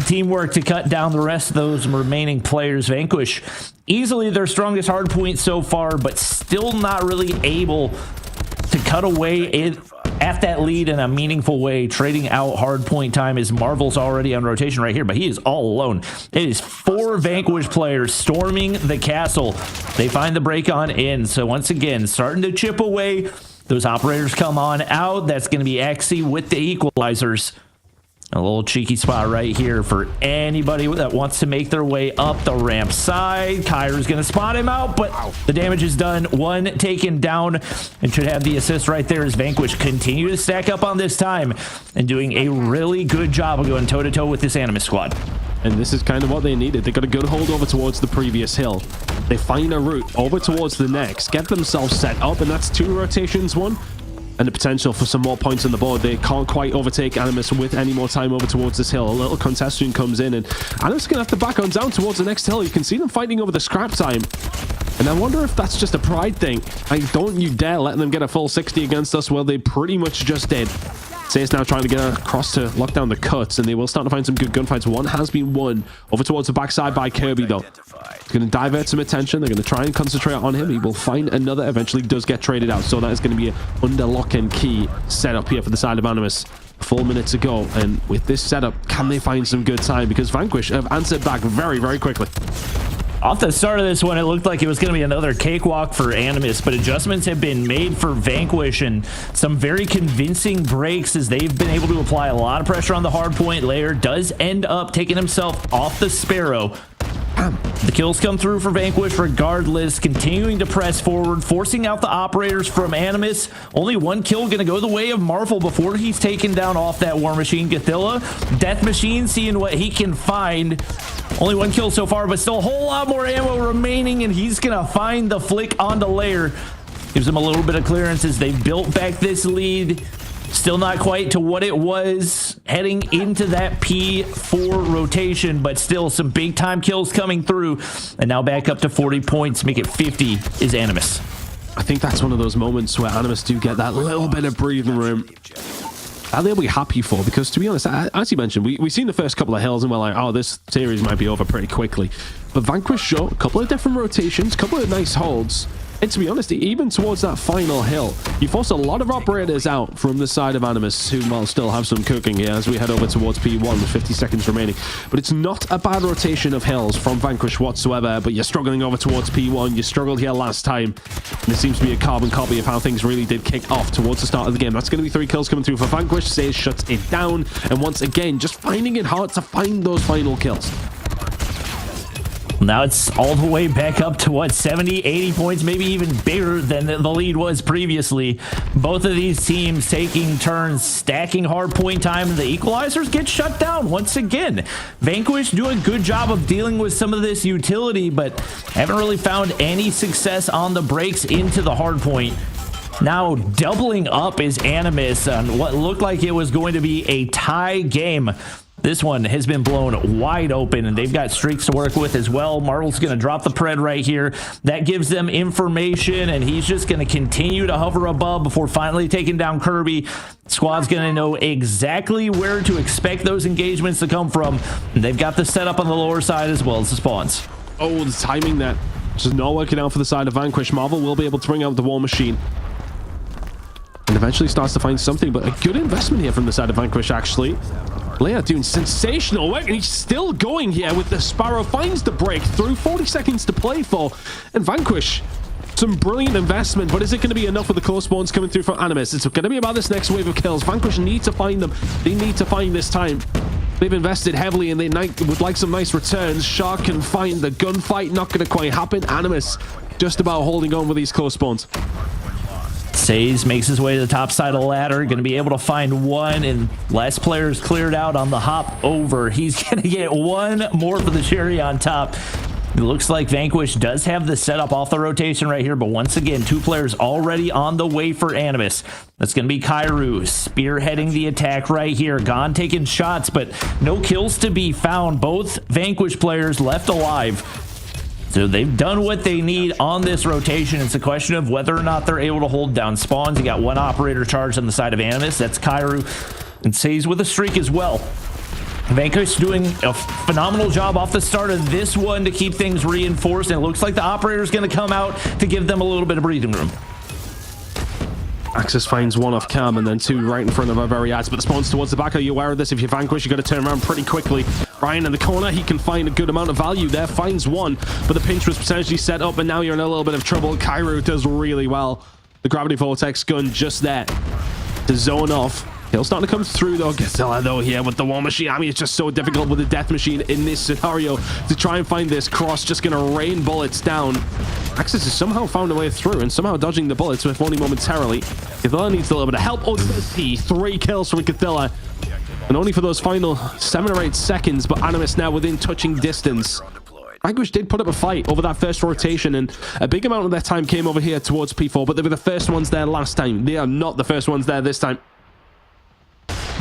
S6: teamwork to cut down the rest of those remaining players. Vanquish, easily their strongest hard point so far, but still not really able to cut away at that lead in a meaningful way, trading out hard point time as Marvel's already on rotation right here, but he is all alone. It is 4 Vanquish players storming the castle. They find the break on in, so once again, starting to chip away. Those operators come on out. That's going to be Exy with the equalizers. A little cheeky spot right here for anybody that wants to make their way up the ramp side. Kairu's going to spot him out, but the damage is done. 1 taken down, and should have the assist right there as Vanquish continue to stack up on this time and doing a really good job of going toe-to-toe with this Animus squad.
S10: And this is kind of what they needed. They got a good hold over towards the previous hill. They find a route over towards the next, get themselves set up, and that's 2 rotations, 1. And the potential for some more points on the board. They can't quite overtake Animus with any more time over towards this hill. A little contestant comes in, and Animus is going to have to back on down towards the next hill. You can see them fighting over the scrap time. And I wonder if that's just a pride thing. Like, don't you dare let them get a full 60 against us. Well, they pretty much just did. Say's now trying to get across to lock down the cuts, and they will start to find some good gunfights. One has been won over towards the backside by Kirby, though. It's going to divert some attention. They're going to try and concentrate on him. He will find another, eventually does get traded out. So that is going to be an under lock and key setup here for the side of Animus. 4 minutes to go, and with this setup, can they find some good time? Because Vanquish have answered back very, very quickly.
S6: Off the start of this one, it looked like it was going to be another cakewalk for Animus, but adjustments have been made for Vanquish and some very convincing breaks as they've been able to apply a lot of pressure on the hard point. Layer does end up taking himself off the Sparrow. The kills come through for Vanquish regardless, continuing to press forward, forcing out the operators from Animus. Only one kill going to go the way of Marvel before he's taken down off that War Machine. Gothilla, Death Machine, seeing what he can find. Only one kill so far, but still a whole lot more ammo remaining, and he's going to find the flick onto Lair. Gives him a little bit of clearance as they built back this lead. Still not quite to what it was heading into that P4 rotation, but still some big time kills coming through. And now back up to 40 points, make it 50 is Animus.
S10: I think that's one of those moments where Animus do get that little bit of breathing room. And they'll be happy for, because to be honest, as you mentioned, we've seen the first couple of hills and we're like, oh, this series might be over pretty quickly. But Vanquish showed a couple of different rotations, a couple of nice holds. And to be honest, even towards that final hill, you forced a lot of operators out from the side of Animus, who will still have some cooking here as we head over towards P1 with 50 seconds remaining. But it's not a bad rotation of hills from Vanquish whatsoever, but you're struggling over towards P1. You struggled here last time. And it seems to be a carbon copy of how things really did kick off towards the start of the game. That's going to be 3 kills coming through for Vanquish. Says shuts it down. And once again, just finding it hard to find those final kills.
S6: Now it's all the way back up to what, 70, 80 points, maybe even bigger than the lead was previously. Both of these teams taking turns stacking hard point time. The equalizers get shut down once again. Vanquish do a good job of dealing with some of this utility, but haven't really found any success on the breaks into the hard point. Now doubling up is Animus on what looked like it was going to be a tie game. This one has been blown wide open, and they've got streaks to work with as well. Marvel's going to drop the pred right here. That gives them information, and he's just going to continue to hover above before finally taking down Kirby. Squad's going to know exactly where to expect those engagements to come from. And they've got the setup on the lower side as well as the spawns.
S10: Oh, the timing there just not working out for the side of Vanquish. Marvel will be able to bring out the War Machine and eventually starts to find something, but a good investment here from the side of Vanquish, actually. Leia doing sensational work, and he's still going here with the Sparrow. Finds the breakthrough, 40 seconds to play for, and Vanquish, some brilliant investment, but is it going to be enough with the close spawns coming through for Animus? It's going to be about this next wave of kills. Vanquish need to find them. They need to find this time. They've invested heavily, and they would like some nice returns. Shark can find the gunfight. Not going to quite happen. Animus just about holding on with these close spawns.
S6: Says makes his way to the top side of the ladder, going to be able to find one, and last player's cleared out on the hop over. He's going to get one more for the cherry on top. It looks like Vanquish does have the setup off the rotation right here, but once again, 2 players already on the way for Animus. That's going to be Kairu spearheading the attack right here. Gone taking shots, but no kills to be found. Both Vanquish players left alive. So they've done what they need on this rotation. It's a question of whether or not they're able to hold down spawns. You got one operator charged on the side of Animus. That's Kairu. And Says with a streak as well. Vanquish doing a phenomenal job off the start of this one to keep things reinforced. And it looks like the operator's going to come out to give them a little bit of breathing room.
S10: Axis finds one off cam and then 2 right in front of our very eyes, but the spawns towards the back. Are you aware of this? If you Vanquish, you got to turn around pretty quickly. Ryan in the corner, he can find a good amount of value there, finds one, but the pinch was potentially set up, and now you're in a little bit of trouble. Kairu does really well. The gravity vortex gun just there to zone off. He'll start to come through though. Godzilla though here with the War Machine. I mean, it's just so difficult with the Death Machine in this scenario to try and find this cross. Just gonna rain bullets down. Axis has somehow found a way through and somehow dodging the bullets, if only momentarily. Godzilla needs a little bit of help. Oh, 3 kills from Godzilla. And only for those final 7 or 8 seconds, but Animus now within touching distance. Vanquish did put up a fight over that first rotation, and a big amount of their time came over here towards P4, but they were the first ones there last time. They are not the first ones there this time.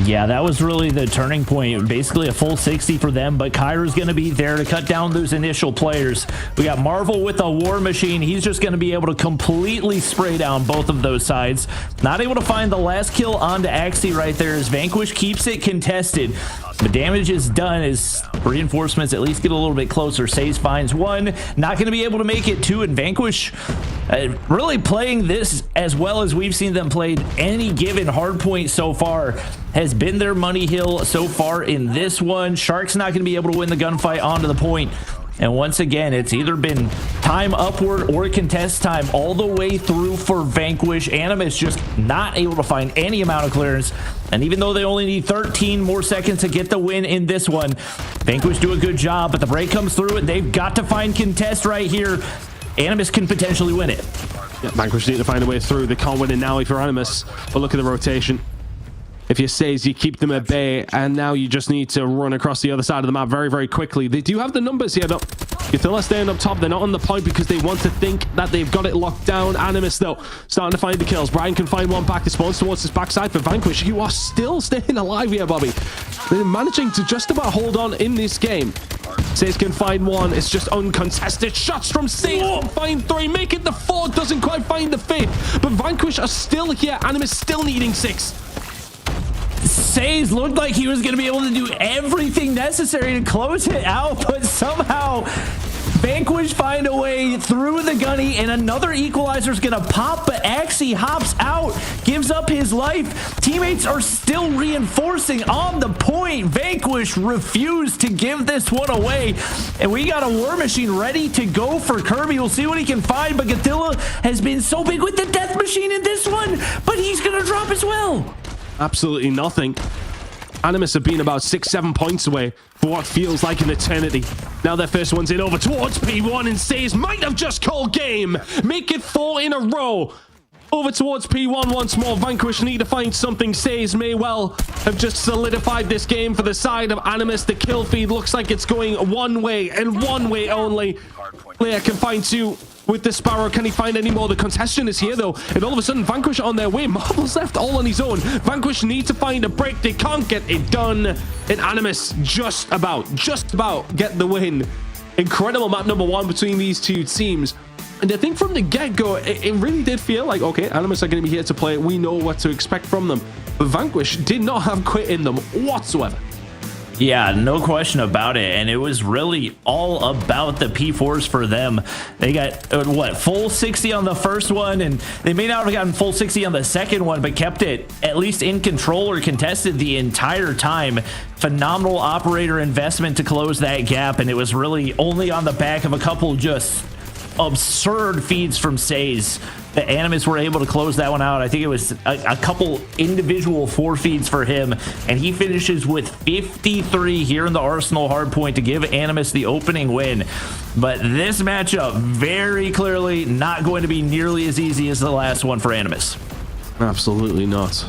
S6: Yeah, that was really the turning point. Basically a full 60 for them, but Kairu's going to be there to cut down those initial players. We got Marvel with a War Machine. He's just going to be able to completely spray down both of those sides. Not able to find the last kill onto Axie right there as Vanquish keeps it contested. The damage is done as reinforcements at least get a little bit closer. Says finds one. Not going to be able to make it 2, and Vanquish really playing this as well as we've seen them played any given hardpoint so far has been their money hill so far in this one. Shark's not going to be able to win the gunfight onto the point. And once again, it's either been time upward or contest time all the way through for Vanquish. Animus just not able to find any amount of clearance. And even though they only need 13 more seconds to get the win in this one, Vanquish do a good job, but the break comes through and they've got to find contest right here. Animus can potentially win it.
S10: Yeah, Vanquish need to find a way through. They can't win it now if you're Animus, but look at the rotation. If you Says, you keep them at bay, and now you just need to run across the other side of the map very, very quickly. They do have the numbers here, though. Gatilla staying up top. They're not on the point because they want to think that they've got it locked down. Animus, though, starting to find the kills. Brian can find one back. It spawns towards his backside for Vanquish. You are still staying alive here, Bobby. They're managing to just about hold on in this game. Says can find one. It's just uncontested. Shots from Says can find 3. Make it the 4. Doesn't quite find the 5th. But Vanquish are still here. Animus still needing 6.
S6: Says looked like he was going to be able to do everything necessary to close it out, but somehow Vanquish find a way through the gunny, and another equalizer is going to pop, but Axie hops out, gives up his life. Teammates are still reinforcing on the point. Vanquish refused to give this one away, and we got a War Machine ready to go for Kirby. We'll see what he can find, but Gatilla has been so big with the Death Machine in this one, but he's going to drop as well.
S10: Absolutely nothing. Animus have been about 6-7 points away for what feels like an eternity. Now their first one's in over towards P1, and Says might have just called game. Make it 4 in a row. Over towards P1 once more. Vanquish need to find something. Says may well have just solidified this game for the side of Animus. The kill feed looks like it's going one way and one way only. Player can find 2 with the Sparrow. Can he find any more? The contestant is here, though, and all of a sudden Vanquish on their way. Marvel's left all on his own. Vanquish need to find a break. They can't get it done, and Animus just about get the win. Incredible map number 1 between these two teams. And I think from the get-go, it really did feel like, okay, Animus are going to be here to play. We know what to expect from them. But Vanquish did not have quit in them whatsoever.
S6: Yeah, no question about it. And it was really all about the P4s for them. They got, full 60 on the first one, and they may not have gotten full 60 on the second one, but kept it at least in control or contested the entire time. Phenomenal operator investment to close that gap, and it was really only on the back of a couple just absurd feeds from Says that Animus were able to close that one out. I think it was a couple individual 4 feeds for him, and he finishes with 53 here in the Arsenal Hardpoint to give Animus the opening win. But this matchup very clearly not going to be nearly as easy as the last one for Animus.
S10: Absolutely not.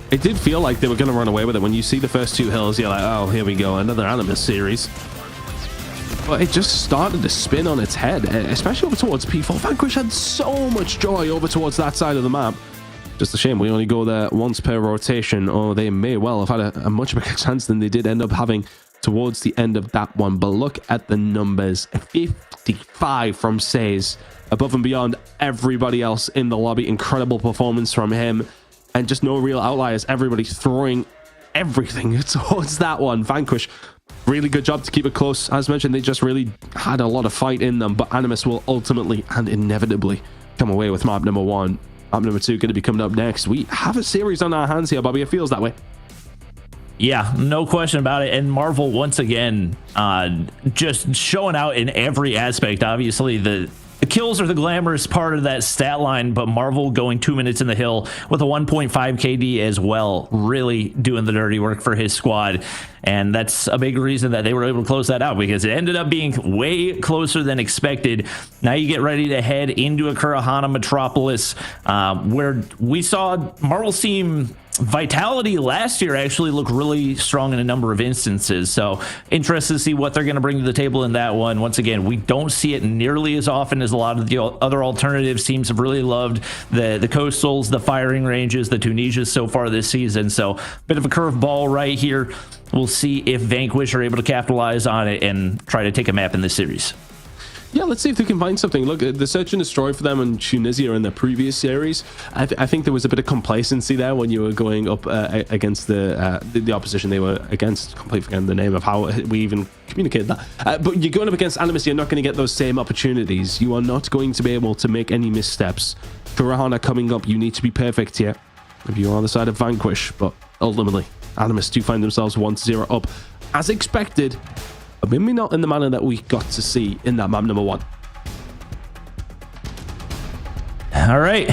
S10: It did feel like they were going to run away with it. When you see the first 2 hills, you're like, oh, here we go, another Animus series. But it just started to spin on its head, especially over towards P4. Vanquish had so much joy over towards that side of the map. Just a shame we only go there once per rotation, or they may well have had a much bigger chance than they did end up having towards the end of that one. But look at the numbers. 55 from Says, above and beyond everybody else in the lobby. Incredible performance from him, and just no real outliers. Everybody throwing everything towards that one. Vanquish, really good job to keep it close. As mentioned, they just really had a lot of fight in them, but Animus will ultimately and inevitably come away with map number 1. Map number 2 going to be coming up next. We have a series on our hands here, Bobby. It feels that way.
S6: Yeah, no question about it. And Marvel, once again, just showing out in every aspect. Obviously, the kills are the glamorous part of that stat line, but Marvel going 2 minutes in the hill with a 1.5 KD as well, really doing the dirty work for his squad. And that's a big reason that they were able to close that out, because it ended up being way closer than expected. Now you get ready to head into a Kurahana Metropolis, where we saw Marvel's team Vitality last year actually looked really strong in a number of instances. So interested to see what they're going to bring to the table in that one. Once again, we don't see it nearly as often as a lot of the other alternatives. Teams have really loved the Coastals, the firing ranges, the Tunisias so far this season. So bit of a curveball right here. We'll see if Vanquish are able to capitalize on it and try to take a map in this series.
S10: Yeah, let's see if they can find something. Look, the search and destroy for them in Tunisia in the previous series, I think there was a bit of complacency there when you were going up against the opposition they were against. Completely forgetting the name of how we even communicated that. But you're going up against Animus, you're not going to get those same opportunities. You are not going to be able to make any missteps. Kurahana coming up, you need to be perfect here if you're on the side of Vanquish. But ultimately, Animus do find themselves 1-0 up. As expected, but maybe not in the manner that we got to see in that map number 1.
S6: All right.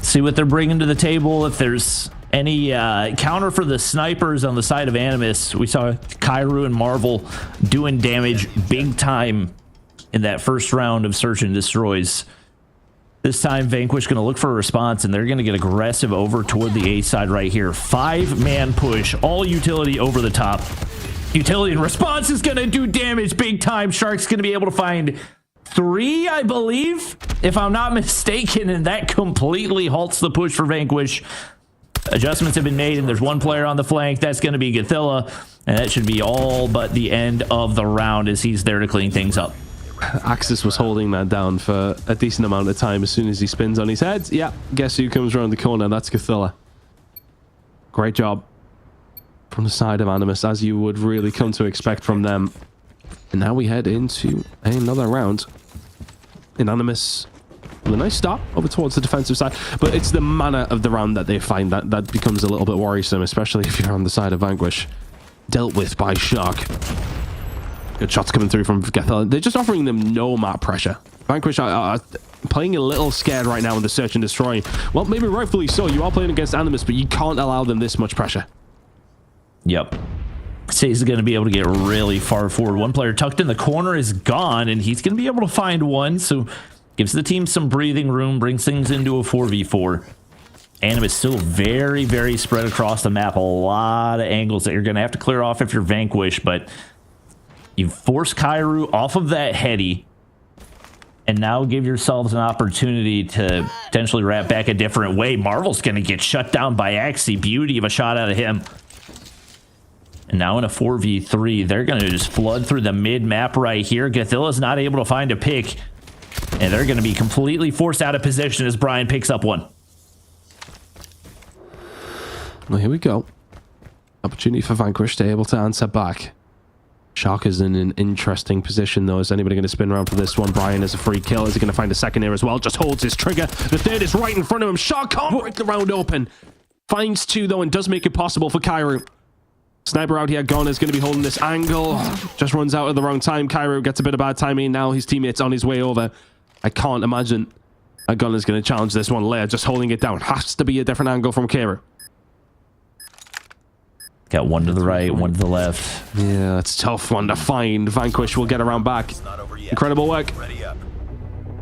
S6: See what they're bringing to the table. If there's any counter for the snipers on the side of Animus. We saw Kairu and Marvel doing damage big time in that first round of Search and Destroys. This time, Vanquish going to look for a response, and they're going to get aggressive over toward the A side right here. 5-man push, all utility over the top. Utility and response is going to do damage big time. Shark's going to be able to find 3, I believe, if I'm not mistaken, and that completely halts the push for Vanquish. Adjustments have been made, and there's one player on the flank. That's going to be Gothilla, and that should be all but the end of the round as he's there to clean things up.
S10: Axis was holding that down for a decent amount of time. As soon as he spins on his head, yeah, guess who comes around the corner? That's Gothilla. Great job from the side of Animus, as you would really come to expect from them. And now we head into another round. In Animus, with a nice start over towards the defensive side, but it's the manner of the round that they find that becomes a little bit worrisome, especially if you're on the side of Vanquish. Dealt with by Shark. Good shots coming through from Gothilla. They're just offering them no map pressure. Vanquish are playing a little scared right now in the Search and Destroy. Well, maybe rightfully so. You are playing against Animus, but you can't allow them this much pressure.
S6: Yep. Says is going to be able to get really far forward. One player tucked in the corner is gone, and he's going to be able to find one, so gives the team some breathing room, brings things into a 4v4. Animus still very, very spread across the map. A lot of angles that you're going to have to clear off if you're Vanquish, but you force Kairu off of that heady, and now give yourselves an opportunity to potentially wrap back a different way. Marvel's going to get shut down by Axie. Beauty of a shot out of him. And now in a 4v3, they're going to just flood through the mid-map right here. Gothilla's not able to find a pick, and they're going to be completely forced out of position as Brian picks up one.
S10: Well, here we go. Opportunity for Vanquish to be able to answer back. Shark is in an interesting position, though. Is anybody going to spin around for this one? Brian is a free kill. Is he going to find a second here as well? Just holds his trigger. The third is right in front of him. Shark can't break the round open. Finds 2, though, and does make it possible for Kairu. Sniper out here, Gon is going to be holding this angle. Just runs out at the wrong time. Kairu gets a bit of bad timing. Now his teammate's on his way over. I can't imagine Gon is going to challenge this one later. Just holding it down. Has to be a different angle from Kairu.
S6: Got one to the right, one to the left.
S10: Yeah, that's a tough one to find. Vanquish will get around back. Incredible work.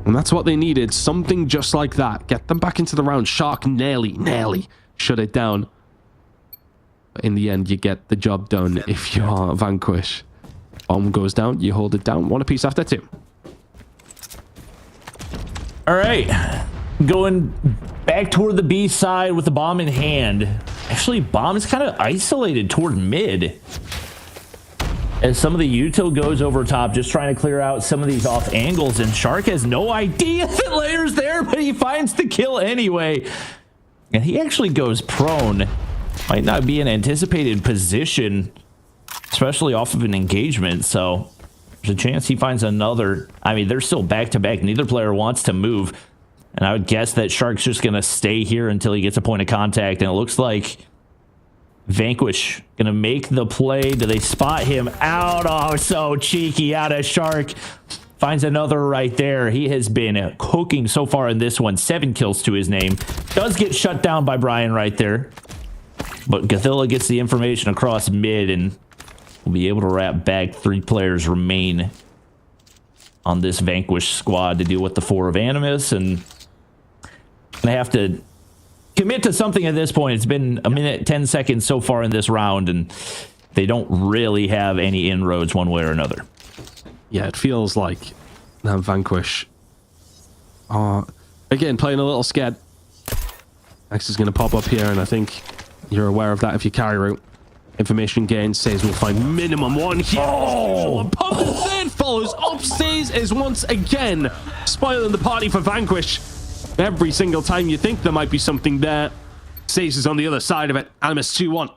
S10: And that's what they needed. Something just like that. Get them back into the round. Shark nearly shut it down. But in the end, you get the job done if you are Vanquish. Bomb goes down, you hold it down. 1 apiece after 2.
S6: All right. Going back toward the B side with the bomb in hand. Actually, bomb is kind of isolated toward mid. As some of the util goes over top, just trying to clear out some of these off angles. And Shark has no idea that Layer's there, but he finds the kill anyway. And he actually goes prone. Might not be an anticipated position, especially off of an engagement. So there's a chance he finds another. I mean, they're still back-to-back. Neither player wants to move. And I would guess that Shark's just going to stay here until he gets a point of contact. And it looks like Vanquish going to make the play. Do they spot him out? Oh, so cheeky out of Shark. Finds another right there. He has been cooking so far in this one. 7 kills to his name. Does get shut down by Brian right there. But Gothilla gets the information across mid and will be able to wrap back. 3 players remain on this Vanquish squad to deal with the 4 of Animus. And they have to commit to something at this point. It's been a minute, 10 seconds so far in this round, and they don't really have any inroads one way or another.
S10: Yeah, it feels like Vanquish are, again, playing a little scared. X is going to pop up here, and I think you're aware of that if you carry route. Information gain says we'll find minimum 1 here. Oh! Pump and third follows up. Says is once again spoiling the party for Vanquish. Every single time you think there might be something there, Says is on the other side of it. Animus 2-1.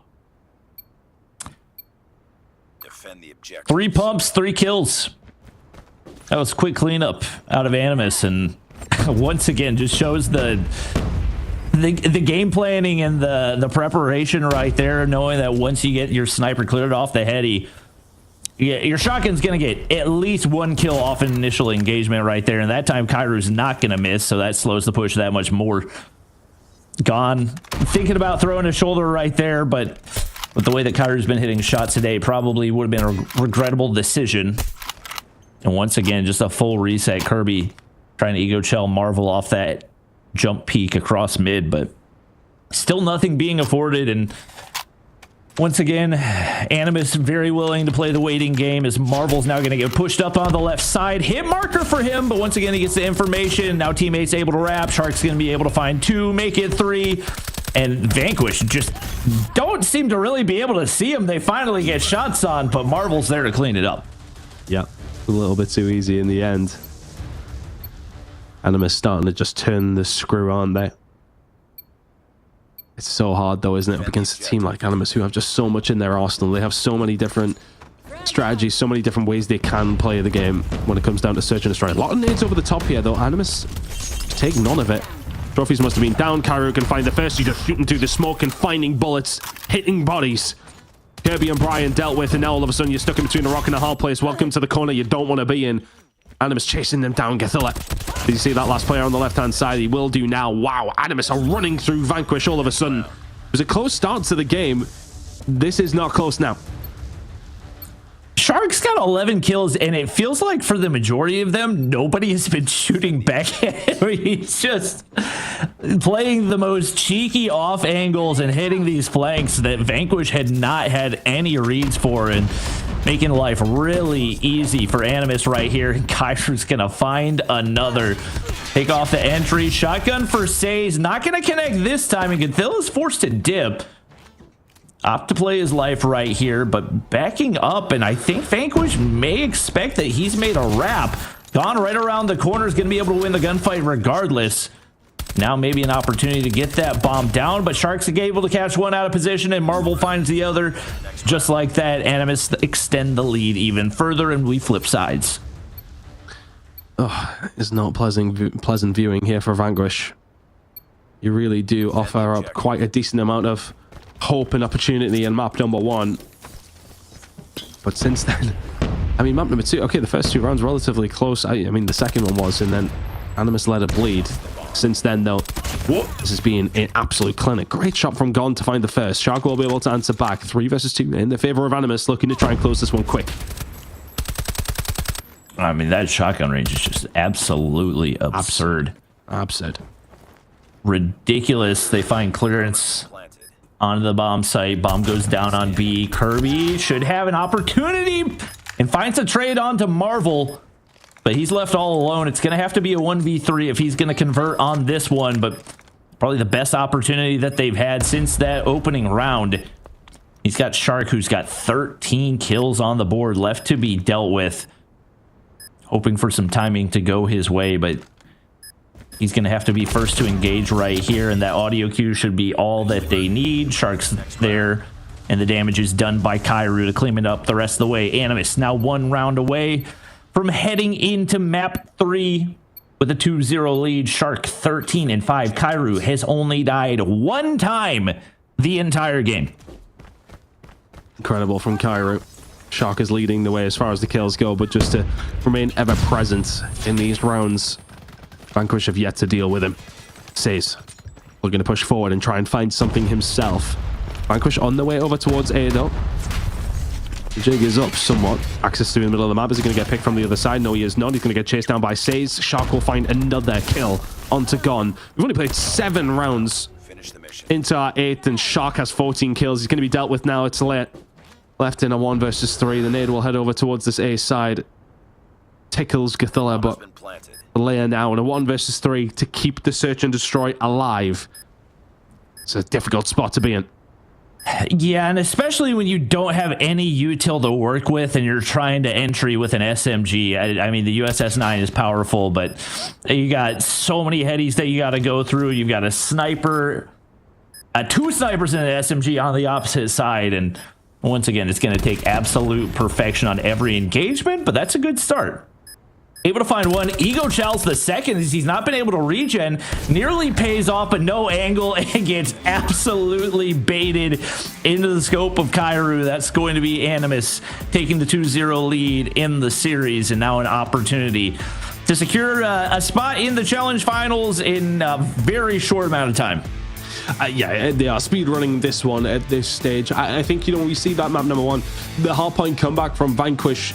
S11: Defend the objective.
S6: 3 pumps, 3 kills. That was quick cleanup out of Animus, and once again just shows the game planning and the preparation right there, knowing that once you get your sniper cleared off the heady, your shotgun's going to get at least one kill off an initial engagement right there. And that time, Kairu's not going to miss, so that slows the push that much more. Gone. Thinking about throwing a shoulder right there, but with the way that Kairu's been hitting shots today, probably would have been a regrettable decision. And once again, just a full reset. Kirby trying to ego shell Marvel off that jump peak across mid, but still nothing being afforded. And once again, Animus very willing to play the waiting game as Marvel's now going to get pushed up on the left side. Hit marker for him, but once again, he gets the information. Now teammates able to wrap. Shark's going to be able to find 2, make it 3. And Vanquish just don't seem to really be able to see him. They finally get shots on, but Marvel's there to clean it up.
S10: Yeah, a little bit too easy in the end. Animus starting to just turn the screw on there. It's so hard though, isn't it, up against a team like Animus who have just so much in their arsenal. They have so many different strategies, so many different ways they can play the game when it comes down to search and destroy. A lot of nades over the top here though. Animus take none of it. Trophies must have been down. Kairu can find the first. He's just shooting through the smoke and finding bullets, hitting bodies. Kirby and Brian dealt with, and now all of a sudden you're stuck in between a rock and a hard place. Welcome to the corner you don't want to be in. Animus chasing them down. Gothilla. Did you see that last player on the left-hand side? He will do now. Wow, Animus are running through Vanquish all of a sudden. It was a close start to the game. This is not close now.
S6: Shark's got 11 kills, and it feels like for the majority of them, nobody has been shooting back at him. He's just playing the most cheeky off angles and hitting these flanks that Vanquish had not had any reads for, and making life really easy for Animus right here. Kairu's gonna find another. Take off the entry. Shotgun for Says. Not gonna connect this time, and Gathilla's forced to dip. Opt to play his life right here, but backing up, and I think Vanquish may expect that he's made a wrap. Gone right around the corner, is going to be able to win the gunfight regardless. Now maybe an opportunity to get that bomb down, but Shark's able to catch one out of position, and Marvel finds the other. Just like that, Animus extend the lead even further, and we flip sides.
S10: Oh, it's not pleasant viewing here for Vanquish. You really do offer up quite a decent amount of hope and opportunity in map number 1, but since then, I mean, map number 2, okay, the first 2 rounds relatively close. I mean, the second one was, and then Animus let it bleed. Since then, though, this has been an absolute clinic. Great shot from Gon to find the first. Shark will be able to answer back. 3 versus 2 in the favor of Animus, looking to try and close this one quick.
S6: I mean, that shotgun range is just absolutely absurd.
S10: Absurd.
S6: Ridiculous. They find clearance onto the bomb site. Bomb goes down on B. Kirby should have an opportunity and finds a trade onto Marvel, but he's left all alone. It's going to have to be a 1v3 if he's going to convert on this one, but probably the best opportunity that they've had since that opening round. He's got Shark, who's got 13 kills on the board left to be dealt with. Hoping for some timing to go his way, but he's going to have to be first to engage right here, and that audio cue should be all that they need. Shark's there, and the damage is done by Kairu to clean it up the rest of the way. Animus now 1 round away from heading into map 3 with a 2-0 lead. Shark 13-5. Kairu has only died 1 time the entire game.
S10: Incredible from Kairu. Shark is leading the way as far as the kills go, but just to remain ever present in these rounds, Vanquish have yet to deal with him. Says, we're going to push forward and try and find something himself. Vanquish on the way over towards A though. The jig is up somewhat. Access to the middle of the map. Is he going to get picked from the other side? No, he is not. He's going to get chased down by Says. Shark will find another kill onto Gon. We've only played 7 rounds into our 8th, and Shark has 14 kills. He's going to be dealt with now. It's left in a 1 versus 3. The nade will head over towards this A side. Tickles Gothilla, but Leia now in a 1 versus 3 to keep the search and destroy alive. It's a difficult spot to be in.
S6: Yeah, and especially when you don't have any util to work with and you're trying to entry with an SMG. I mean, the USS-9 is powerful, but you got so many headies that you got to go through. You've got a sniper, 2 snipers and an SMG on the opposite side, and once again, it's going to take absolute perfection on every engagement, but that's a good start. able to find one. Ego Chalice the second, as he's not been able to regen, nearly pays off, but no angle, and gets absolutely baited into the scope of Kairu. That's going to be Animus taking the 2-0 lead in the series, and now an opportunity to secure a spot in the challenge finals in a very short amount of time.
S10: Yeah, they are speed running this one at this stage. I think, you know, we see that map number one, the Hardpoint comeback from Vanquish.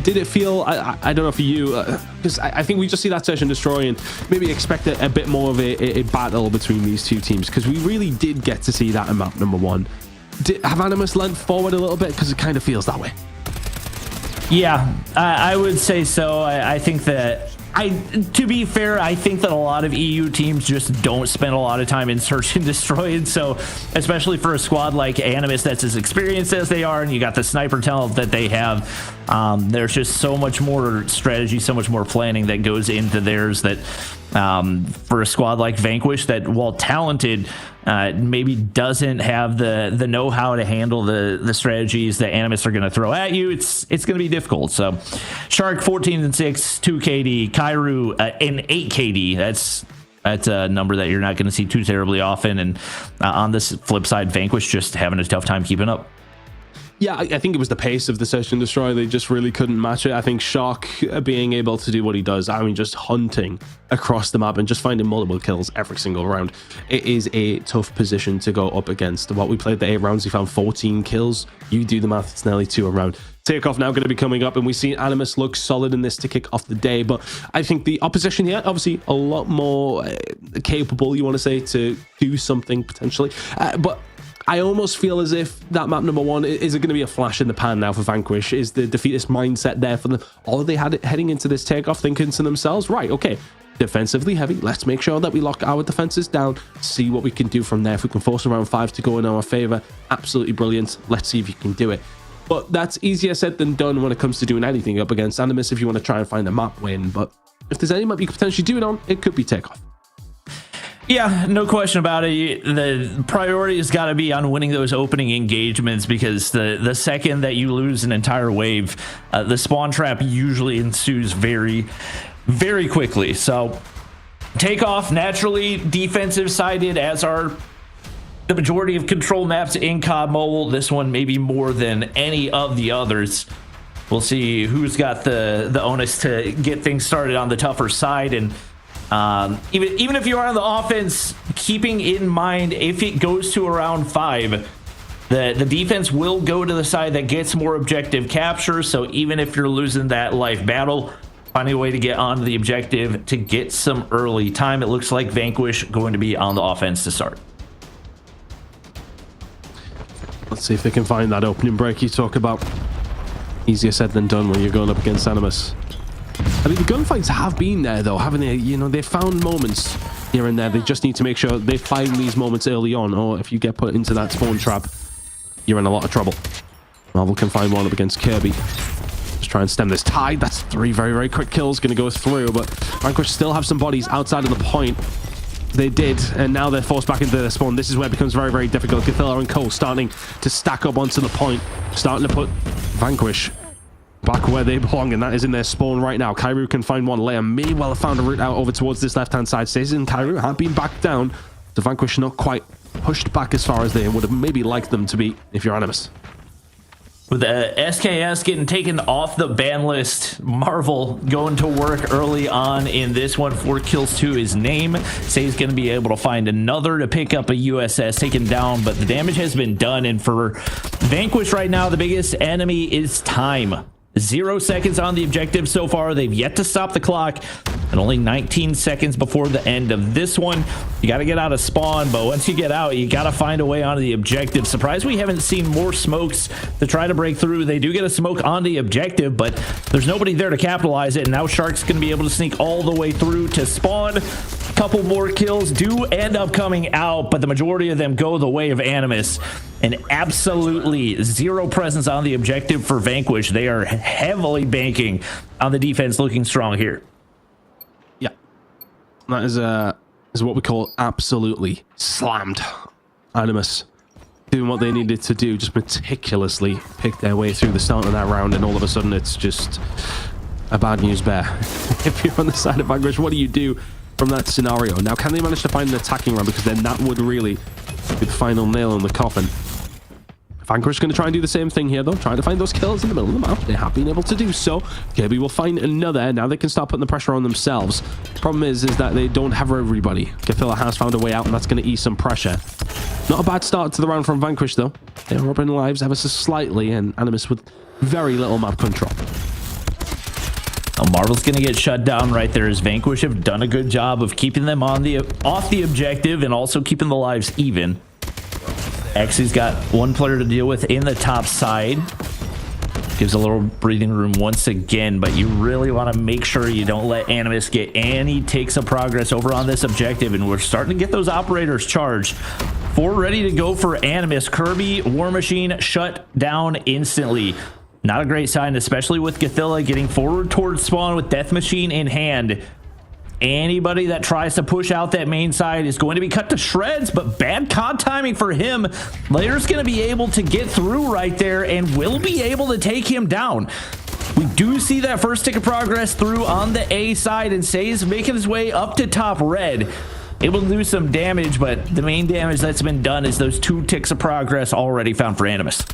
S10: Did it feel, I don't know for you, because I think we just see that Search and Destroy and maybe expect a bit more of a battle between these two teams, because we really did get to see that in map number one. Have Animus leant forward a little bit? Because it kind of feels that way.
S6: Yeah, I would say so. I think that, to be fair, I think that a lot of EU teams just don't spend a lot of time in Search and Destroy, and so especially for a squad like Animus that's as experienced as they are, and you got the sniper talent that they have, there's just so much more strategy, so much more planning that goes into theirs, that for a squad like Vanquish, that while talented, maybe doesn't have the know-how to handle the strategies that Animus are going to throw at you. It's going to be difficult. So Shark 14-6, 2 KD, Kairu an 8 KD. That's a number that you're not going to see too terribly often. And on this flip side, Vanquish just having a tough time keeping up.
S10: Yeah, I think it was the pace of the Search and Destroy. They just really couldn't match it. I think Shark being able to do what he does, I mean, just hunting across the map and just finding multiple kills every single round. It is a tough position to go up against. What we played the 8 rounds, he found 14 kills. You do the math, it's nearly 2 a round. Takeoff now going to be coming up, and we see Animus look solid in this to kick off the day, but I think the opposition here, obviously a lot more capable, you want to say, to do something potentially, but I almost feel as if that map number one is going to be a flash in the pan now for Vanquish. Is the defeatist mindset there for them? Or are they heading into this takeoff thinking to themselves, right, okay, defensively heavy, let's make sure that we lock our defenses down, see what we can do from there. If we can force round 5 to go in our favor, absolutely brilliant. Let's see if you can do it. But that's easier said than done when it comes to doing anything up against Animus if you want to try and find a map win. But if there's any map you could potentially do it on, it could be takeoff.
S6: Yeah, no question about it. The priority has got to be on winning those opening engagements, because the second that you lose an entire wave, the spawn trap usually ensues very, very quickly. So takeoff, naturally defensive sided, as are the majority of control maps in COD Mobile. This one maybe more than any of the others. We'll see who's got the onus to get things started on the tougher side. And even if you are on the offense, keeping in mind, if it goes to around 5, the defense will go to the side that gets more objective capture. So even if you're losing that life battle, finding a way to get onto the objective to get some early time. It looks like Vanquish going to be on the offense to start.
S10: Let's see if they can find that opening break you talk about. Easier said than done when you're going up against Animus. I mean, the gunfights have been there, though, haven't they? You know, they've found moments here and there. They just need to make sure they find these moments early on, or if you get put into that spawn trap, you're in a lot of trouble. Marvel can find one up against Kirby. Just try and stem this tide. That's 3 very, very quick kills going to go through, but Vanquish still have some bodies outside of the point. They did, and now they're forced back into the spawn. This is where it becomes very, very difficult. Cathilla and Cole starting to stack up onto the point, starting to put Vanquish back where they belong, and that is in their spawn right now. Kairu can find one. Leia may well have found a route out over towards this left-hand side. Stacey and Kairu have been backed down. The Vanquish not quite pushed back as far as they would have maybe liked them to be if you're Animus.
S6: With the SKS getting taken off the ban list, Marvel going to work early on in this one. 4 kills to his name. Say he's going to be able to find another to pick up a USS taken down, but the damage has been done. And for Vanquish right now, the biggest enemy is time. 0 seconds on the objective so far. They've yet to stop the clock, and only 19 seconds before the end of this one. You got to get out of spawn, but once you get out, you got to find a way onto the objective. Surprised we haven't seen more smokes to try to break through. They do get a smoke on the objective, but there's nobody there to capitalize it, and now Shark's going to be able to sneak all the way through to spawn. Couple more kills do end up coming out, but the majority of them go the way of Animus, and absolutely 0 presence on the objective for Vanquish. They are heavily banking on the defense looking strong here.
S10: Yeah, that is what we call absolutely slammed. Animus doing what they needed to do, just meticulously pick their way through the start of that round, and all of a sudden it's just a bad news bear. If you're on the side of Vanquish, what do you do from that scenario? Now, can they manage to find an attacking round? Because then that would really be the final nail in the coffin. Vanquish going to try and do the same thing here, though. Trying to find those kills in the middle of the map. They have been able to do so. Kirby will find another. Now they can start putting the pressure on themselves. Problem is that they don't have everybody. Gothilla has found a way out, and that's going to ease some pressure. Not a bad start to the round from Vanquish, though. They're up in lives ever so slightly, and Animus with very little map control.
S6: Marvel's going to get shut down right there, as Vanquish have done a good job of keeping them on off the objective and also keeping the lives even. Xy's got one player to deal with in the top side. Gives a little breathing room once again, but you really want to make sure you don't let Animus get any takes of progress over on this objective, and we're starting to get those operators charged. 4 ready to go for Animus. Kirby, War Machine shut down instantly. Not a great sign, especially with Gothilla getting forward towards spawn with Death Machine in hand. Anybody that tries to push out that main side is going to be cut to shreds, but bad COD timing for him. Layer's going to be able to get through right there and will be able to take him down. We do see that first tick of progress through on the A side, and Say's making his way up to top red. Able to do some damage, but the main damage that's been done is those 2 ticks of progress already found for Animus.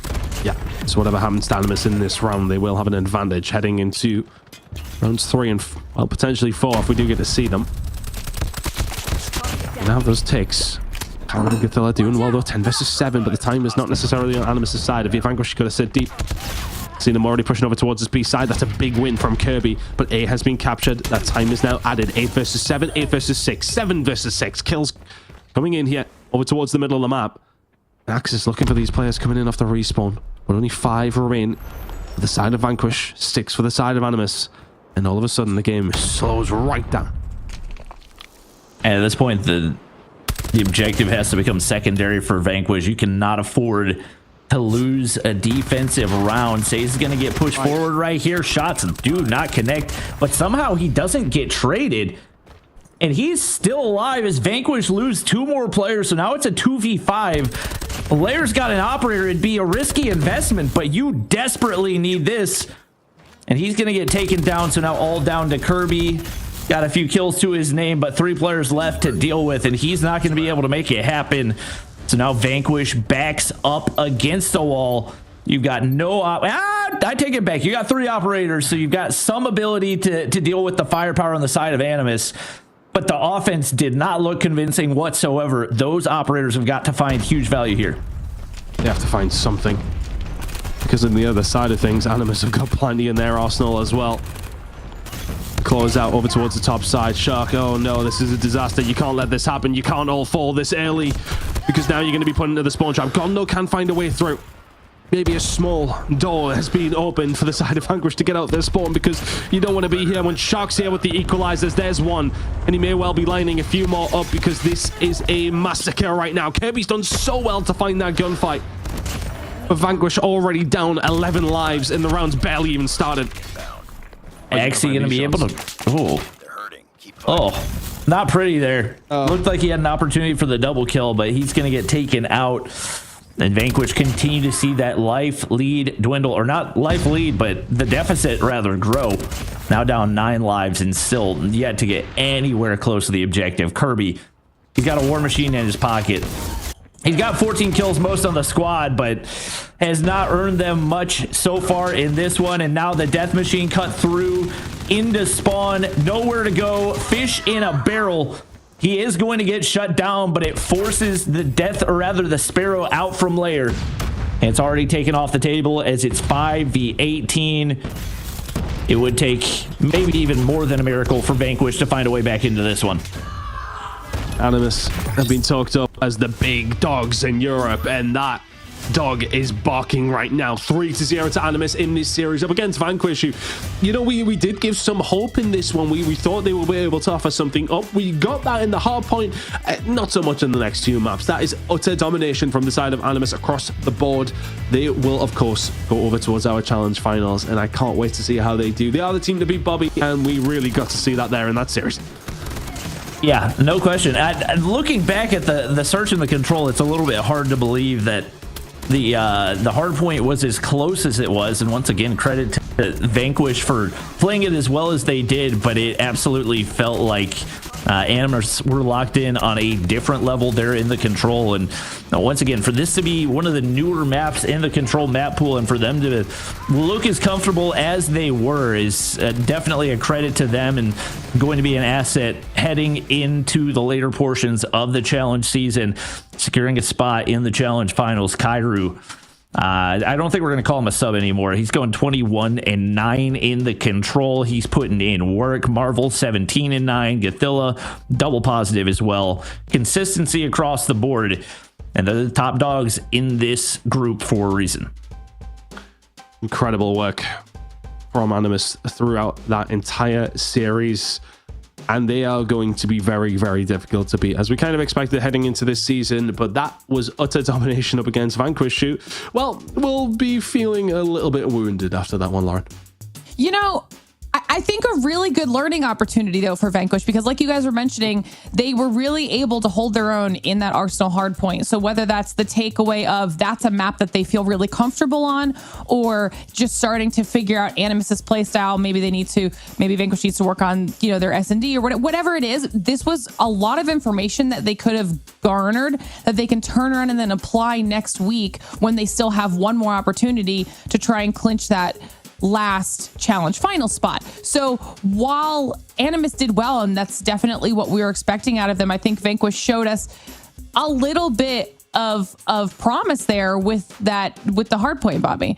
S10: Yeah, so whatever happens to Animus in this round, they will have an advantage heading into rounds 3 and, well, potentially 4 if we do get to see them. Now those ticks. How are Gothilla doing? Well, though, 10 versus 7, but the time is not necessarily on Animus' side. If you Vanquish could have sit deep. Seen them already pushing over towards his B side. That's a big win from Kirby, but A has been captured. That time is now added. 8 versus 7, 8 versus 6, 7 versus 6. Kills coming in here over towards the middle of the map. Axis looking for these players coming in off the respawn, but only 5 remain for the side of Vanquish, 6 for the side of Animus, and all of a sudden the game slows right down.
S6: And at this point, the objective has to become secondary for Vanquish. You cannot afford to lose a defensive round. Say's going to get pushed forward right here. Shots do not connect, but somehow he doesn't get traded. And he's still alive as Vanquish lose 2 more players. So now it's a 2v5. Layer's got an operator. It'd be a risky investment, but you desperately need this. And he's going to get taken down. So now all down to Kirby. Got a few kills to his name, but 3 players left to deal with, and he's not going to be able to make it happen. So now Vanquish backs up against the wall. You've got no... I take it back. You got 3 operators, so you've got some ability to deal with the firepower on the side of Animus. But the offense did not look convincing whatsoever. Those operators have got to find huge value here.
S10: They have to find something. Because on the other side of things, Animus have got plenty in their arsenal as well. Close out over towards the top side. Shark, oh no, this is a disaster. You can't let this happen. You can't all fall this early, because now you're going to be put into the spawn trap. Gondo can find a way through. Maybe a small door has been opened for the side of Vanquish to get out their spawn, because you don't want to be here when Shark's here with the equalizers. There's one, and he may well be lining a few more up, because this is a massacre right now. Kirby's done so well to find that gunfight. But Vanquish already down 11 lives, and the round's barely even started.
S6: Actually going to be able to... Oh, not pretty there. Looked like he had an opportunity for the double kill, but he's going to get taken out. And Vanquish continue to see that life lead dwindle, or not life lead, but the deficit rather grow. Now down 9 lives and still yet to get anywhere close to the objective. Kirby, he's got a War Machine in his pocket. He's got 14 kills, most on the squad, but has not earned them much so far in this one. And now the Death Machine cut through into spawn. Nowhere to go. Fish in a barrel. He is going to get shut down, but it forces the Death, or rather the Sparrow, out from Lair. And it's already taken off the table as it's 5v18. It would take maybe even more than a miracle for Vanquish to find a way back into this one.
S10: Animus have been talked up as the big dogs in Europe, and that dog is barking right now. 3-0 to Animus in this series up against Vanquish, who, you know, we did give some hope in this one. We thought they would be able to offer something up. We got that in the Hardpoint, not so much in the next 2 maps. That is utter domination from the side of Animus across the board. They will, of course, go over towards our challenge finals, and I can't wait to see how they do. They are the team to beat Bobby, and we really got to see that there in that series.
S6: Yeah, no question. Looking back at the search and the control, it's a little bit hard to believe that the Hardpoint was as close as it was, and once again, credit to Vanquish for playing it as well as they did, but it absolutely felt like Animus were locked in on a different level there in the control. And once again, for this to be one of the newer maps in the control map pool and for them to look as comfortable as they were is definitely a credit to them and going to be an asset heading into the later portions of the challenge season, securing a spot in the challenge finals. Kairu, I don't think we're going to call him a sub anymore. He's going 21-9 in the control. He's putting in work. Marvel 17-9. Gathilla double positive as well. Consistency across the board, and they're the top dogs in this group for a reason.
S10: Incredible work from Animus throughout that entire series. And they are going to be very, very difficult to beat, as we kind of expected heading into this season. But that was utter domination up against Vanquish. Shoot, well, we'll be feeling a little bit wounded after that one, Lauren.
S5: You know, I think a really good learning opportunity, though, for Vanquish, because like you guys were mentioning, they were really able to hold their own in that Arsenal Hardpoint. So whether that's the takeaway of that's a map that they feel really comfortable on, or just starting to figure out Animus's play style, maybe Vanquish needs to work on, you know, their S&D or whatever it is. This was a lot of information that they could have garnered that they can turn around and then apply next week when they still have one more opportunity to try and clinch that last challenge final spot. So while Animus did well, and that's definitely what we were expecting out of them, I think Vanquish showed us a little bit of promise there with the Hardpoint, Bobby.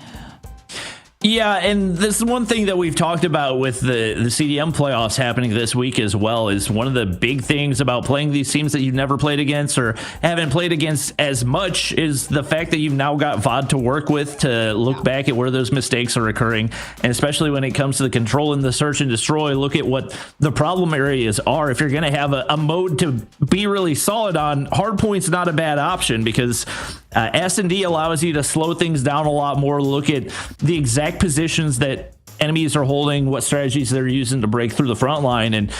S6: Yeah, and this is one thing that we've talked about with the CDM playoffs happening this week as well, is one of the big things about playing these teams that you've never played against or haven't played against as much is the fact that you've now got VOD to work with to look back at where those mistakes are occurring. And especially when it comes to the control and the search and destroy, look at what the problem areas are. If you're going to have a mode to be really solid on, Hardpoint's not a bad option because S&D allows you to slow things down a lot more, look at the exact positions that enemies are holding, what strategies they're using to break through the front line, and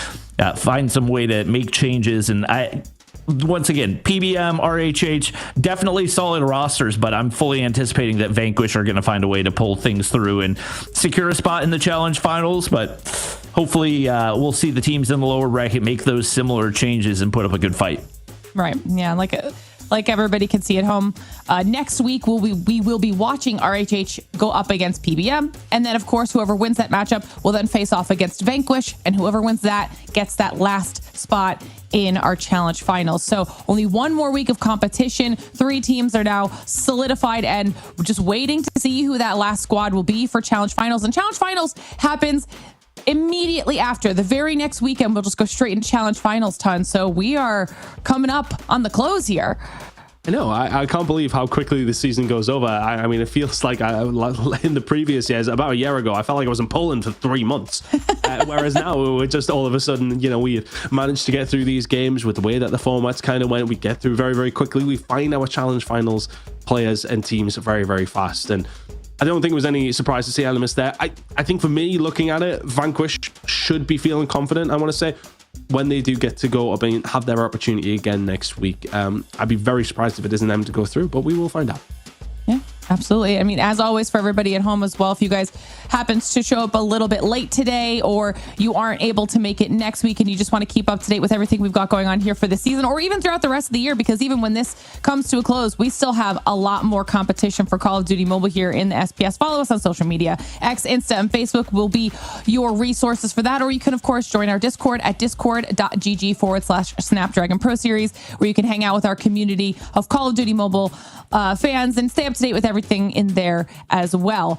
S6: find some way to make changes. And once again, PBM, RHH, definitely solid rosters, but I'm fully anticipating that Vanquish are going to find a way to pull things through and secure a spot in the challenge finals. But hopefully we'll see the teams in the lower bracket make those similar changes and put up a good fight.
S5: Right. Yeah. Like everybody can see at home, next week we will be watching RHH go up against PBM, and then of course whoever wins that matchup will then face off against Vanquish, and whoever wins that gets that last spot in our challenge finals. So only one more week of competition. 3 teams are now solidified, and we're just waiting to see who that last squad will be for challenge finals. And challenge finals happens immediately after the very next weekend. We'll just go straight into challenge finals ton. So we are coming up on the close here.
S10: I know. I can't believe how quickly the season goes over. I mean, it feels like in the previous years, about a year ago, I felt like I was in Poland for 3 months. Whereas now, we're just all of a sudden, you know, we managed to get through these games with the way that the formats kind of went. We get through very, very quickly. We find our challenge finals players and teams very, very fast. And I don't think it was any surprise to see Animus there. I think for me, looking at it, Vanquish should be feeling confident, I want to say, when they do get to go up and have their opportunity again next week. I'd be very surprised if it isn't them to go through, but we will find out.
S5: Yeah, absolutely. I mean, as always, for everybody at home as well, if you guys happens to show up a little bit late today, or you aren't able to make it next week and you just want to keep up to date with everything we've got going on here for the season, or even throughout the rest of the year, because even when this comes to a close, we still have a lot more competition for Call of Duty Mobile here in the SPS. Follow us on social media. X, Insta, and Facebook will be your resources for that. Or you can, of course, join our Discord at discord.gg/Snapdragon Pro Series, where you can hang out with our community of Call of Duty Mobile fans and stay up to date with everything in there as well.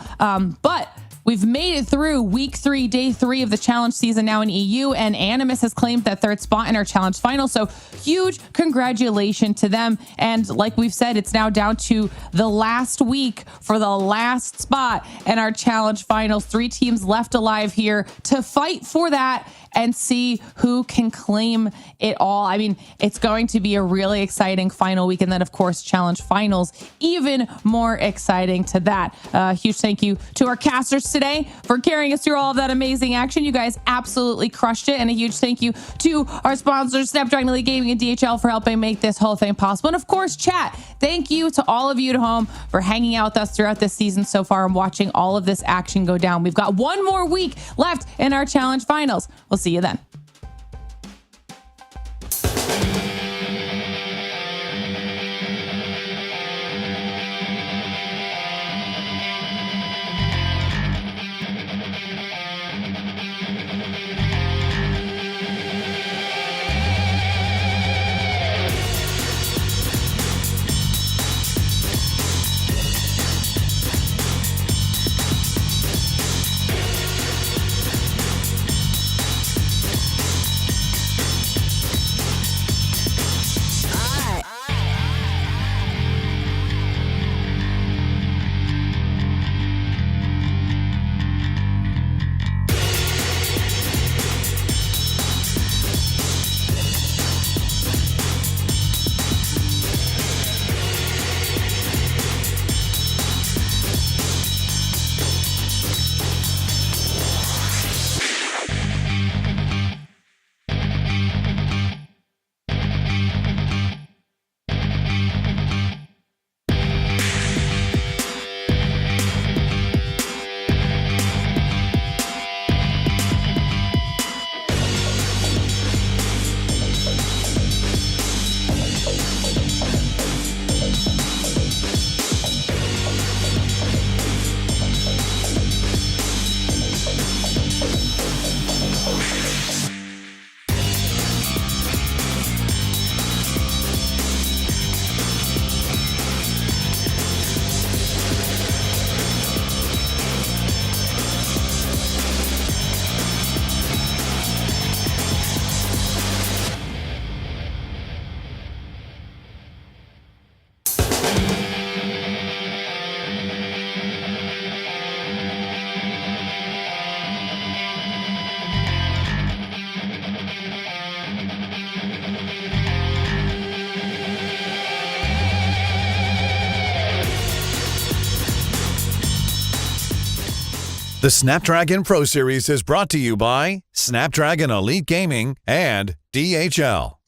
S5: But we've made it through week 3, day 3 of the challenge season now in EU, and Animus has claimed that 3rd spot in our challenge final. So huge congratulations to them. And like we've said, it's now down to the last week for the last spot in our challenge finals. 3 teams left alive here to fight for that. and see who can claim it all. I mean, it's going to be a really exciting final week. And then, of course, Challenge Finals, even more exciting to that. Huge thank you to our casters today for carrying us through all of that amazing action. You guys absolutely crushed it. And a huge thank you to our sponsors, Snapdragon Elite Gaming and DHL, for helping make this whole thing possible. And of course, chat, thank you to all of you at home for hanging out with us throughout this season so far and watching all of this action go down. We've got one more week left in our Challenge Finals. We'll see you then.
S3: The Snapdragon Pro Series is brought to you by Snapdragon Elite Gaming and DHL.